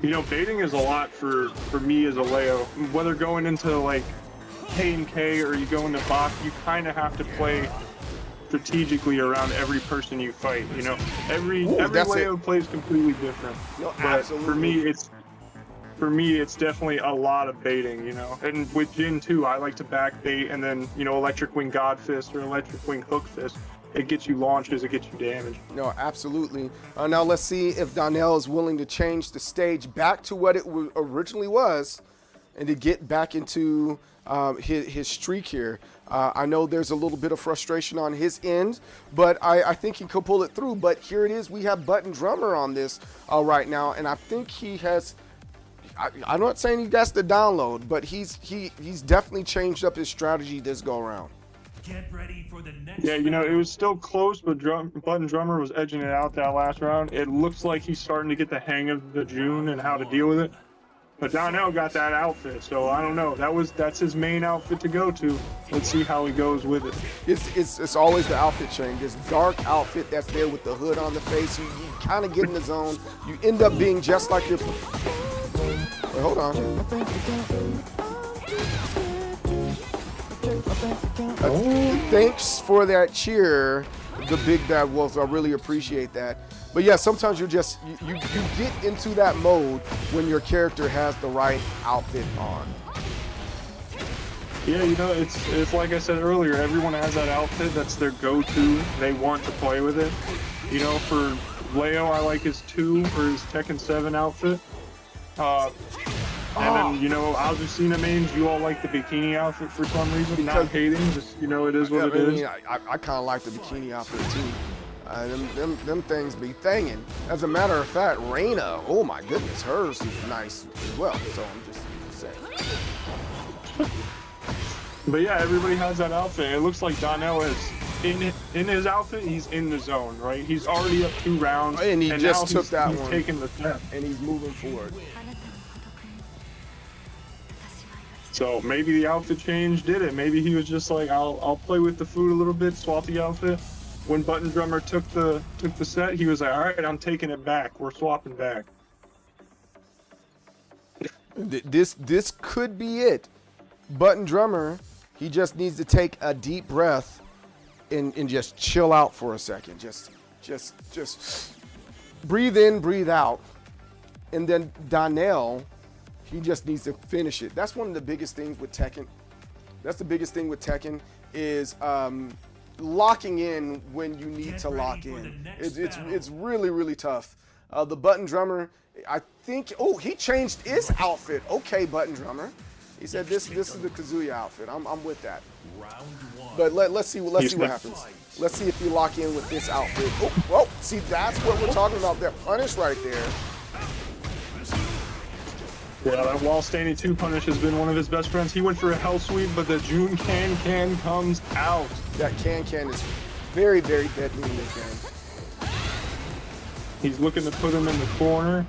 You know, baiting is a lot for me as a Leo. Whether going into like K&K or you go into Bout, you kind of have to play strategically around every person you fight. You know, every Leo plays completely different. No, but absolutely. for me, it's definitely a lot of baiting, you know. And with Jin too, I like to back bait and then, you know, Electric Wing God Fist or Electric Wing Hook Fist. It gets you launches, it gets you damage. No, absolutely. Now let's see if Donnell is willing to change the stage back to what it originally was and to get back into his streak here. I know there's a little bit of frustration on his end, but I think he could pull it through. But here it is. We have Button Drummer on this right now, and I think he has... I'm not saying he gets the download, but he's definitely changed up his strategy this go around. Get ready for the next Yeah, you know, it was still close, but Button Drummer was edging it out that last round. It looks like he's starting to get the hang of the June and how to deal with it. But Donnell got that outfit, so I don't know. That's his main outfit to go to. Let's see how he goes with it. It's always the outfit change. This dark outfit that's there with the hood on the face. You kind of get in the zone. You end up being just like your... Wait, hold on. Thanks for that cheer, the Big Bad Wolf. I really appreciate that. But yeah, sometimes you get into that mode when your character has the right outfit on. Yeah, you know, it's like I said earlier, everyone has that outfit that's their go-to. They want to play with it. You know, for Leo, I like his 2 or his Tekken 7 outfit. And then, you know, Algecina mains, you all like the bikini outfit for some reason. Not hating, just, you know, it is what it is. I kind of like the bikini outfit too. Them things be thangin'. As a matter of fact, Reina, oh my goodness, hers is nice as well. So I'm just saying. But yeah, everybody has that outfit. It looks like Donnell is in his outfit. He's in the zone, right? He's already up 2 rounds, and he just took that one. He's taking the step, and he's moving forward. So maybe the outfit change did it. Maybe he was just like, I'll play with the food a little bit, swap the outfit. When Button Drummer took the set, he was like, all right, I'm taking it back. We're swapping back. This could be it. Button Drummer, he just needs to take a deep breath and just chill out for a second. Just breathe in, breathe out. And then Donnell, he just needs to finish it. That's one of the biggest things with Tekken. That's the biggest thing with Tekken is locking in when you need to lock in. It's really, really tough. The Button Drummer, I think, oh, he changed his outfit. Okay, Button Drummer. He said this is the Kazuya outfit. I'm with that. But let's see what happens. Let's see if you lock in with this outfit. Oh, see, that's what we're talking about. That punish right there. Yeah, that wall standing 2 punish has been one of his best friends. He went for a hell sweep, but the June can comes out. That can is very, very deadly in this game. He's looking to put him in the corner,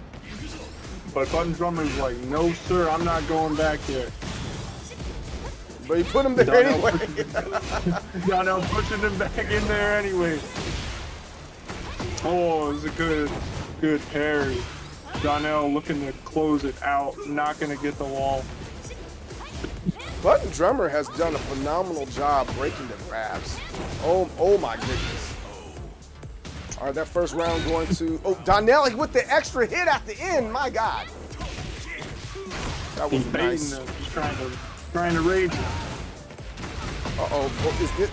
but Button Drummer's like, no sir, I'm not going back there. But he put him there anyway. Donnell pushing him back in there anyway. Oh, it was a good parry. Donnell looking to close it out, not going to get the wall. Button Drummer has done a phenomenal job breaking the grabs. Oh my goodness. All right, that first round going to, Donnell with the extra hit at the end, my God. That was nice. He's trying to rage him.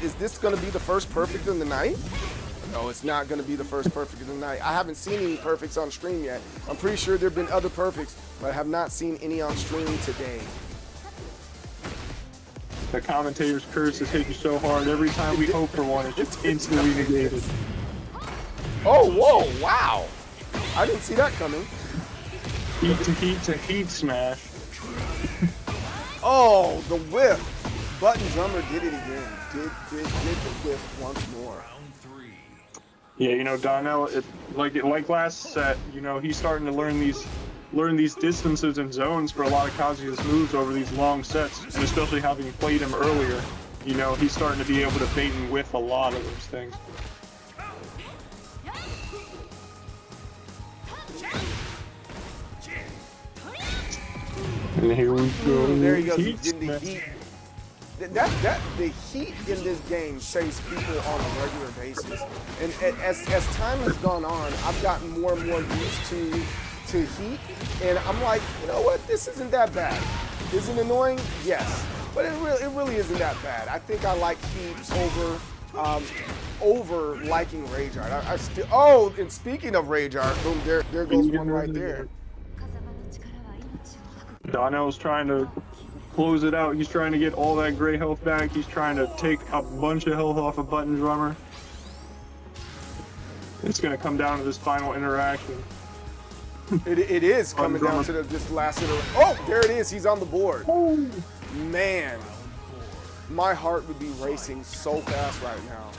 Is this going to be the first perfect in the night? No, it's not going to be the first perfect of the night. I haven't seen any perfects on stream yet. I'm pretty sure there have been other perfects, but I have not seen any on stream today. The commentator's curse is hitting so hard. Every time we hope for one, it's just instantly negated. Oh, whoa, wow. I didn't see that coming. Heat to heat smash. Oh, the whip. Button Drummer did it again. Did the whip once more. Yeah, you know, Donnell, like last set, you know, he's starting to learn these distances and zones for a lot of Kazuya's moves over these long sets, and especially having played him earlier, you know, he's starting to be able to bait and whiff a lot of those things. And here we go. There he goes. He's getting the heat. The heat in this game saves people on a regular basis. And as time has gone on, I've gotten more and more used to heat. And I'm like, you know what? This isn't that bad. Is it annoying? Yes. But it really isn't that bad. I think I like heat over liking Rage Art. I still, and speaking of Rage Art, boom, there goes one right there. Donnell's trying to close it out. He's trying to get all that gray health back. He's trying to take a bunch of health off of Button Drummer. It's going to come down to this final interaction. It is coming down to this last interaction. Oh, there it is. He's on the board. Ooh. Man, my heart would be racing so fast right now.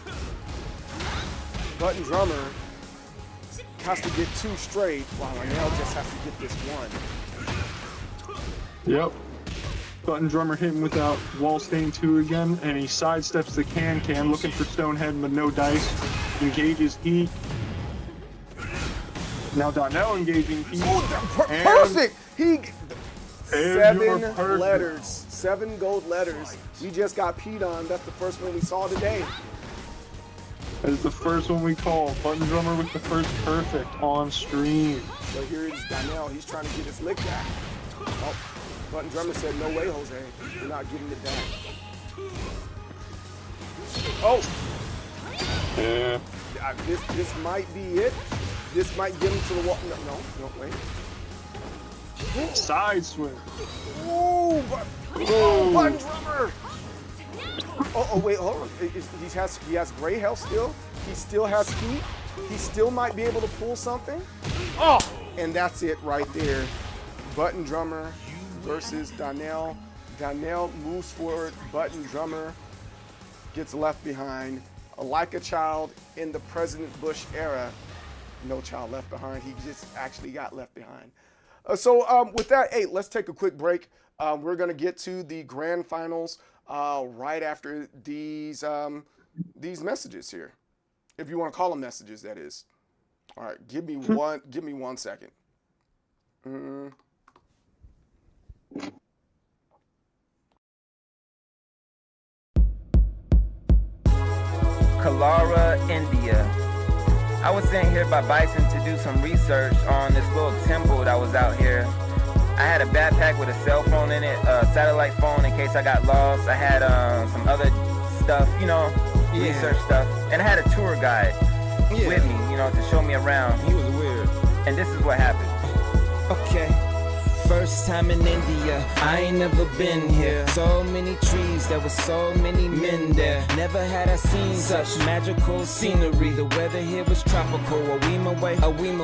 Button Drummer has to get 2 straight, while Arnell just has to get this 1. Yep. Button Drummer hitting without wall stain 2 again, and he sidesteps the can, looking for Stonehead, but no dice. Engages heat. Now Donnell engaging heat. Oh, perfect! 7 letters, 7 gold letters. We just got peed on. That's the first one we saw today. That is the first one we call. Button Drummer with the first perfect on stream. So here is Donnell. He's trying to get his lick back. Oh. Button Drummer said, no way, Jose. You're not getting it back. Oh! Yeah. This might be it. This might get him to the wall. No, wait. Side swing. Ooh, Button Drummer! Oh, wait, hold on. He has gray health still. He still has heat. He still might be able to pull something. Oh! And that's it right there. Button Drummer versus Donnell. Donnell moves forward. Button Drummer gets left behind. Like a child in the President Bush era, no child left behind. He just actually got left behind. So with that, hey, let's take a quick break. We're going to get to the grand finals right after these messages here. If you want to call them messages, that is. All right, give me 1 second. Kalara, India. I was sent here by Bison to do some research on this little temple that was out here. I had a backpack with a cell phone in it, a satellite phone in case I got lost. I had some other stuff, you know, research stuff. And I had a tour guide with me, you know, to show me around. He was weird. And this is what happened. Okay. First time in India, I ain't never been here. So many trees, there were so many men there. Never had I seen such magical scenery. The weather here was tropical. A weem away,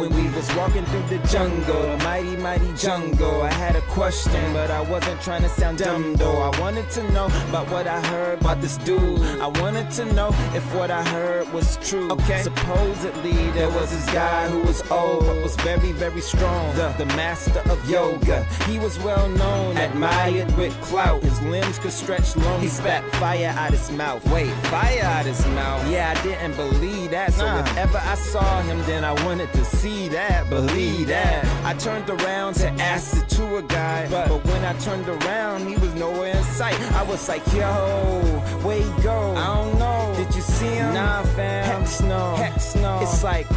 we was walking through the jungle, a mighty, mighty jungle. I had a question, but I wasn't trying to sound dumb though. I wanted to know about what I heard about this dude. I wanted to know if what I heard was true. Okay. Supposedly there was this guy who was old, but was very, very strong. The master of yoga. He was well known, admired with clout. His limbs could stretch long. He spat fire out his mouth. Wait, fire out his mouth? Yeah, I didn't believe that. So if ever I saw him, then I wanted to see that, believe that. I turned around to ask the tour guide, but when I turned around, he was nowhere in sight. I was like, yo, where he go? I don't know. Did you see him? Nah, fam. Heck no. Heck no. It's like,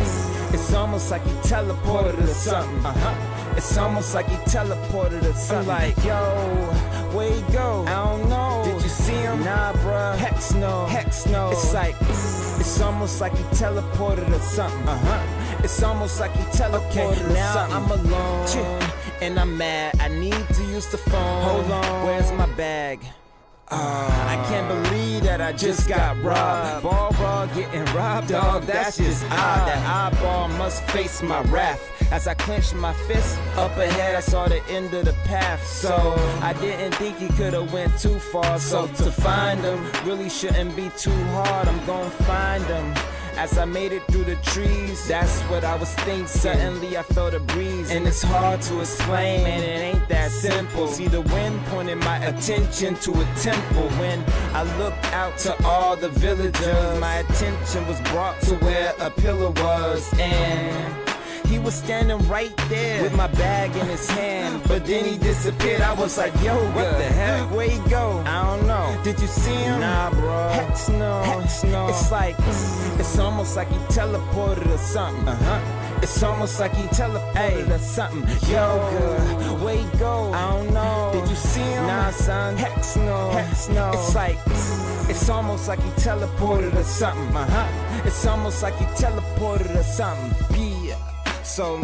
it's almost like he teleported or something. It's almost like he teleported or something. I'm like, yo, where he go? I don't know. Did you see him? Nah, bruh. Heck no. Heck no. It's like, it's almost like he teleported or something. It's almost like he teleported or now something. I'm alone and I'm mad. I need to use the phone. Hold on. Where's my bag? I can't believe that I just got robbed. Ball getting robbed, dog, that's just odd. That eyeball must face my wrath. As I clenched my fist, up ahead I saw the end of the path. So I didn't think he could've went too far. So to find him really shouldn't be too hard. I'm gonna find him. As I made it through the trees, that's what I was thinking. Suddenly I felt a breeze, and it's hard to explain, man, it ain't that simple. See, the wind pointed my attention to a temple. When I looked out to all the villagers, my attention was brought to where a pillar was, and he was standing right there with my bag in his hand. But then he disappeared. I was like, yo, what the heck? Where he go? I don't know. Did you see him? Nah, bro. Heck no. Heck no. It's like, it's almost like he teleported or something. It's almost like he teleported or something. Yo, where he go? I don't know. Did you see him? Nah, son. Heck no. Heck no. It's like, it's almost like he teleported or something. It's almost like he teleported or something. Yeah. So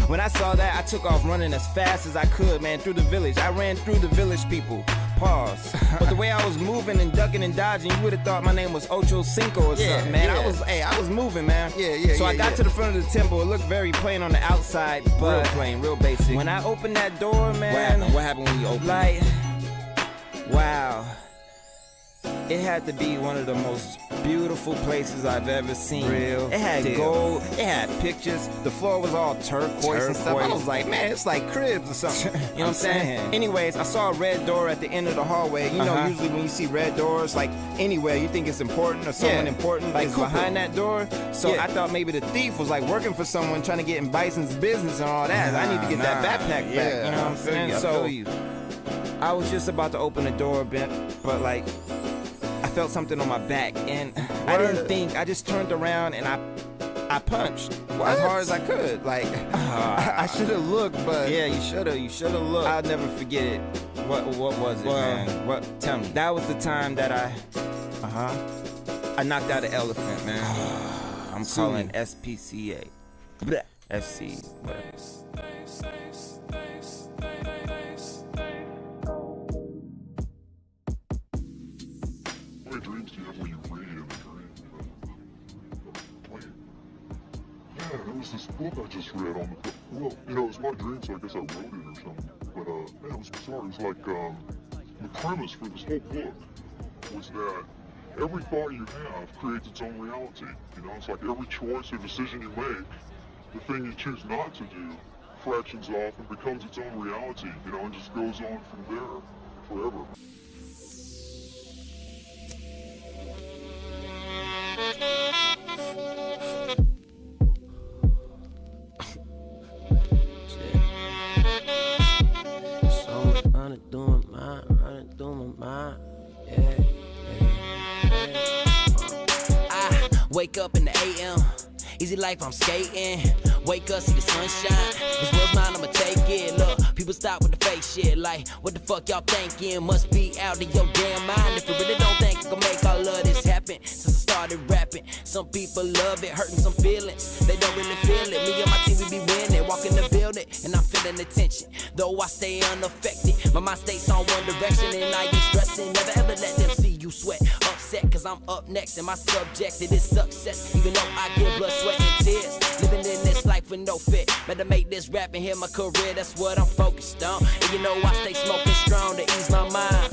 when I saw that, I took off running as fast as I could, man, through the village. I ran through the village people. Pause. But the way I was moving and ducking and dodging, you would have thought my name was Ocho Cinco or something, man. Yeah. I was moving, man. So I got to the front of the temple. It looked very plain on the outside, but real plain, real basic. When I opened that door, man, what happened when you opened it? Wow. It had to be one of the most beautiful places I've ever seen. Real. It had gold, it had pictures, the floor was all turquoise and stuff. I was like, man, it's like cribs or something. You know what I'm saying? Anyways, I saw a red door at the end of the hallway. You know, usually when you see red doors, like anywhere, you think it's important or someone important like is behind that door. So I thought maybe the thief was like working for someone trying to get in Bison's business and all that. I need to get that backpack back. You know what I'm saying? So I was just about to open the door, but like, I felt something on my back, and I didn't think. I just turned around and I punched as hard as I could. Like I should have looked, but yeah, you should have looked. I'll never forget it. What was it, man? What? Tell me. That was the time that I knocked out an elephant, man. I'm calling SPCA, FC, whatever. What dreams do you have when you read in a dream? Yeah, there was this book I just read on the, well, you know, it was my dream, so I guess I wrote it or something. But, yeah, it was bizarre. It was like, the premise for this whole book was that every thought you have creates its own reality. You know, it's like every choice or decision you make, the thing you choose not to do fractions off and becomes its own reality, you know, and just goes on from there forever. Running through my mind, yeah. I wake up in the AM, easy life, I'm skating. Wake up, see the sunshine. This world's mine, I'ma take it. Look, people People stop with the fake shit like, what the fuck y'all thinking? Must be out of your damn mind if you really don't think I can make all of this happen. Since I started rapping, some people love it, hurting some feelings. They don't really feel it. Me and my team, we be winning, walk in the building, and I'm feeling the tension. Though I stay unaffected, my mind stays on one direction, and I ain't stressing. Never ever let them see you sweat. Upset, cause I'm up next, and my subjective is success. Even though I get blood, sweat, and tears. Living in this life with no fit. Better make this rap and hit my career, that's what I'm focused on. And you know I stay smoking strong to ease my mind.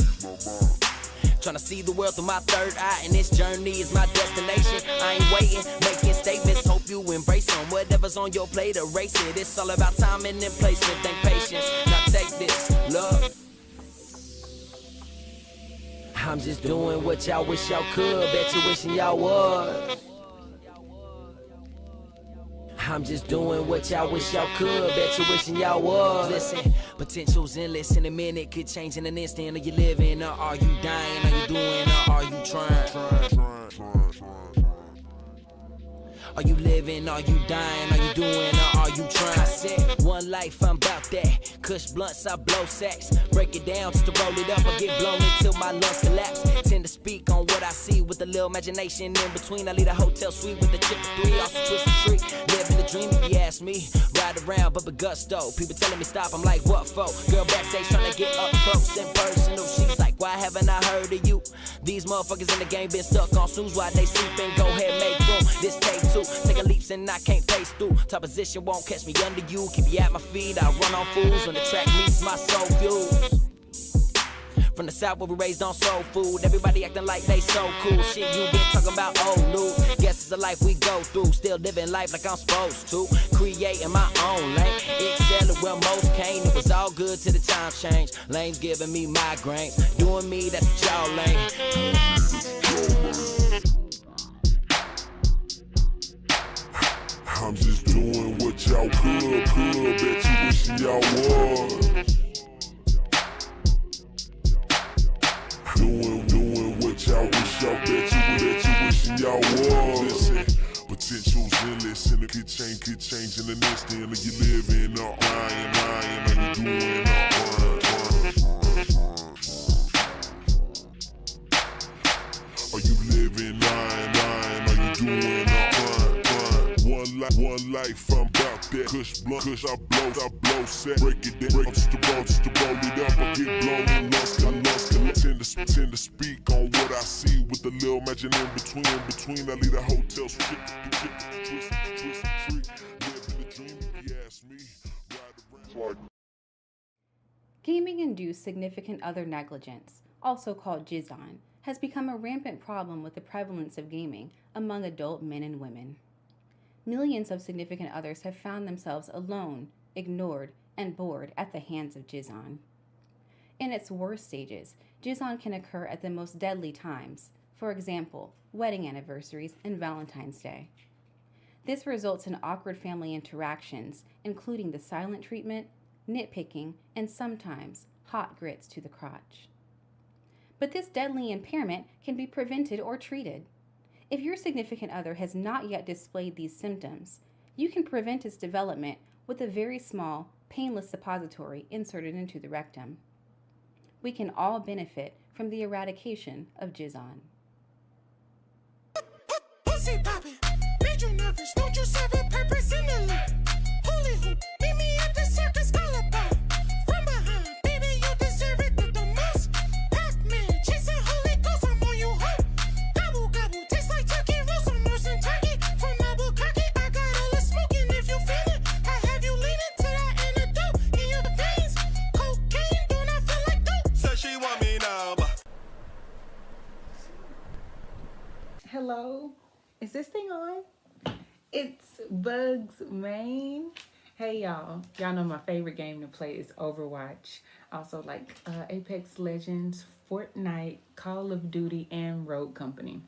Tryna see the world through my third eye, and this journey is my destination. I ain't waiting, making statements, hope you embrace them. Whatever's on your plate, erase it. It's all about timing and placement, think patience. Now take this, love. I'm just doing what y'all wish y'all could, bet you wishing y'all was. I'm just doing what y'all wish y'all could, bet you wishing y'all was. Listen, potential's endless, in a minute could change in an instant. Are you living or are you dying? Are you doing or are you trying? Are you living, are you dying, are you doing, or are you trying? I said, one life, I'm about that. Kush blunts, I blow sacks. Break it down just to roll it up, I get blown until my lungs collapse. Tend to speak on what I see with a little imagination in between. I lead a hotel suite with a chick of 3, also twist the tree. Living the dream if you ask me. Ride around, but with gusto. People telling me stop, I'm like, what for? Girl backstage trying to get up close and personal. She's like, why haven't I heard of you? These motherfuckers in the game been stuck on snooze while they sleeping. Go ahead, make room. This take 2. Taking leaps and I can't pace through. Top position won't catch me under you. Keep you at my feet, I run on fools. When the track meets my soul views. From the south where we raised on soul food. Everybody acting like they so cool. Shit you been talking about old news. Guess it's the life we go through. Still living life like I'm supposed to. Creating my own lane. Excelling where most can't. It was all good till the times change. Lanes giving me migraines. Doing me, that's what y'all ain't. I'm just doing what y'all could, bet you wishing y'all was. Doing what y'all wish y'all, bet you wishing y'all was. Listen, potential's endless, and it could change in an instant. Are you living or dying, are you doing or are you living, lying, are you doing one life, I'm about that. Kush blunt, kush, I blow set. Break it down, just to roll it up. I get blown and lost. Tend to speak on what I see with a little magic in between. I lead a hotel strip, twist, trick. Living the dream, if you ask me. Ride around. Gaming-induced significant other negligence, also called jizz-on, has become a rampant problem with the prevalence of gaming among adult men and women. Millions of significant others have found themselves alone, ignored, and bored at the hands of jizz-on. In its worst stages, jizz-on can occur at the most deadly times, for example, wedding anniversaries and Valentine's Day. This results in awkward family interactions, including the silent treatment, nitpicking, and sometimes hot grits to the crotch. But this deadly impairment can be prevented or treated. If your significant other has not yet displayed these symptoms, you can prevent its development with a very small, painless suppository inserted into the rectum. We can all benefit from the eradication of jizz-on. Pussy poppin', made you nervous, don't you serve a purpose in the loop. Holy hoop, meet me at the circus, all about. From behind, baby, you deserve it the most. Pac-Man, chasing Holy Ghost, I'm on you hope. Gobble, gobble, tastes like turkey roast, I'm nursing turkey. From Albuquerque, I got all the smoking, if you feel it. I have you leaning to that antidote in your veins. Cocaine, do not feel like dope. So she want me now, Hello, is this thing on? It's Bugs Main. Hey y'all know my favorite game to play is Overwatch. Also like Apex Legends, Fortnite, Call of Duty, and Rogue Company.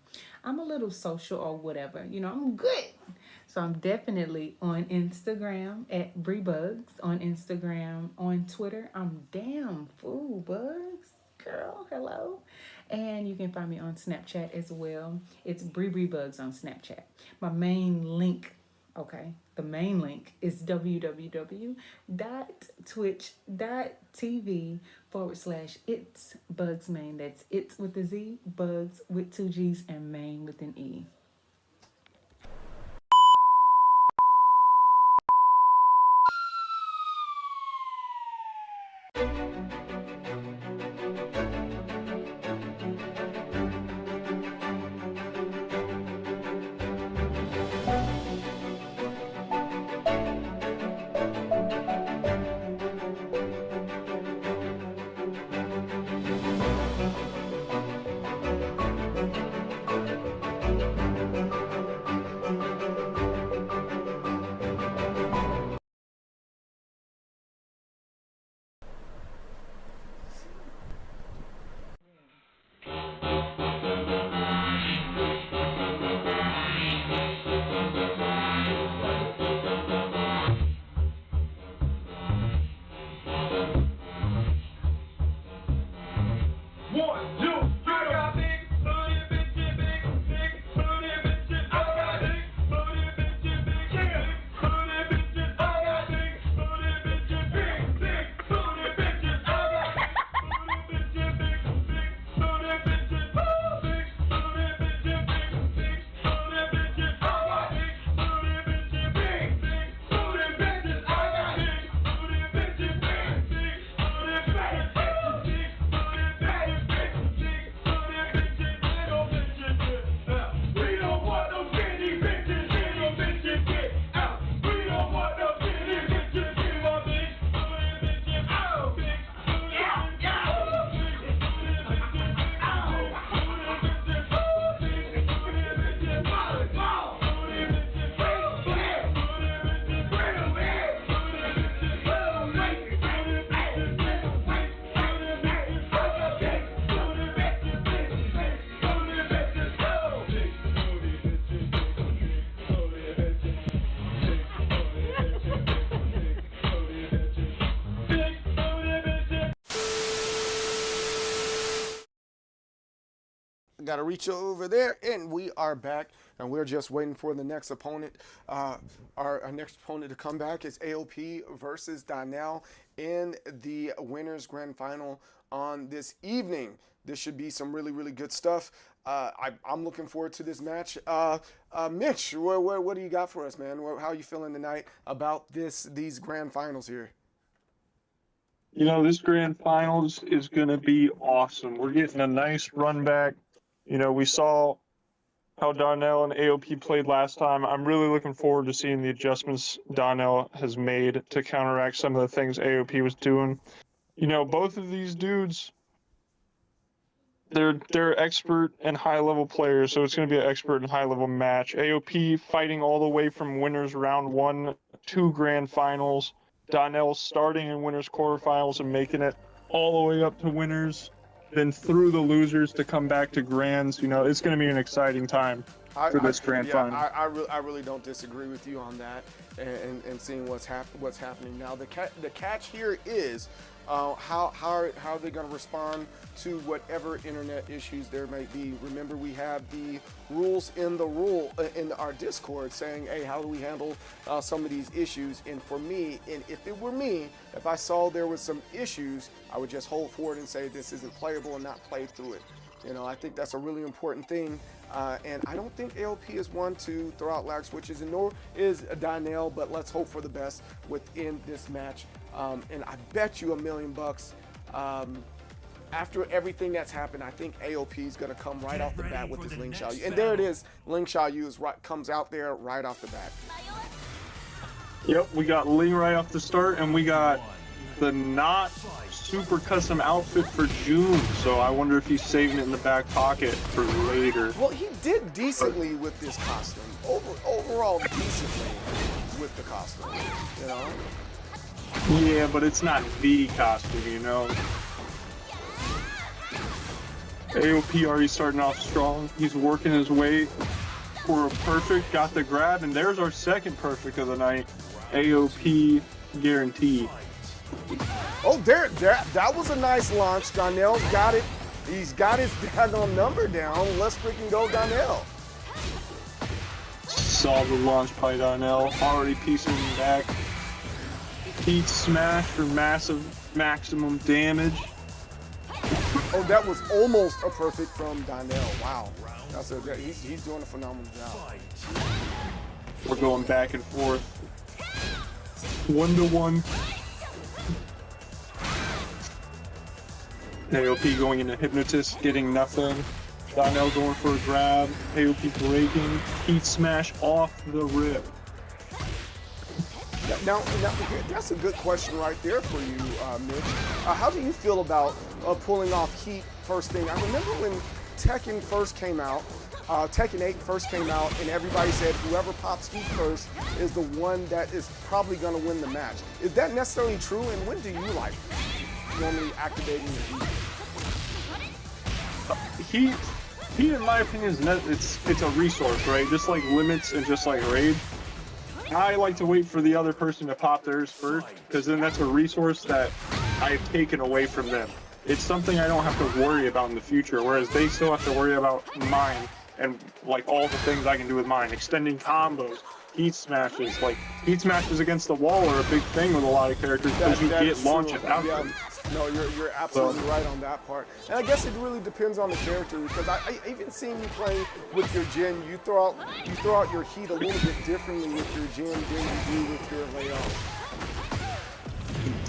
I'm a little social or whatever, I'm good. So I'm definitely on Instagram at BreeBugs, on Instagram, on Twitter. I'm damn fool Bugs, girl, hello. And you can find me on Snapchat as well. It's BreeBugs on Snapchat. My main link Okay, the main link is www.twitch.tv/it's bugs main. That's it's with a Z, bugs with 2 G's, and main with an E. Got to reach over there, and we are back, and we're just waiting for the next opponent. Our next opponent to come back is AOP versus Donnell in the winners grand final on this evening. This should be some really, really good stuff. I'm looking forward to this match. Mitch, what do you got for us, man? How are you feeling tonight about these grand finals here? You know, this grand finals is going to be awesome. We're getting a nice run back. You know, we saw how Donnell and AOP played last time. I'm really looking forward to seeing the adjustments Donnell has made to counteract some of the things AOP was doing. You know, both of these dudes, they're expert and high-level players, so it's going to be an expert and high-level match. AOP fighting all the way from winners round 1 to grand finals. Donnell starting in winners quarterfinals and making it all the way up to winners, then through the losers to come back to grands. You know, it's going to be an exciting time for this grand final. I really don't disagree with you on that, and seeing what's happening now. The catch here is how are they going to respond to whatever internet issues there may be. Remember, we have the rules in our Discord saying, hey, how do we handle some of these issues? And for me, and if it were me, if I saw there was some issues, I would just hold forward and say this isn't playable and not play through it. You know, I think that's a really important thing, and I don't think AOP is one to throw out lag switches, and nor is Donnell, but let's hope for the best within this match. And I bet you $1 million, after everything that's happened, I think AOP is going to come right off the bat with his Ling Xiaoyu. And there it is, Ling Xiaoyu comes out there right off the bat. Yep, we got Ling right off the start, and we got the not super custom outfit for June, so I wonder if he's saving it in the back pocket for later. Well, he did decently with this costume. Overall, decently with the costume, you know? Yeah, but it's not the costume, you know? AOP already starting off strong. He's working his way for a perfect, got the grab, and there's our second perfect of the night. AOP guarantee. Oh, that was a nice launch. Donnell's got it. He's got his daggone number down. Let's freaking go, Donnell. saw the launch by Darnell, already piecing him back. Heat smash for maximum damage. Oh, that was almost a perfect from Darnell. Wow. He's doing a phenomenal job. We're going back and forth. 1-1. AOP going into Hypnotist, getting nothing. Darnell going for a grab. AOP breaking. Heat smash off the rip. Now, that's a good question right there for you, Mitch. How do you feel about pulling off heat first thing? I remember when Tekken first came out, Tekken 8 first came out, and everybody said whoever pops heat first is the one that is probably going to win the match. Is that necessarily true? And when do you like normally activating your heat? Heat, in my opinion, it's a resource, right? Just like limits and just like raid. I like to wait for the other person to pop theirs first, because then that's a resource that I've taken away from them. It's something I don't have to worry about in the future, whereas they still have to worry about mine and like all the things I can do with mine. Extending combos, heat smashes. Like heat smashes against the wall are a big thing with a lot of characters because you get launches out them. No, you're absolutely right on that part. And I guess it really depends on the character, because I even seen you playing with your Jin, you throw out your heat a little bit differently with your Jin than you do with your Leo.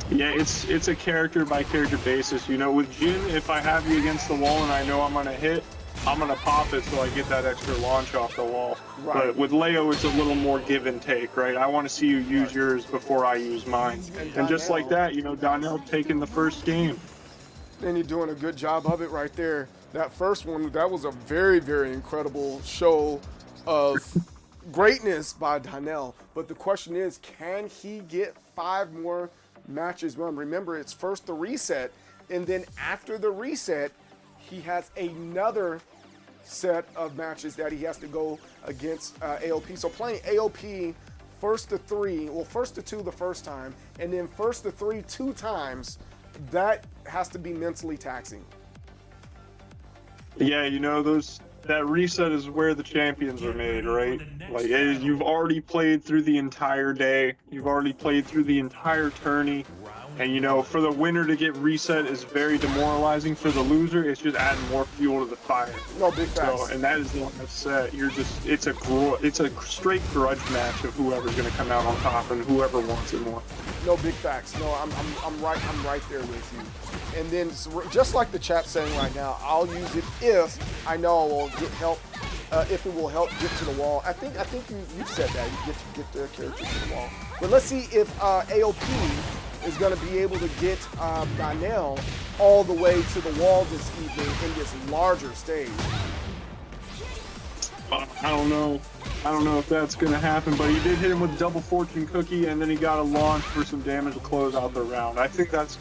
Yeah, it's a character by character basis. You know, with Jin, if I have you against the wall and I know I'm gonna hit, I'm gonna pop it so I get that extra launch off the wall. Right. But with Leo, it's a little more give and take, right? I want to see you use yours before I use mine. And just like that, you know, Darnell taking the first game. And you're doing a good job of it right there. That first one, that was a very, very incredible show of greatness by Darnell. But the question is, can he get 5 more matches run? Remember, it's first the reset, and then after the reset, he has another set of matches that he has to go against AOP. So playing AOP first to 3, well, first to 2 the first time, and then first to 3 2 times, that has to be mentally taxing. Yeah, you know, that reset is where the champions are made, right? Like, you've already played through the entire day. You've already played through the entire tourney. And, you know, for the winner to get reset is very demoralizing. For the loser, it's just adding more fuel to the fire. No, big facts. So, and that is the one that's set. It's a straight grudge match of whoever's going to come out on top and whoever wants it more. No, big facts. No, I'm right there with you. And then, just like the chat's saying right now, I'll use it if I know I will get help, if it will help get to the wall. I think you said that, you get the character to the wall. But let's see if AOP is going to be able to get Darnell all the way to the wall this evening in this larger stage. I don't know if that's going to happen, but he did hit him with double fortune cookie, and then he got a launch for some damage to close out the round. I think that's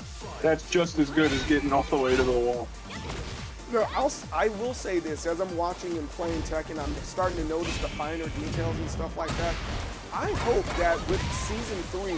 just as good as getting all the way to the wall. No, I will say this, as I'm watching and playing Tekken, I'm starting to notice the finer details and stuff like that. I hope that with Season 3,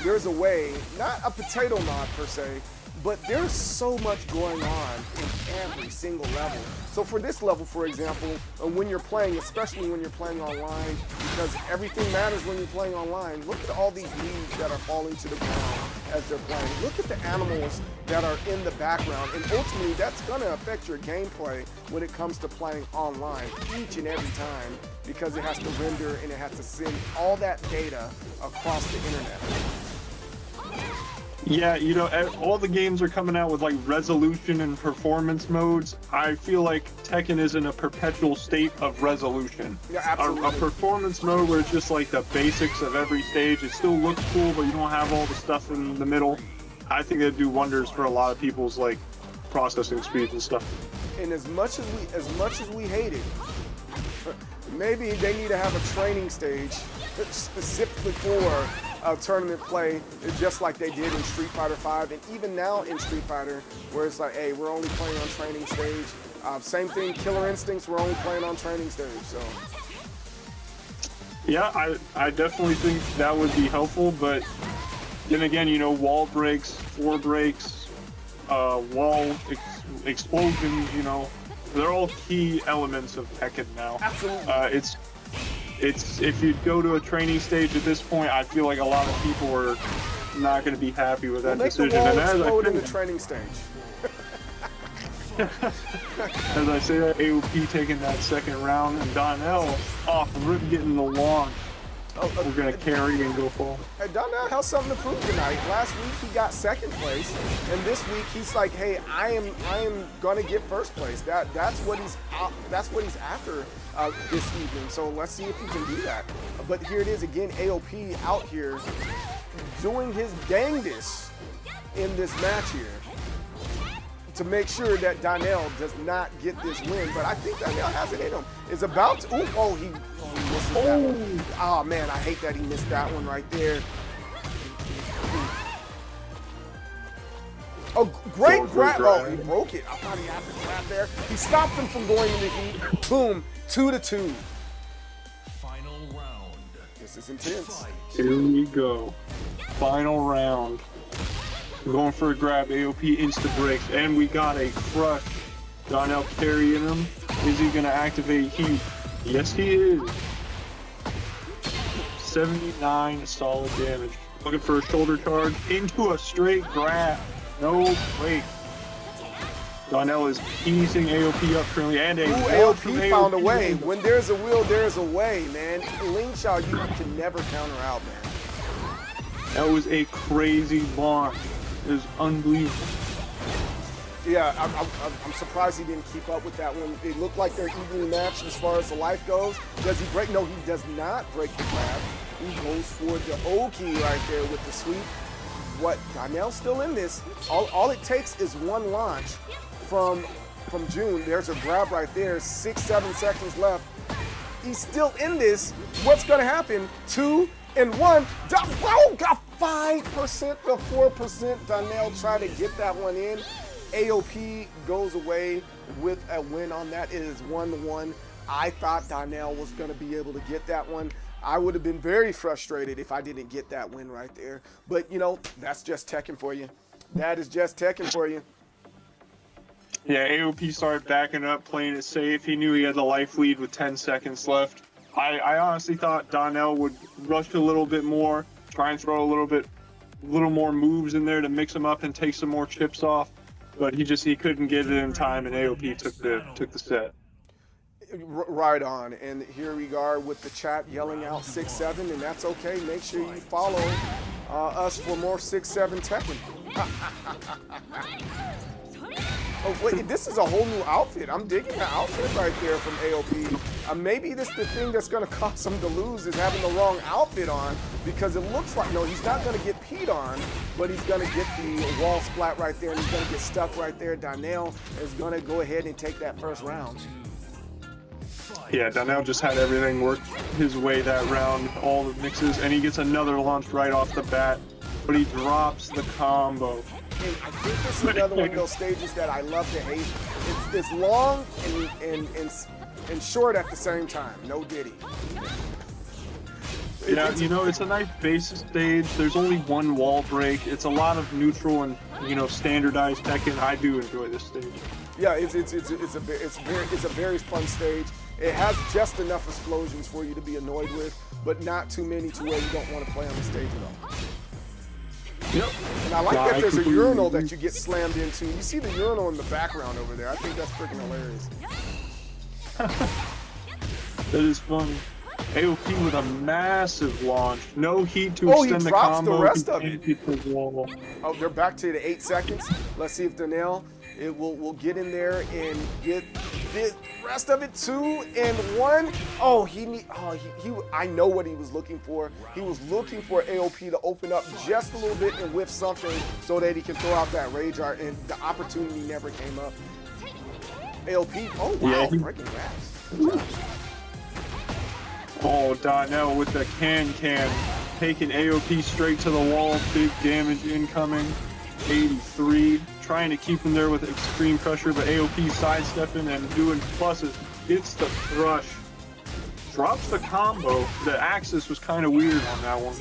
there's a way, not a potato nod per se, but there's so much going on in every single level. So for this level, for example, when you're playing, especially when you're playing online, because everything matters when you're playing online, look at all these leaves that are falling to the ground as they're playing. Look at the animals that are in the background, and ultimately that's going to affect your gameplay when it comes to playing online each and every time, because it has to render and it has to send all that data across the internet. Yeah, you know, all the games are coming out with like resolution and performance modes. I feel like Tekken is in a perpetual state of resolution. Yeah, absolutely. A performance mode where it's just like the basics of every stage. It still looks cool, but you don't have all the stuff in the middle. I think it'd do wonders for a lot of people's like processing speeds and stuff. And as much as we hate it, maybe they need to have a training stage specifically for tournament play, just like they did in Street Fighter V, and even now in Street Fighter, where it's like, hey, we're only playing on training stage. Same thing, Killer Instincts, we're only playing on training stage. So, yeah, I definitely think that would be helpful, but then again, you know, wall breaks, floor breaks, wall explosions, you know, they're all key elements of Tekken now. Absolutely. it's if you go to a training stage at this point, I feel like a lot of people are not going to be happy with that decision. The wall And explode in the training stage. as I say that, AOP taking that second round, and Donnell off the rip getting the launch. We're going to carry and go full. Hey, Donnell has something to prove tonight. Last week he got second place, and this week he's like, "Hey, I am gonna get first place." That's what he's after this evening. So let's see if he can do that. But here it is again, AOP out here doing his dangdest in this match here to make sure that Donnell does not get this win. But I think Donnell has it in him. Is about to. He misses that one. Oh man, I hate that he missed that one right there. Oh, great grab. Oh, he broke it. I thought he had to grab there. He stopped him from going into heat. Boom, 2-2. Final round. This is intense. Here we go. Final round. Going for a grab, AOP insta breaks, and we got a crush. Donnell carrying him. Is he gonna activate heat? Yes, he is. 79 solid damage. Looking for a shoulder charge into a straight grab. No break. Donnell is easing AOP up currently, and AOP found a way. When there's a will, there's a way, man. Ling Xiao, you can never counter out, man. That was a crazy launch. It was unbelievable. Yeah, I'm surprised he didn't keep up with that one. It looked like they're evenly matched as far as the life goes. Does he break? No, he does not break the grab. He goes for the O-key right there with the sweep. What? Donnell's still in this. All it takes is one launch from June. There's a grab right there. 6-7 seconds left. He's still in this. What's going to happen? 2 and 1. Oh, got 5% to 4%. Donnell tried to get that one in. AOP goes away with a win on that. It is 1-1. I thought Donnell was going to be able to get that one. I would have been very frustrated if I didn't get that win right there. But, you know, that's just Tekken for you. That is just Tekken for you. Yeah, AOP started backing up, playing it safe. He knew he had the life lead with 10 seconds left. I honestly thought Donnell would rush a little bit more, try and throw a little more moves in there to mix him up and take some more chips off. But he couldn't get it in time, and AOP took the set. Right on. And here we are with the chat yelling out 6-7, and that's okay. Make sure you follow us for more 6-7 Tekken. Oh, wait, this is a whole new outfit. I'm digging the outfit right there from AOP. Maybe this the thing that's going to cause him to lose is having the wrong outfit on, because it looks like, no, he's not going to get peed on, but he's going to get the wall splat right there, and he's going to get stuck right there. Donnell is going to go ahead and take that first round. Yeah, Donnell just had everything work his way that round, all the mixes, and he gets another launch right off the bat, but he drops the combo. And I think this is another one of those stages that I love to hate. It's long and short at the same time. No diddy. Yeah, you know, it's a nice basic stage. There's only one wall break. It's a lot of neutral and, you know, standardized Tekken. I do enjoy this stage. Yeah, it's a very fun stage. It has just enough explosions for you to be annoyed with, but not too many to where you don't want to play on the stage at all. Yep. And I like that there's a urinal that you get slammed into. You see the urinal in the background over there. I think that's freaking hilarious. That is fun. AOP with a massive launch. No heat to extend the combo. The rest of it. Oh, they're back to the 8 seconds. Let's see if Donnell will get in there and get the rest of it. 2 and 1. Oh, I know what he was looking for. He was looking for AOP to open up just a little bit and whiff something so that he can throw out that rage art, and the opportunity never came up. AOP, oh wow, breaking grabs. Oh, Donnell with the can, taking AOP straight to the wall. Big damage incoming. 83, trying to keep him there with extreme pressure, but AOP sidestepping and doing pluses. Gets the thrush. Drops the combo. The axis was kind of weird on that one.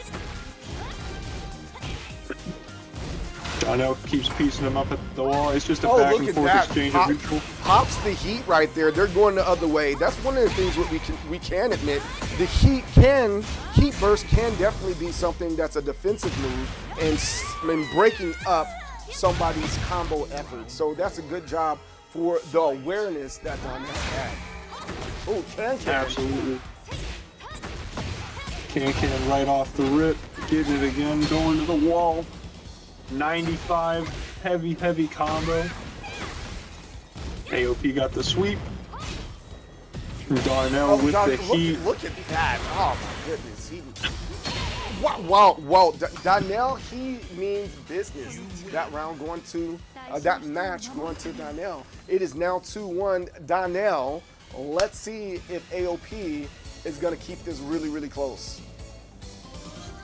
Darnell keeps piecing him up at the wall. It's just a Oh, back look and at forth that. exchange of neutral. Pops the heat right there. They're going the other way. That's one of the things what we can admit. The heat burst can definitely be something that's a defensive move and breaking up somebody's combo effort. So that's a good job for the awareness that Darnell had. Oh, can. Absolutely. Can right off the rip. Getting it again. Going to the wall. 95. Heavy combo. AOP got the sweep. Darnell with the heat. Look at that. Oh, my goodness. Wow. Darnell, he means business. That round going to, that match going to Darnell. It is now 2-1 Darnell. Let's see if AOP is going to keep this really, really close.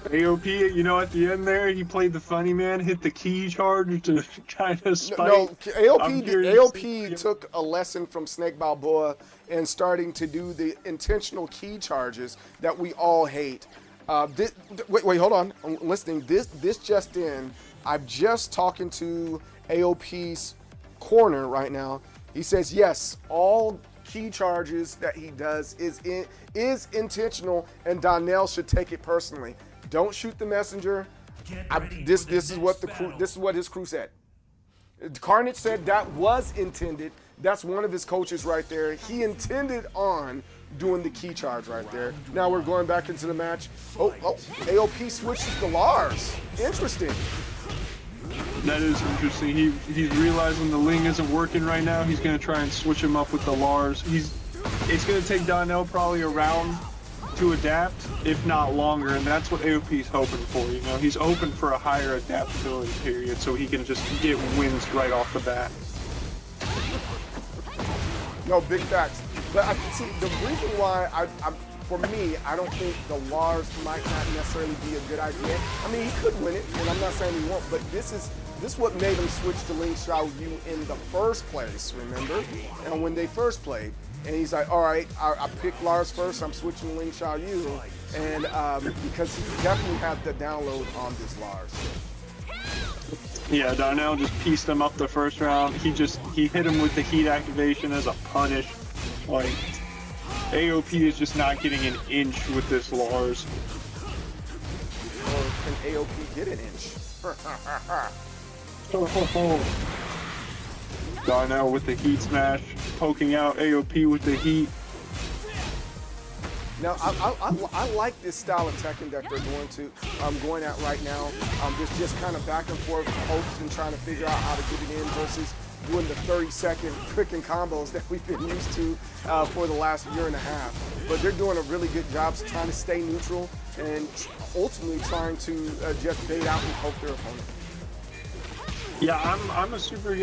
AOP, you know, at the end there, he played the funny man, hit the key charge to kind of spike. No, AOP took a lesson from Snake Balboa and starting to do the intentional key charges that we all hate. Wait, hold on. I'm listening. This just in. I'm just talking to AOP's corner right now. He says, yes, all key charges that he does is intentional, and Darnell should take it personally. Don't shoot the messenger. This is what his crew said. Carnage said that was intended. That's one of his coaches right there. He intended on doing the key charge right there. Now we're going back into the match. Oh, AOP switches to Lars. Interesting. That is interesting. He's realizing the Ling isn't working right now. He's going to try and switch him up with the Lars. It's going to take Darnell probably a round to adapt, if not longer, and that's what AOP's hoping for. You know, he's hoping for a higher adaptability period so he can just get wins right off the bat. No, big facts. But I see the reason why for me, I don't think the Lars might not necessarily be a good idea. I mean, he could win it, and I'm not saying he won't, but this is what made him switch to Ling Xiaoyu in the first place, remember? And when they first played, and he's like, all right, I picked Lars first, I'm switching to Ling Xiaoyu, and because he definitely had the download on this Lars. Yeah, Darnell just pieced him up the first round. He hit him with the heat activation as a punish. Like, AOP is just not getting an inch with this Lars. Or can AOP get an inch? Darnell with the heat smash, poking out AOP with the heat. Now, I like this style of Tekken that they're going at right now. Just kind of back and forth pokes and trying to figure out how to get it in versus doing the 30-second quick and combos that we've been used to for the last year and a half. But they're doing a really good job trying to stay neutral and ultimately trying to just bait out and poke their opponent. Yeah, I'm a super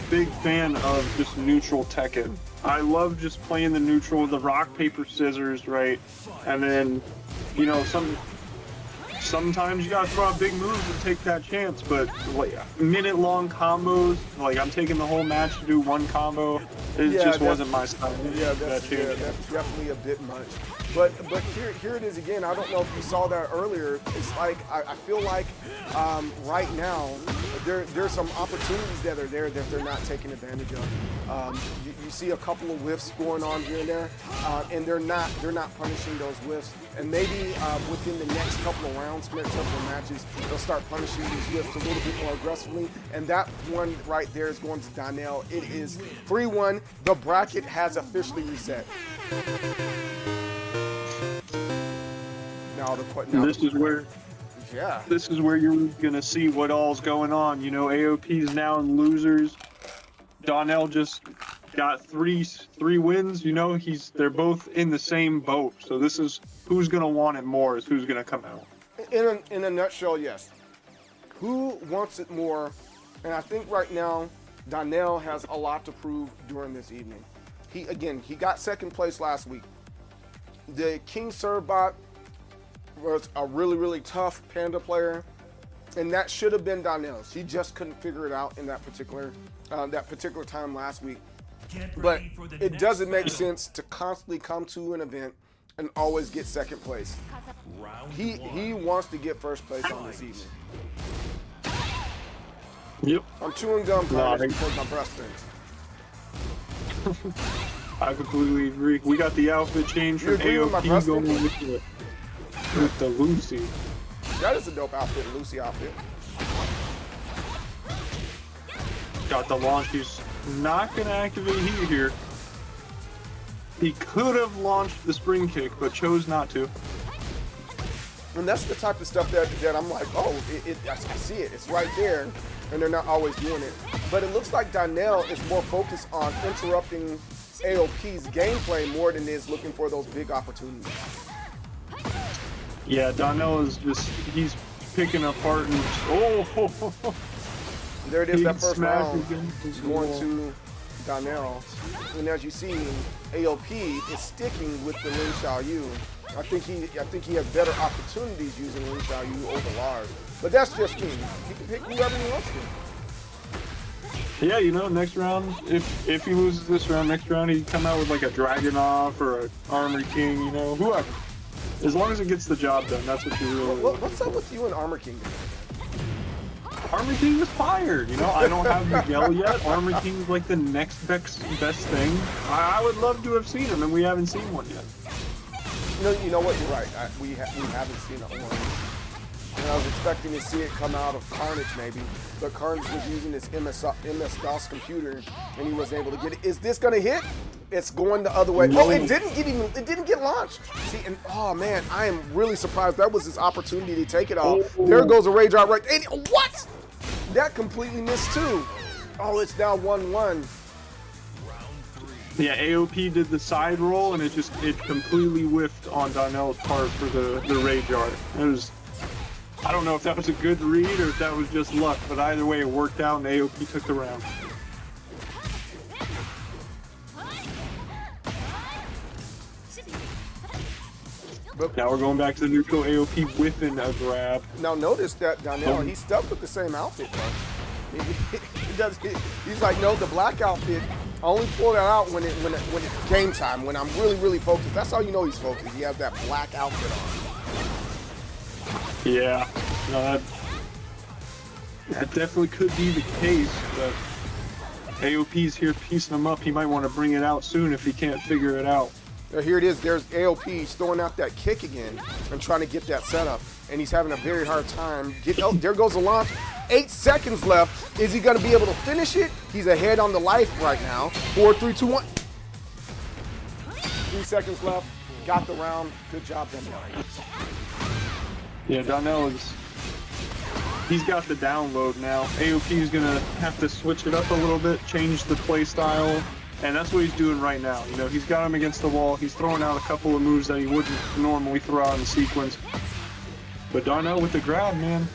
big fan of just neutral Tekken. I love just playing the neutral, the rock, paper, scissors, right? And then, you know, sometimes you gotta throw out big moves and take that chance, but like minute-long combos, like I'm taking the whole match to do one combo, it wasn't my style. Yeah, that's definitely a bit much. But here it is again. I don't know if you saw that earlier. It's like I feel like right now there's some opportunities that are there that they're not taking advantage of. You see a couple of whiffs going on here and there, and they're not punishing those whiffs. And maybe within the next couple of rounds, next couple of matches, they'll start punishing these whiffs a little bit more aggressively. And that one right there is going to Darnell. It is 3-1. The bracket has officially reset. This is where you're gonna see what all's going on. You know, AOP's now in losers. Darnell just got three wins. You know, they're both in the same boat. So this is who's gonna want it more is who's gonna come out. In a nutshell, yes. Who wants it more? And I think right now Darnell has a lot to prove during this evening. He got second place last week. The King Servbot was a really, really tough Panda player, and that should have been Darnell's. He just couldn't figure it out in that particular time last week. But it doesn't make sense to constantly come to an event and always get second place. He wants to get first place on this evening. Yep. I'm chewing gum because my breath stinks. I completely agree. We got the outfit change from AOP going with the Lucy. That is a dope outfit, Lucy outfit. Got the launch. He's not going to activate heat here. He could have launched the spring kick, but chose not to. And that's the type of stuff that I'm like, oh, I see it. It's right there. And they're not always doing it. But it looks like Donnell is more focused on interrupting AOP's gameplay more than is looking for those big opportunities. Yeah, Donnell is just, he's picking apart and, there it is, that first round again. going to Donnell. And as you see, AOP is sticking with the Lin Xiaoyu. I think he has better opportunities using Lin Xiaoyu over Lars. But that's just me. He can pick whoever he wants to. Yeah, you know, next round, if he loses this round, next round he'd come out with like a Dragunov or a Armor King, you know, whoever. As long as it gets the job done, that's what you really What's up with you and Armor King? Armor King is fired, you know. I don't have Miguel yet. Armor King is like the next best thing. I would love to have seen him, and we haven't seen one yet. No, you know what? You're right. We haven't seen it. And I was expecting to see it come out of Carnage maybe, but Carnage was using his MS-DOS computer, and he wasn't able to get it. Is this gonna hit? It's going the other way. Oh, it didn't get launched. See, and oh man, I am really surprised. That was his opportunity to take it off. There goes a Rage Art right. And what? That completely missed too. Oh, it's now 1-1. Yeah, AOP did the side roll, and it completely whiffed on Donnell's part for the Rage Art. It was, I don't know if that was a good read or if that was just luck, but either way it worked out and AOP took the round. But now we're going back to the neutral, AOP whiffing a grab. Now notice that Donnell, he's stuck with the same outfit, bro. He's like, no, the black outfit, I only pull that out when it's game time, when I'm really focused. That's how you know he's focused. He has that black outfit on. Yeah, no, that definitely could be the case, but AOP's here piecing him up. He might want to bring it out soon if he can't figure it out. Here it is. There's AOP. He's throwing out that kick again and trying to get that setup, and he's having a very hard time. Oh, there goes the launch. 8 seconds left. Is he going to be able to finish it? He's ahead on the life right now. 4, 3, 2, 1. 3 seconds left. Got the round. Good job, Donnell. Yeah, Donnell he's got the download now. AOP is going to have to switch it up a little bit, change the play style, and that's what he's doing right now. You know, he's got him against the wall. He's throwing out a couple of moves that he wouldn't normally throw out in sequence. But Donnell with the grab, man.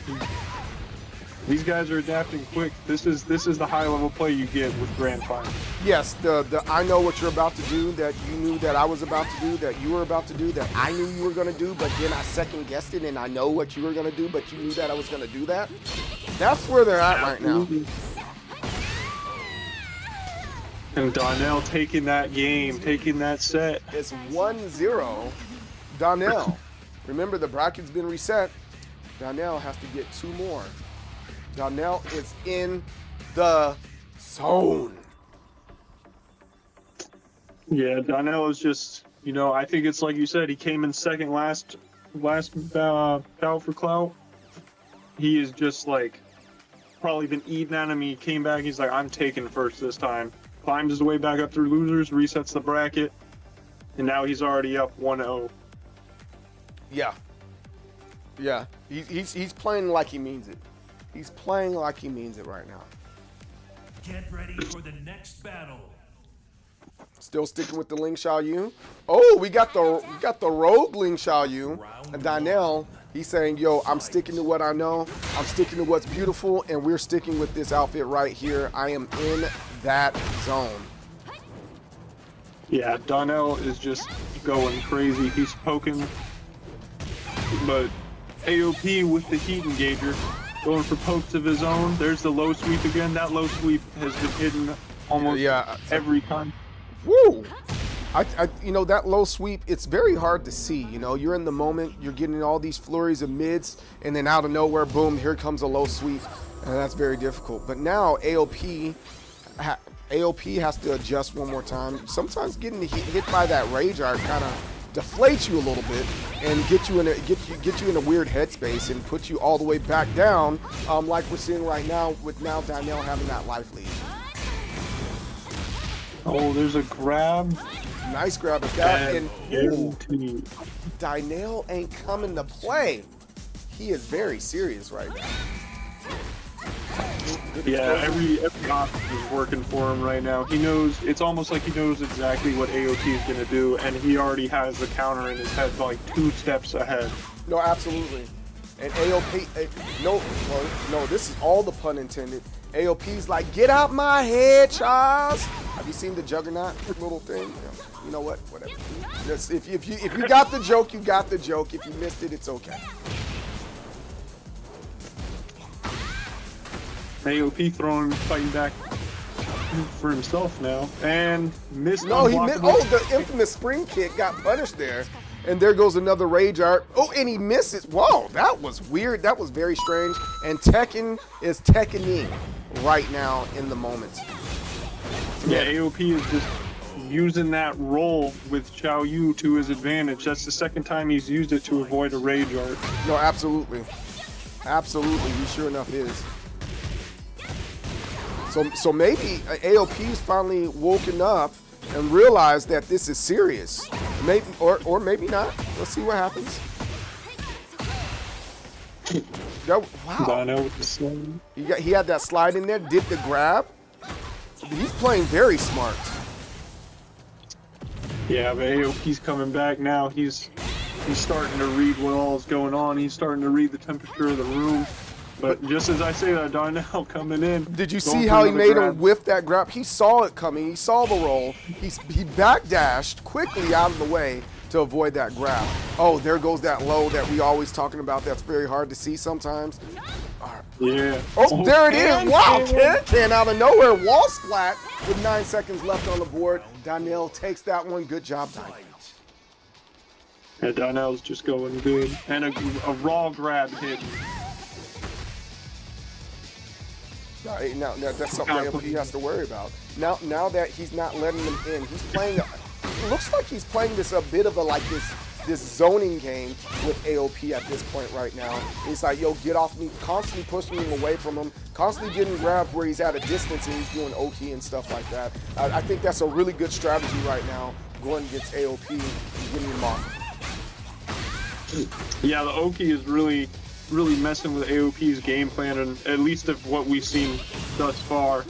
These guys are adapting quick. This is the high-level play you get with Grand Final. Yes, the I know what you're about to do, that you knew that I was about to do, that you were about to do, that I knew you were going to do, but then I second-guessed it, and I know what you were going to do, but you knew that I was going to do that. That's where they're at right now. And Donnell taking that game, taking that set. It's 1-0. Donnell. Remember, the bracket's been reset. Donnell has to get 2 more. Donnell is in the zone. Yeah, Donnell is just, you know, I think it's like you said, he came in second last bout for Clout. He is just like, probably been eating at him. He came back, he's like, I'm taking first this time. Climbs his way back up through losers, resets the bracket, and now he's already up 1-0. Yeah. Yeah, he's playing like he means it. He's playing like he means it right now. Get ready for the next battle. Still sticking with the Ling Xiaoyu. Oh, we got the rogue Ling Xiaoyu. And Donnell, he's saying, yo, I'm sticking to what I know. I'm sticking to what's beautiful, and we're sticking with this outfit right here. I am in that zone. Yeah, Donnell is just going crazy. He's poking, but AOP with the heat engager, going for pokes of his own. There's the low sweep again. That low sweep has been hidden almost every time. Woo! You know, that low sweep, it's very hard to see. You know, you're in the moment, you're getting all these flurries of mids, and then out of nowhere, boom, here comes a low sweep. And that's very difficult. But now AOP has to adjust one more time. Sometimes getting hit by that rage art kind of deflates you a little bit and get you in a weird headspace and put you all the way back down, like we're seeing right now with now Danielle having that life lead. Oh, there's a grab. Nice grab at that, and guaranteed. Danielle ain't coming to play. He is very serious right now. Yeah, every option is working for him right now. He knows, it's almost like he knows exactly what AOP is going to do, and he already has the counter in his head like 2 steps ahead. No, absolutely. And AOP, no, this is all the pun intended. AOP's like, get out my head, Charles. Have you seen the Juggernaut little thing? Yeah. You know what? Whatever. Just, if you got the joke, you got the joke. If you missed it, it's okay. AOP fighting back for himself now, and missed. No, he missed. Oh, the infamous spring kick got punished there, and there goes another rage art. Oh, and he misses. Whoa, that was weird. That was very strange. And Tekken is Tekkening right now in the moment. Yeah, AOP is just using that roll with Xiao Yu to his advantage. That's the second time he's used it to avoid a rage art. No, absolutely, absolutely. He sure enough is. So maybe AOP's finally woken up and realized that this is serious. Maybe or maybe not. Let's see what happens. Wow. He had that slide in there, did the grab. He's playing very smart. Yeah, but AOP's coming back now. He's starting to read what all is going on. He's starting to read the temperature of the room. But just as I say that, Darnell coming in. Did you see how he made him whiff that grab? He saw it coming. He saw the roll. He backdashed quickly out of the way to avoid that grab. Oh, there goes that low that we always talking about. That's very hard to see sometimes. Yeah. Oh, there it is. Wow, can out of nowhere. Wall splat with 9 seconds left on the board. Darnell takes that one. Good job, Darnell. Yeah, Darnell's just going good. And a raw grab hit. Now that's something AOP has to worry about. Now that he's not letting them in, he's playing. It looks like he's playing this a bit of a like this zoning game with AOP at this point right now. He's like, yo, get off me, constantly pushing him away from him, constantly getting grabbed where he's at a distance and he's doing Oki and stuff like that. I think that's a really good strategy right now, going against AOP and getting him off. Yeah, the Oki is really messing with AOP's game plan, and at least of what we've seen thus far.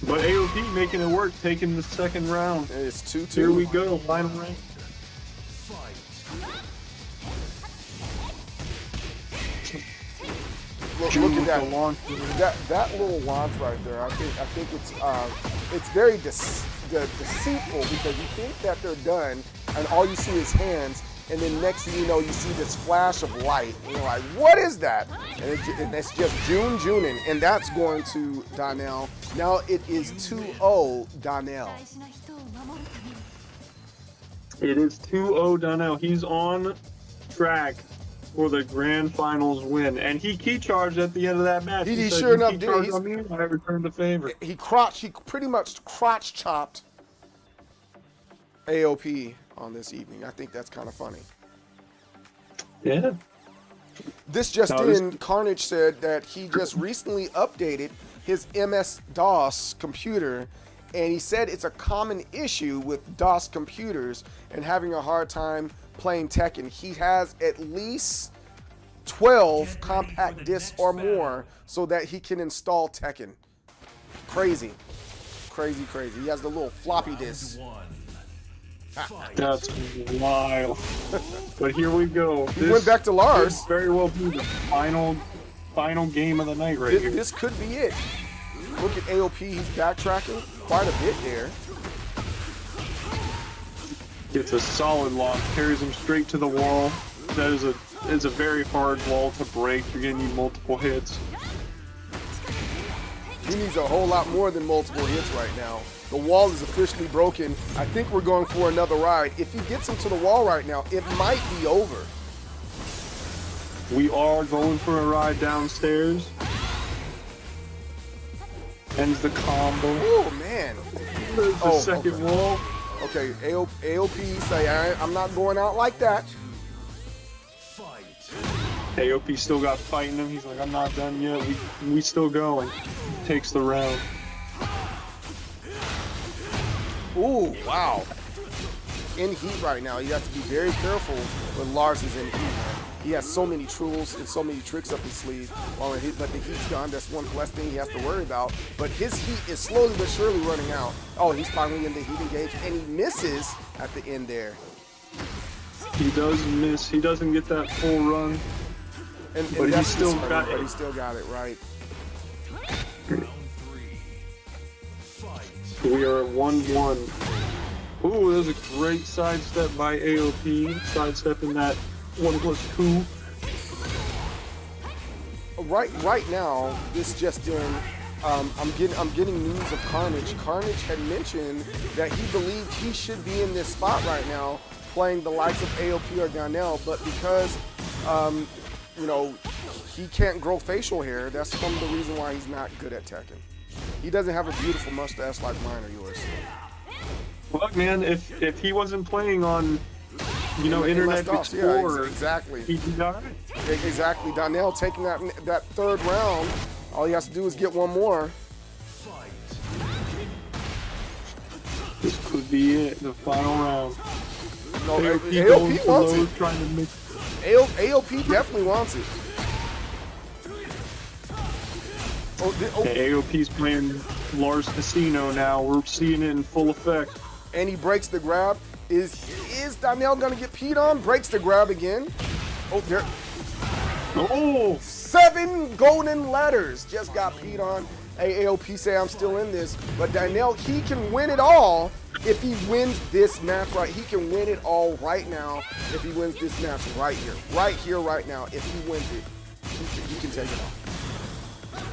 But AOP making it work, taking the second round. It's 2-2. Here we go, final round. Look at that little launch right there. I think it's very deceitful, because you think that they're done, and all you see is hands. And then next thing you know, you see this flash of light. And you're like, what is that? And it's just Junin. And that's going to Donnell. Now it is 2-0 Donnell. It is 2-0 Donnell. He's on track for the grand finals win. And he key charged at the end of that match. He sure enough did. I returned the favor. He pretty much crotch chopped AOP on this evening. I think that's kind of funny. Yeah. This just in, Carnage said that he just recently updated his MS-DOS computer, and he said it's a common issue with DOS computers and having a hard time playing Tekken. He has at least 12 compact discs or more so that he can install Tekken. Crazy. Crazy. He has the little floppy disk. That's wild. But here we go. He went back to Lars. Very well be the final game of the night right here. This could be it. Look at AOP. He's backtracking quite a bit there. Gets a solid lock. Carries him straight to the wall. That is a very hard wall to break. You're going to need multiple hits. He needs a whole lot more than multiple hits right now. The wall is officially broken. I think we're going for another ride. If he gets him to the wall right now, it might be over. We are going for a ride downstairs. Ends the combo. Oh, man. There's the second wall. Okay, AOP say, I'm not going out like that. AOP still got fighting him. He's like, I'm not done yet. We still going. Takes the round. Ooh, wow. In heat right now. You have to be very careful when Lars is in heat. He has so many tools and so many tricks up his sleeve. But the heat's gone. That's one less thing he has to worry about. But his heat is slowly but surely running out. Oh, he's finally in the heat engage, and he misses at the end there. He does miss. He doesn't get that full run. But he still got it. But he still got it right. We are at 1-1. Ooh, there's a great sidestep by AOP. Sidestepping that 1+2. Right now, this just in. I'm getting news of Carnage. Carnage had mentioned that he believed he should be in this spot right now, playing the likes of AOP or Donnell, but because you know, he can't grow facial hair, that's some of the reason why he's not good at Tekken. He doesn't have a beautiful mustache like mine or yours. Look, man, if he wasn't playing on, you know, Internet Explorer, yeah, exactly. He'd be all right. Exactly. Donnell taking that third round, all he has to do is get one more. This could be it, the final round. No, AOP wants it. Trying to make... AOP definitely wants it. AOP's playing Lars Casino now. We're seeing it in full effect. And he breaks the grab. Is Donnell gonna get peed on? Breaks the grab again. Oh, there. Oh! 7 golden letters just got peed on. AOP say I'm still in this, but Donnell, he can win it all if he wins this match right. He can win it all right now if he wins this match right here, right now. If he wins it, he can take it off.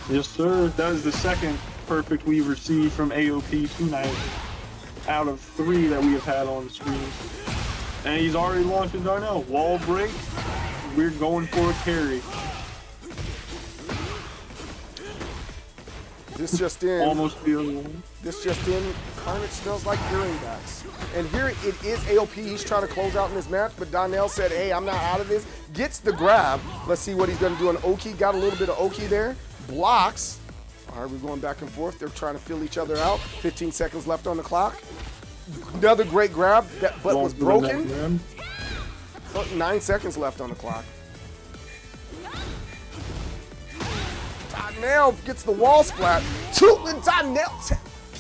Yes, sir. That is the second perfect we've received from AOP tonight, out of 3 that we have had on the screen. And he's already launching Darnell. Wall break. We're going for a carry. This just in. Almost the other one. This just in. Carnage smells like hearing backs. And here it is AOP. He's trying to close out in this match, but Donnell said, hey, I'm not out of this. Gets the grab. Let's see what he's going to do on Oki. Got a little bit of Oki there. Blocks. All right, we're going back and forth. They're trying to fill each other out. 15 seconds left on the clock. Another great grab, but was broken. 9 seconds left on the clock. Donnell gets the wall splat.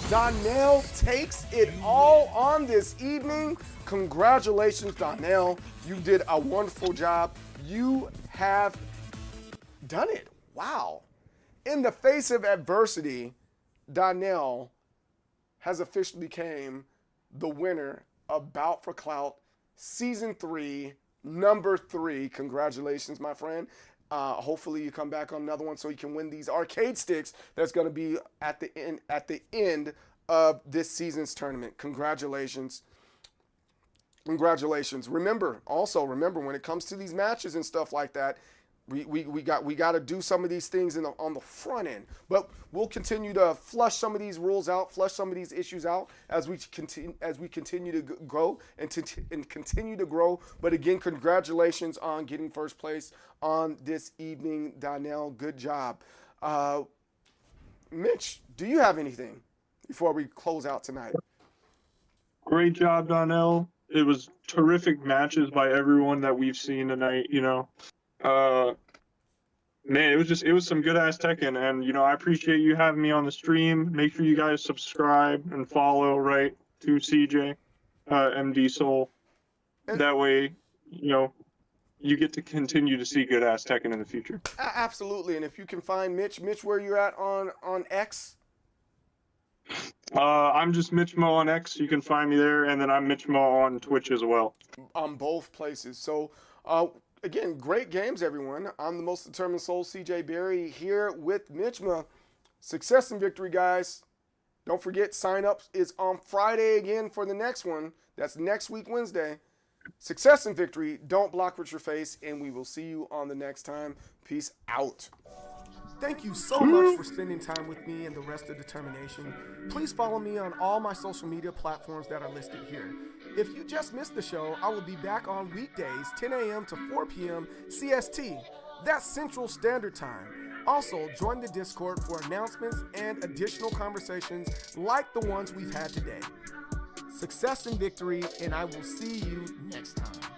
Donnell takes it all on this evening. Congratulations, Donnell. You did a wonderful job. You have done it. Wow. In the face of adversity, Donnell has officially become the winner of Bout for Clout Season 3, number 3. Congratulations, my friend. Hopefully you come back on another one so you can win these arcade sticks that's going to be at the end of this season's tournament. Congratulations. Congratulations. Remember when it comes to these matches and stuff like that, we got to do some of these things on the front end, but we'll continue to flush some of these rules out, flush some of these issues out as we continue to go and continue to grow. But again, congratulations on getting first place on this evening, Donnell. Good job. Mitch, do you have anything before we close out tonight? Great job, Donnell. It was terrific matches by everyone that we've seen tonight, you know. Man, it was some good ass Tekken, and you know, I appreciate you having me on the stream. Make sure you guys subscribe and follow right to CJ, MDSoul. That way, you know, you get to continue to see good ass Tekken in the future. Absolutely. And if you can find Mitch, where you're at on X? I'm just MitchMo on X. You can find me there, and then I'm MitchMo on Twitch as well. On both places. So, again, great games, everyone. I'm the most determined soul, CJ Berry, here with Mitchma. Success and victory, guys. Don't forget, sign up is on Friday again for the next one. That's next week, Wednesday. Success and victory. Don't block with your face, and we will see you on the next time. Peace out. Thank you so much for spending time with me and the rest of Determination. Please follow me on all my social media platforms that are listed here. If you just missed the show, I will be back on weekdays, 10 a.m. to 4 p.m. CST. That's Central Standard Time. Also, join the Discord for announcements and additional conversations like the ones we've had today. Success and victory, and I will see you next time.